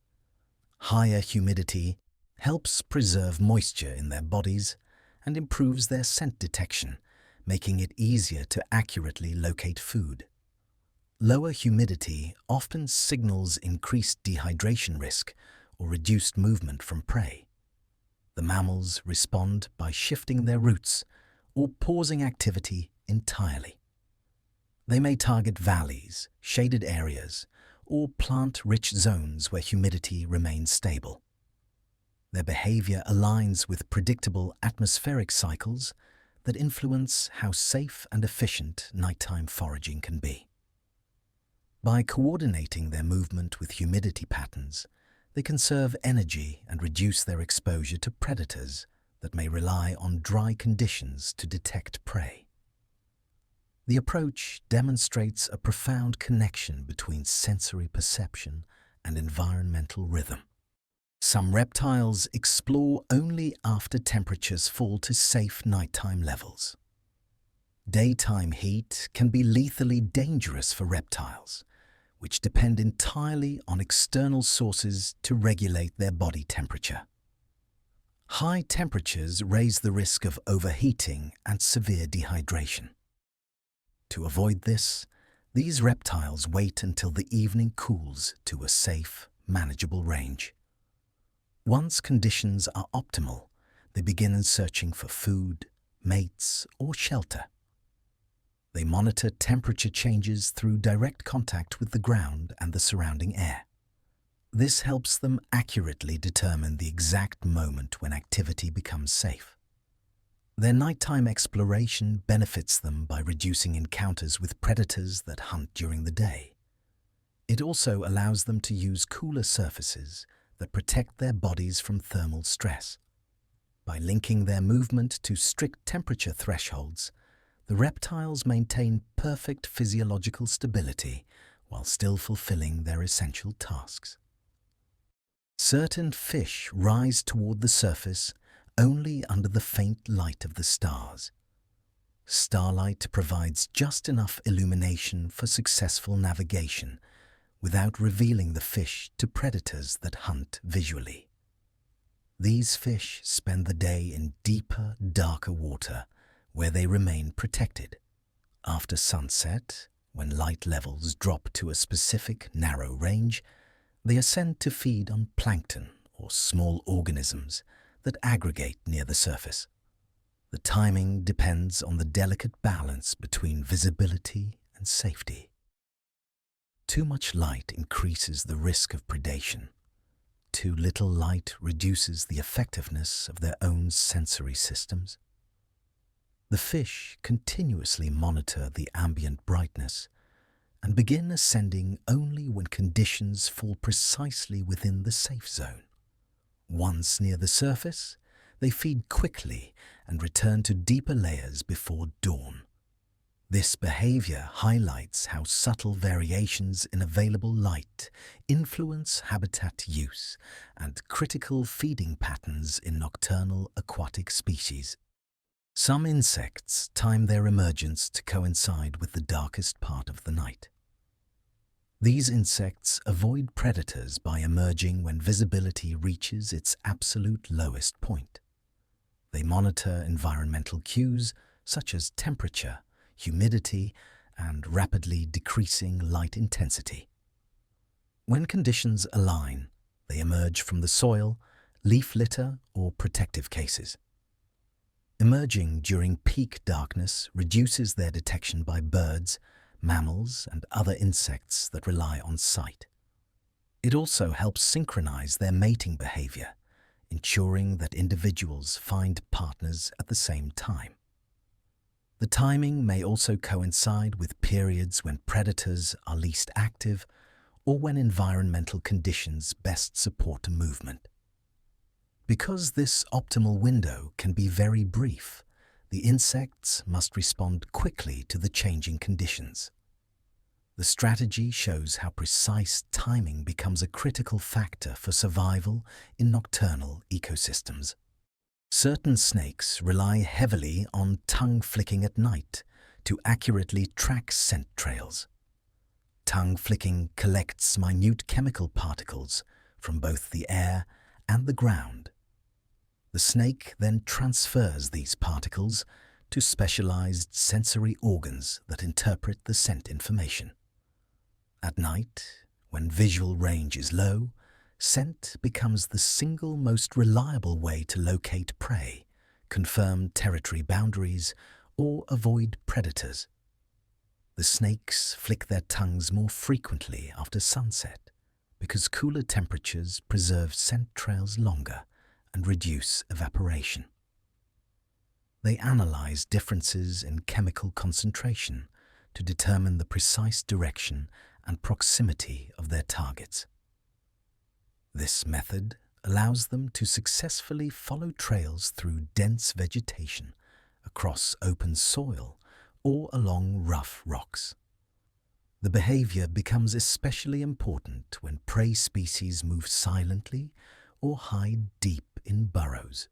Higher humidity helps preserve moisture in their bodies and improves their scent detection, making it easier to accurately locate food. Lower humidity often signals increased dehydration risk or reduced movement from prey. The mammals respond by shifting their routes or pausing activity entirely. They may target valleys, shaded areas, or plant-rich zones where humidity remains stable. Their behavior aligns with predictable atmospheric cycles that influence how safe and efficient nighttime foraging can be. By coordinating their movement with humidity patterns, they conserve energy and reduce their exposure to predators that may rely on dry conditions to detect prey. The approach demonstrates a profound connection between sensory perception and environmental rhythm. Some reptiles explore only after temperatures fall to safe nighttime levels. Daytime heat can be lethally dangerous for reptiles, which depend entirely on external sources to regulate their body temperature. High temperatures raise the risk of overheating and severe dehydration. To avoid this, these reptiles wait until the evening cools to a safe, manageable range. Once conditions are optimal, they begin searching for food, mates, or shelter. They monitor temperature changes through direct contact with the ground and the surrounding air. This helps them accurately determine the exact moment when activity becomes safe. Their nighttime exploration benefits them by reducing encounters with predators that hunt during the day. It also allows them to use cooler surfaces that protect their bodies from thermal stress. By linking their movement to strict temperature thresholds, the reptiles maintain perfect physiological stability while still fulfilling their essential tasks. Certain fish rise toward the surface only under the faint light of the stars. Starlight provides just enough illumination for successful navigation without revealing the fish to predators that hunt visually. These fish spend the day in deeper, darker water where they remain protected. After sunset, when light levels drop to a specific narrow range, They ascend to feed on plankton or small organisms that aggregate near the surface. The timing depends on the delicate balance between visibility and safety. Too much light increases the risk of predation. Too little light reduces the effectiveness of their own sensory systems. The fish continuously monitor the ambient brightness and begin ascending only when conditions fall precisely within the safe zone. Once near the surface, they feed quickly and return to deeper layers before dawn. This behavior highlights how subtle variations in available light influence habitat use and critical feeding patterns in nocturnal aquatic species. Some insects time their emergence to coincide with the darkest part of the night. These insects avoid predators by emerging when visibility reaches its absolute lowest point. They monitor environmental cues such as temperature, humidity, and rapidly decreasing light intensity. When conditions align, they emerge from the soil, leaf litter, or protective cases. Emerging during peak darkness reduces their detection by birds, mammals, and other insects that rely on sight. It also helps synchronize their mating behavior, ensuring that individuals find partners at the same time. The timing may also coincide with periods when predators are least active or when environmental conditions best support a movement. Because this optimal window can be very brief, the insects must respond quickly to the changing conditions. The strategy shows how precise timing becomes a critical factor for survival in nocturnal ecosystems. Certain snakes rely heavily on tongue flicking at night to accurately track scent trails. Tongue flicking collects minute chemical particles from both the air and the ground. The snake then transfers these particles to specialized sensory organs that interpret the scent information. At night, when visual range is low, scent becomes the single most reliable way to locate prey, confirm territory boundaries, or avoid predators. The snakes flick their tongues more frequently after sunset because cooler temperatures preserve scent trails longer and reduce evaporation. They analyze differences in chemical concentration to determine the precise direction and proximity of their targets. This method allows them to successfully follow trails through dense vegetation, across open soil, or along rough rocks. The behavior becomes especially important when prey species move silently or hide deep in burrows.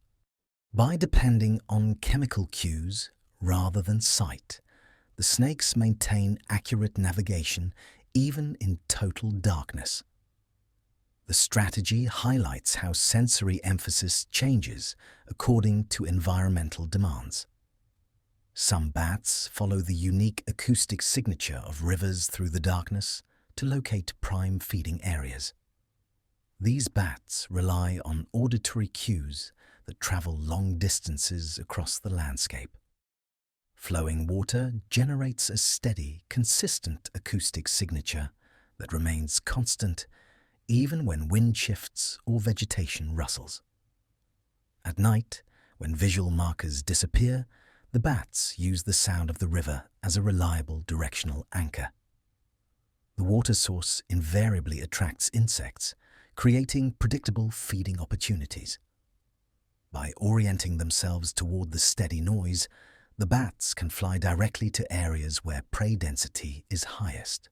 By depending on chemical cues rather than sight, the snakes maintain accurate navigation even in total darkness. The strategy highlights how sensory emphasis changes according to environmental demands. Some bats follow the unique acoustic signature of rivers through the darkness to locate prime feeding areas. These bats rely on auditory cues that travel long distances across the landscape. Flowing water generates a steady, consistent acoustic signature that remains constant even when wind shifts or vegetation rustles. At night, when visual markers disappear, the bats use the sound of the river as a reliable directional anchor. The water source invariably attracts insects, creating predictable feeding opportunities. By orienting themselves toward the steady noise, the bats can fly directly to areas where prey density is highest.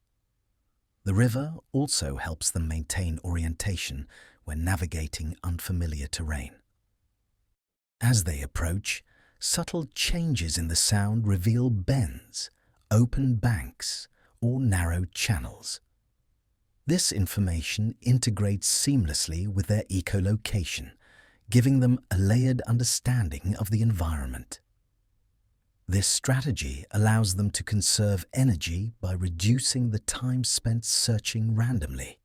The river also helps them maintain orientation when navigating unfamiliar terrain. As they approach, subtle changes in the sound reveal bends, open banks, or narrow channels. This information integrates seamlessly with their echolocation, giving them a layered understanding of the environment. This strategy allows them to conserve energy by reducing the time spent searching randomly.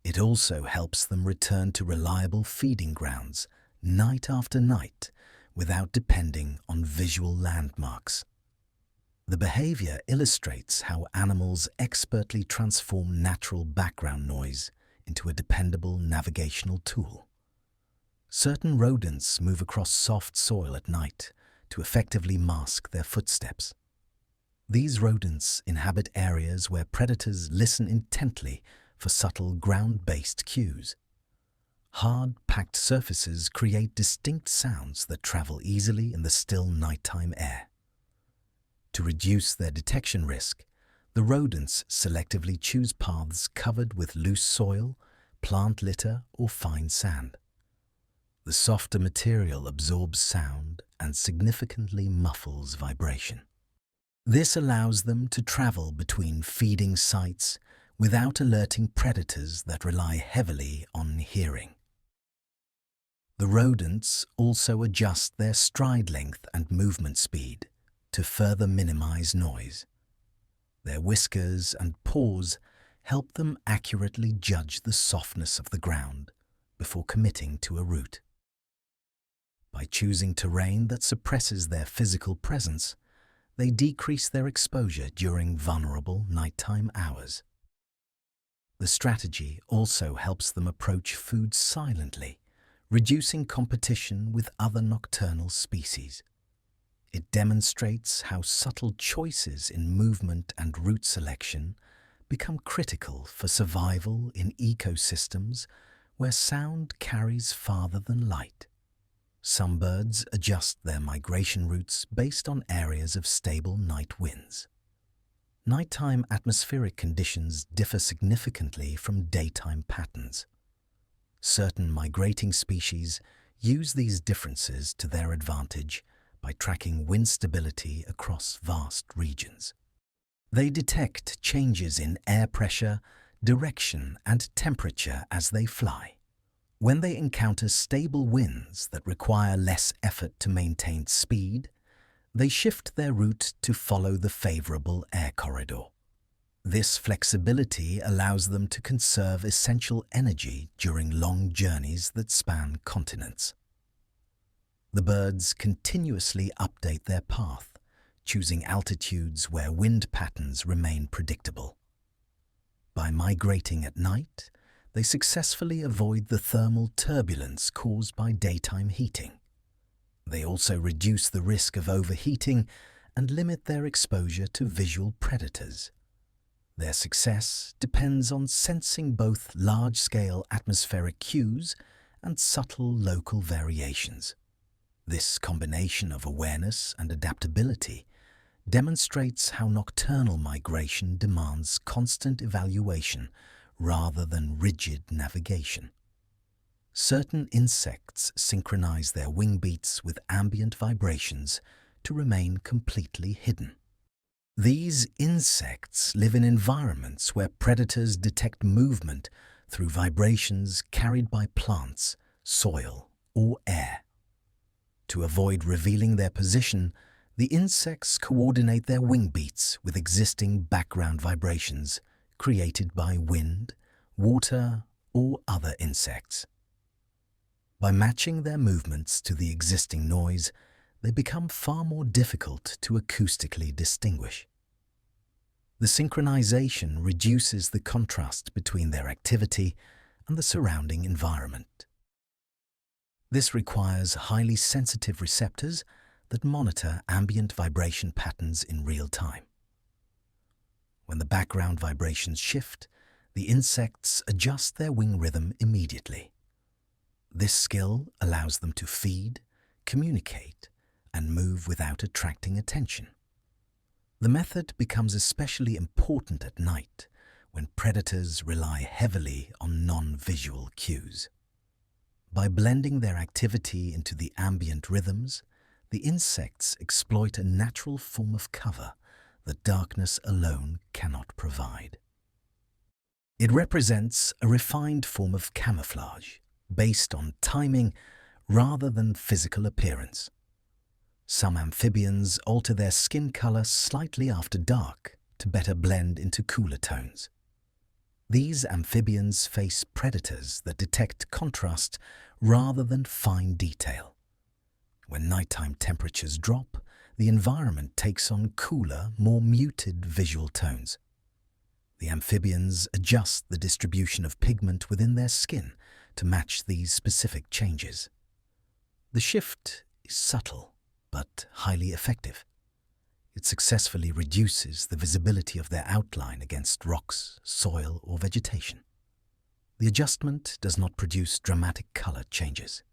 It also helps them return to reliable feeding grounds night after night without depending on visual landmarks. The behavior illustrates how animals expertly transform natural background noise into a dependable navigational tool. Certain rodents move across soft soil at night to effectively mask their footsteps. These rodents inhabit areas where predators listen intently for subtle ground-based cues. Hard, packed surfaces create distinct sounds that travel easily in the still nighttime air. To reduce their detection risk, the rodents selectively choose paths covered with loose soil, plant litter, or fine sand. The softer material absorbs sound and significantly muffles vibration. This allows them to travel between feeding sites without alerting predators that rely heavily on hearing. The rodents also adjust their stride length and movement speed to further minimize noise. Their whiskers and paws help them accurately judge the softness of the ground before committing to a route. By choosing terrain that suppresses their physical presence, they decrease their exposure during vulnerable nighttime hours. The strategy also helps them approach food silently, reducing competition with other nocturnal species. It demonstrates how subtle choices in movement and route selection become critical for survival in ecosystems where sound carries farther than light. Some birds adjust their migration routes based on areas of stable night winds. Nighttime atmospheric conditions differ significantly from daytime patterns. Certain migrating species use these differences to their advantage by tracking wind stability across vast regions. They detect changes in air pressure, direction, and temperature as they fly. When they encounter stable winds that require less effort to maintain speed, they shift their route to follow the favorable air corridor. This flexibility allows them to conserve essential energy during long journeys that span continents. The birds continuously update their path, choosing altitudes where wind patterns remain predictable. By migrating at night, they successfully avoid the thermal turbulence caused by daytime heating. They also reduce the risk of overheating and limit their exposure to visual predators. Their success depends on sensing both large-scale atmospheric cues and subtle local variations. This combination of awareness and adaptability demonstrates how nocturnal migration demands constant evaluation rather than rigid navigation. Certain insects synchronize their wing beats with ambient vibrations to remain completely hidden. These insects live in environments where predators detect movement through vibrations carried by plants, soil, or air. To avoid revealing their position, the insects coordinate their wing beats with existing background vibrations created by wind, water, or other insects. By matching their movements to the existing noise, they become far more difficult to acoustically distinguish. The synchronization reduces the contrast between their activity and the surrounding environment. This requires highly sensitive receptors that monitor ambient vibration patterns in real time. When the background vibrations shift, the insects adjust their wing rhythm immediately. This skill allows them to feed, communicate, and move without attracting attention. The method becomes especially important at night when predators rely heavily on non-visual cues. By blending their activity into the ambient rhythms, the insects exploit a natural form of cover that darkness alone cannot provide. It represents a refined form of camouflage based on timing rather than physical appearance. Some amphibians alter their skin color slightly after dark to better blend into cooler tones. These amphibians face predators that detect contrast rather than fine detail. When nighttime temperatures drop, the environment takes on cooler, more muted visual tones. The amphibians adjust the distribution of pigment within their skin to match these specific changes. The shift is subtle, but highly effective. It successfully reduces the visibility of their outline against rocks, soil, or vegetation. The adjustment does not produce dramatic color changes.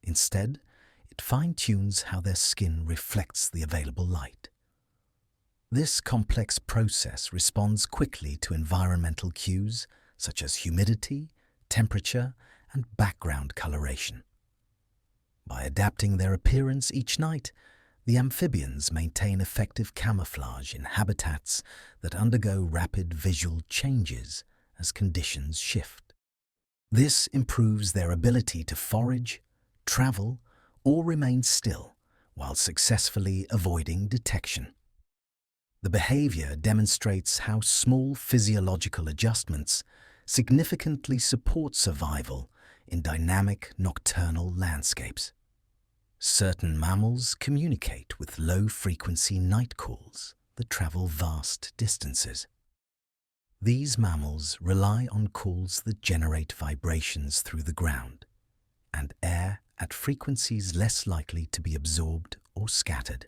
Instead, it fine-tunes how their skin reflects the available light. This complex process responds quickly to environmental cues such as humidity, temperature, and background coloration. By adapting their appearance each night, the amphibians maintain effective camouflage in habitats that undergo rapid visual changes as conditions shift. This improves their ability to forage, travel, or remain still while successfully avoiding detection. The behavior demonstrates how small physiological adjustments significantly support survival in dynamic nocturnal landscapes. Certain mammals communicate with low-frequency night calls that travel vast distances. These mammals rely on calls that generate vibrations through the ground and air at frequencies less likely to be absorbed or scattered.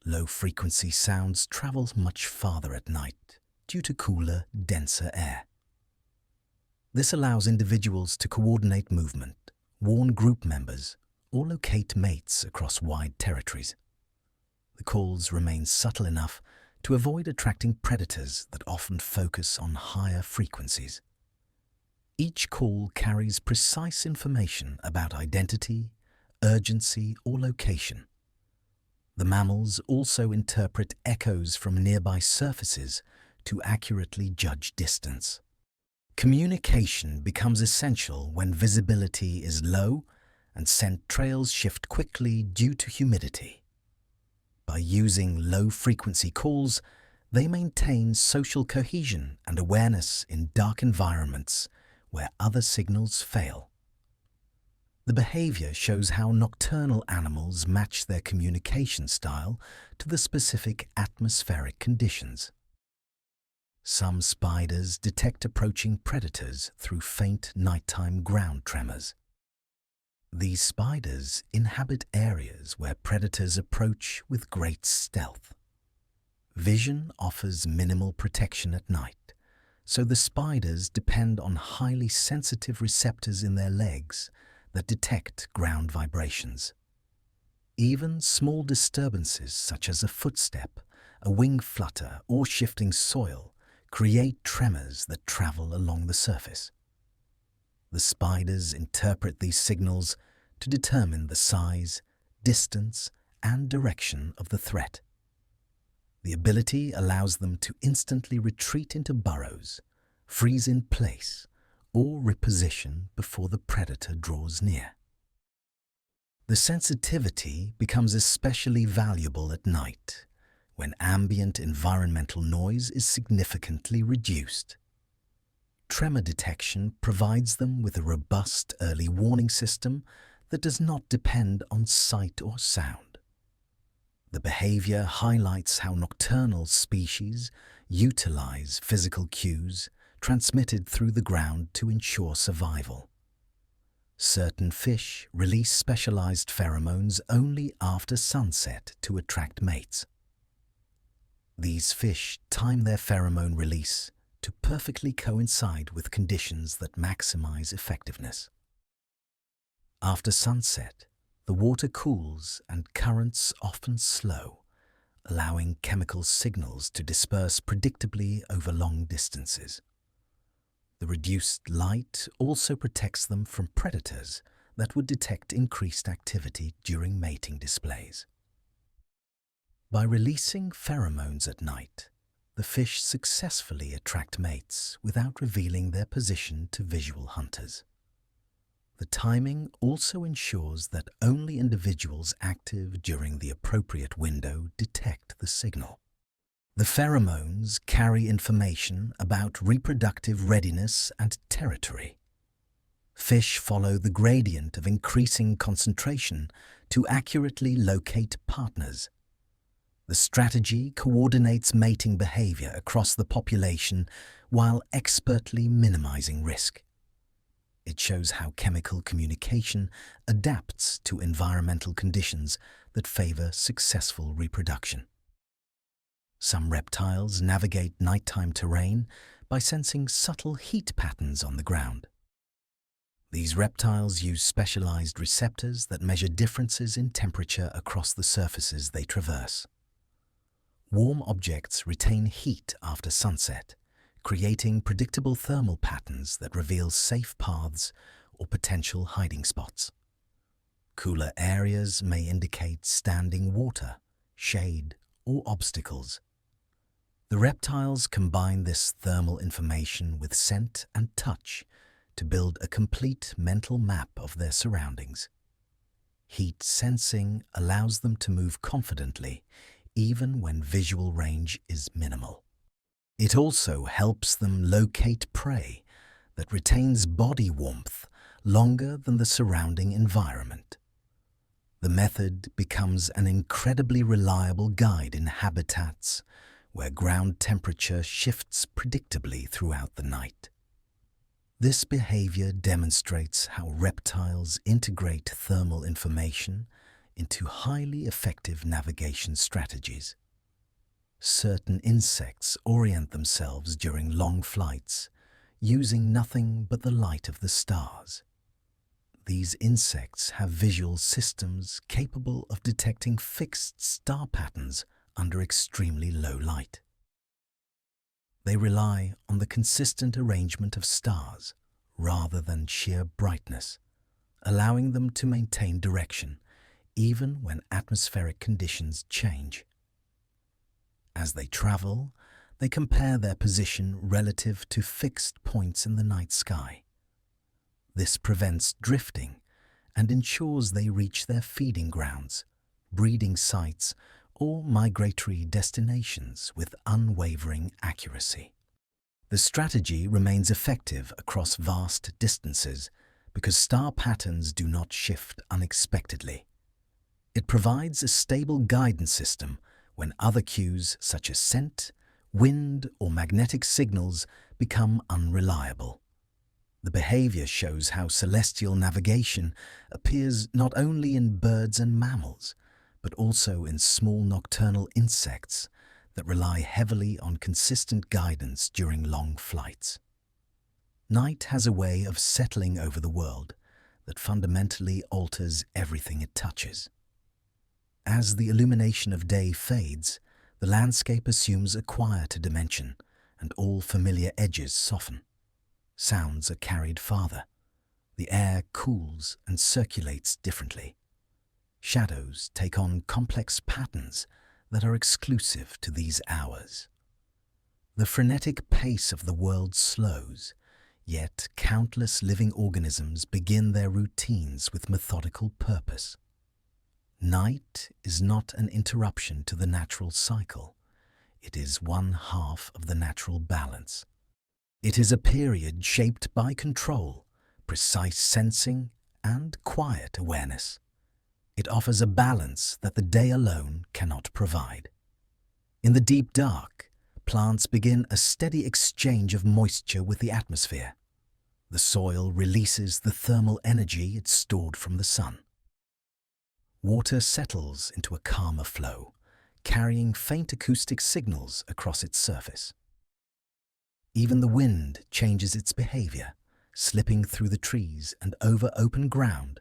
Low-frequency sounds travel much farther at night due to cooler, denser air. This allows individuals to coordinate movement, warn group members, or locate mates across wide territories. The calls remain subtle enough to avoid attracting predators that often focus on higher frequencies. Each call carries precise information about identity, urgency, or location. The mammals also interpret echoes from nearby surfaces to accurately judge distance. Communication becomes essential when visibility is low and scent trails shift quickly due to humidity. By using low-frequency calls, they maintain social cohesion and awareness in dark environments where other signals fail. The behavior shows how nocturnal animals match their communication style to the specific atmospheric conditions. Some spiders detect approaching predators through faint nighttime ground tremors. These spiders inhabit areas where predators approach with great stealth. Vision offers minimal protection at night, so the spiders depend on highly sensitive receptors in their legs that detect ground vibrations. Even small disturbances such as a footstep, a wing flutter, or shifting soil create tremors that travel along the surface. The spiders interpret these signals to determine the size, distance, and direction of the threat. The ability allows them to instantly retreat into burrows, freeze in place, or reposition before the predator draws near. The sensitivity becomes especially valuable at night, when ambient environmental noise is significantly reduced. Tremor detection provides them with a robust early warning system that does not depend on sight or sound. The behavior highlights how nocturnal species utilize physical cues transmitted through the ground to ensure survival. Certain fish release specialized pheromones only after sunset to attract mates. These fish time their pheromone release to perfectly coincide with conditions that maximize effectiveness. After sunset, the water cools and currents often slow, allowing chemical signals to disperse predictably over long distances. The reduced light also protects them from predators that would detect increased activity during mating displays. By releasing pheromones at night, the fish successfully attract mates without revealing their position to visual hunters. The timing also ensures that only individuals active during the appropriate window detect the signal. The pheromones carry information about reproductive readiness and territory. Fish follow the gradient of increasing concentration to accurately locate partners. The strategy coordinates mating behavior across the population while expertly minimizing risk. It shows how chemical communication adapts to environmental conditions that favor successful reproduction. Some reptiles navigate nighttime terrain by sensing subtle heat patterns on the ground. These reptiles use specialized receptors that measure differences in temperature across the surfaces they traverse. Warm objects retain heat after sunset, creating predictable thermal patterns that reveal safe paths or potential hiding spots. Cooler areas may indicate standing water, shade, or obstacles. The reptiles combine this thermal information with scent and touch to build a complete mental map of their surroundings. Heat sensing allows them to move confidently, even when visual range is minimal. It also helps them locate prey that retains body warmth longer than the surrounding environment. The method becomes an incredibly reliable guide in habitats where ground temperature shifts predictably throughout the night. This behavior demonstrates how reptiles integrate thermal information into highly effective navigation strategies. Certain insects orient themselves during long flights, using nothing but the light of the stars. These insects have visual systems capable of detecting fixed star patterns under extremely low light. They rely on the consistent arrangement of stars rather than sheer brightness, allowing them to maintain direction even when atmospheric conditions change. As they travel, they compare their position relative to fixed points in the night sky. This prevents drifting and ensures they reach their feeding grounds, breeding sites, or migratory destinations with unwavering accuracy. The strategy remains effective across vast distances because star patterns do not shift unexpectedly. It provides a stable guidance system when other cues such as scent, wind, or magnetic signals become unreliable. The behavior shows how celestial navigation appears not only in birds and mammals, but also in small nocturnal insects that rely heavily on consistent guidance during long flights. Night has a way of settling over the world that fundamentally alters everything it touches. As the illumination of day fades, the landscape assumes a quieter dimension, and all familiar edges soften. Sounds are carried farther. The air cools and circulates differently. Shadows take on complex patterns that are exclusive to these hours. The frenetic pace of the world slows, yet countless living organisms begin their routines with methodical purpose. Night is not an interruption to the natural cycle. It is one half of the natural balance. It is a period shaped by control, precise sensing, and quiet awareness. It offers a balance that the day alone cannot provide. In the deep dark, plants begin a steady exchange of moisture with the atmosphere. The soil releases the thermal energy it stored from the sun. Water settles into a calmer flow, carrying faint acoustic signals across its surface. Even the wind changes its behavior, slipping through the trees and over open ground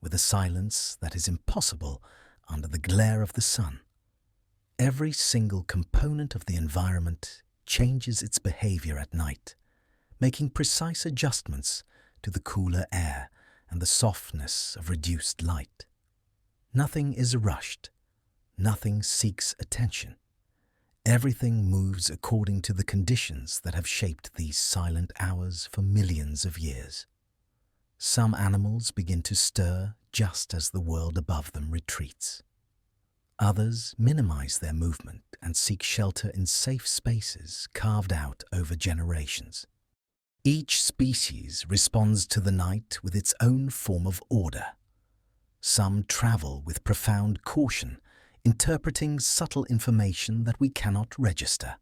with a silence that is impossible under the glare of the sun. Every single component of the environment changes its behavior at night, making precise adjustments to the cooler air and the softness of reduced light. Nothing is rushed. Nothing seeks attention. Everything moves according to the conditions that have shaped these silent hours for millions of years. Some animals begin to stir just as the world above them retreats. Others minimize their movement and seek shelter in safe spaces carved out over generations. Each species responds to the night with its own form of order. Some travel with profound caution, interpreting subtle information that we cannot register.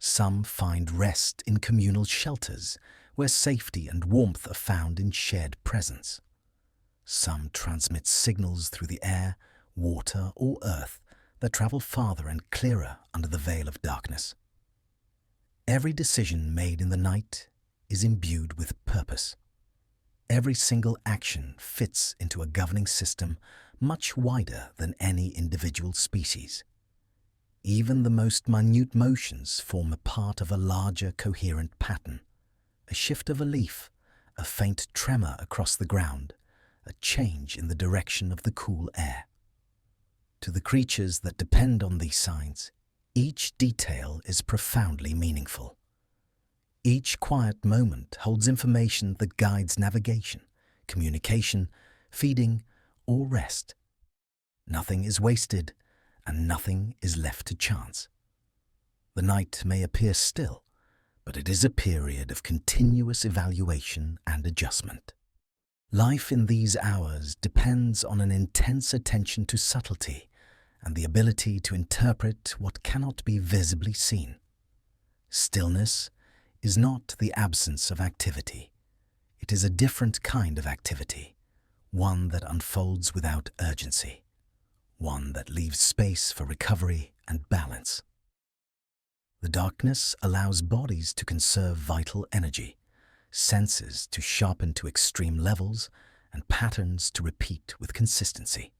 Some find rest in communal shelters, where safety and warmth are found in shared presence. Some transmit signals through the air, water, or earth that travel farther and clearer under the veil of darkness. Every decision made in the night is imbued with purpose. Every single action fits into a governing system much wider than any individual species. Even the most minute motions form a part of a larger coherent pattern. A shift of a leaf, a faint tremor across the ground, a change in the direction of the cool air. To the creatures that depend on these signs, each detail is profoundly meaningful. Each quiet moment holds information that guides navigation, communication, feeding, or rest. Nothing is wasted, and nothing is left to chance. The night may appear still, but it is a period of continuous evaluation and adjustment. Life in these hours depends on an intense attention to subtlety and the ability to interpret what cannot be visibly seen. Stillness is not the absence of activity. It is a different kind of activity, one that unfolds without urgency, one that leaves space for recovery and balance. The darkness allows bodies to conserve vital energy, senses to sharpen to extreme levels, and patterns to repeat with consistency.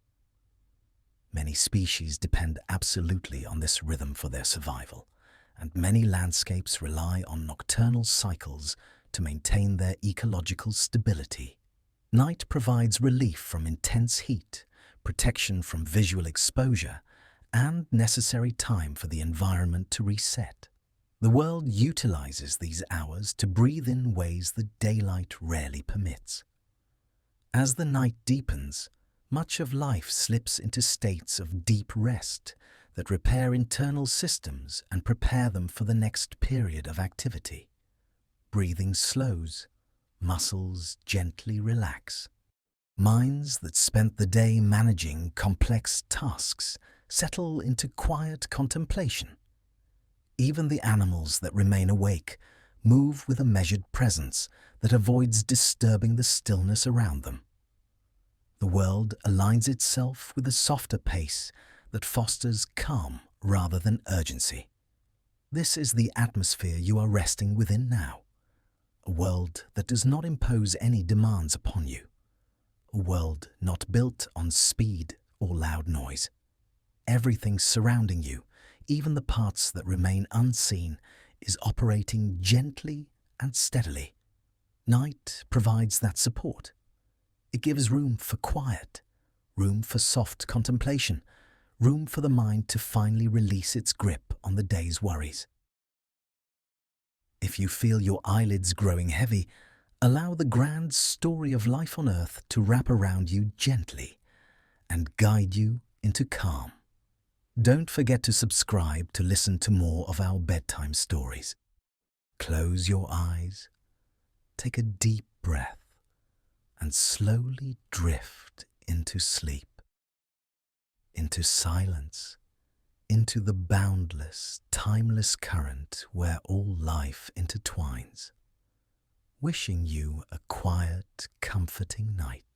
Many species depend absolutely on this rhythm for their survival, and many landscapes rely on nocturnal cycles to maintain their ecological stability. Night provides relief from intense heat, protection from visual exposure, and necessary time for the environment to reset. The world utilizes these hours to breathe in ways that daylight rarely permits. As the night deepens, much of life slips into states of deep rest that repair internal systems and prepare them for the next period of activity. Breathing slows, muscles gently relax. Minds that spent the day managing complex tasks settle into quiet contemplation. Even the animals that remain awake move with a measured presence that avoids disturbing the stillness around them. The world aligns itself with a softer pace that fosters calm rather than urgency. This is the atmosphere you are resting within now. A world that does not impose any demands upon you. A world not built on speed or loud noise. Everything surrounding you, even the parts that remain unseen, is operating gently and steadily. Night provides that support. It gives room for quiet, room for soft contemplation, room for the mind to finally release its grip on the day's worries. If you feel your eyelids growing heavy, allow the grand story of life on Earth to wrap around you gently and guide you into calm. Don't forget to subscribe to listen to more of our bedtime stories. Close your eyes, take a deep breath, and slowly drift into sleep, into silence, into the boundless, timeless current where all life intertwines. Wishing you a quiet, comforting night.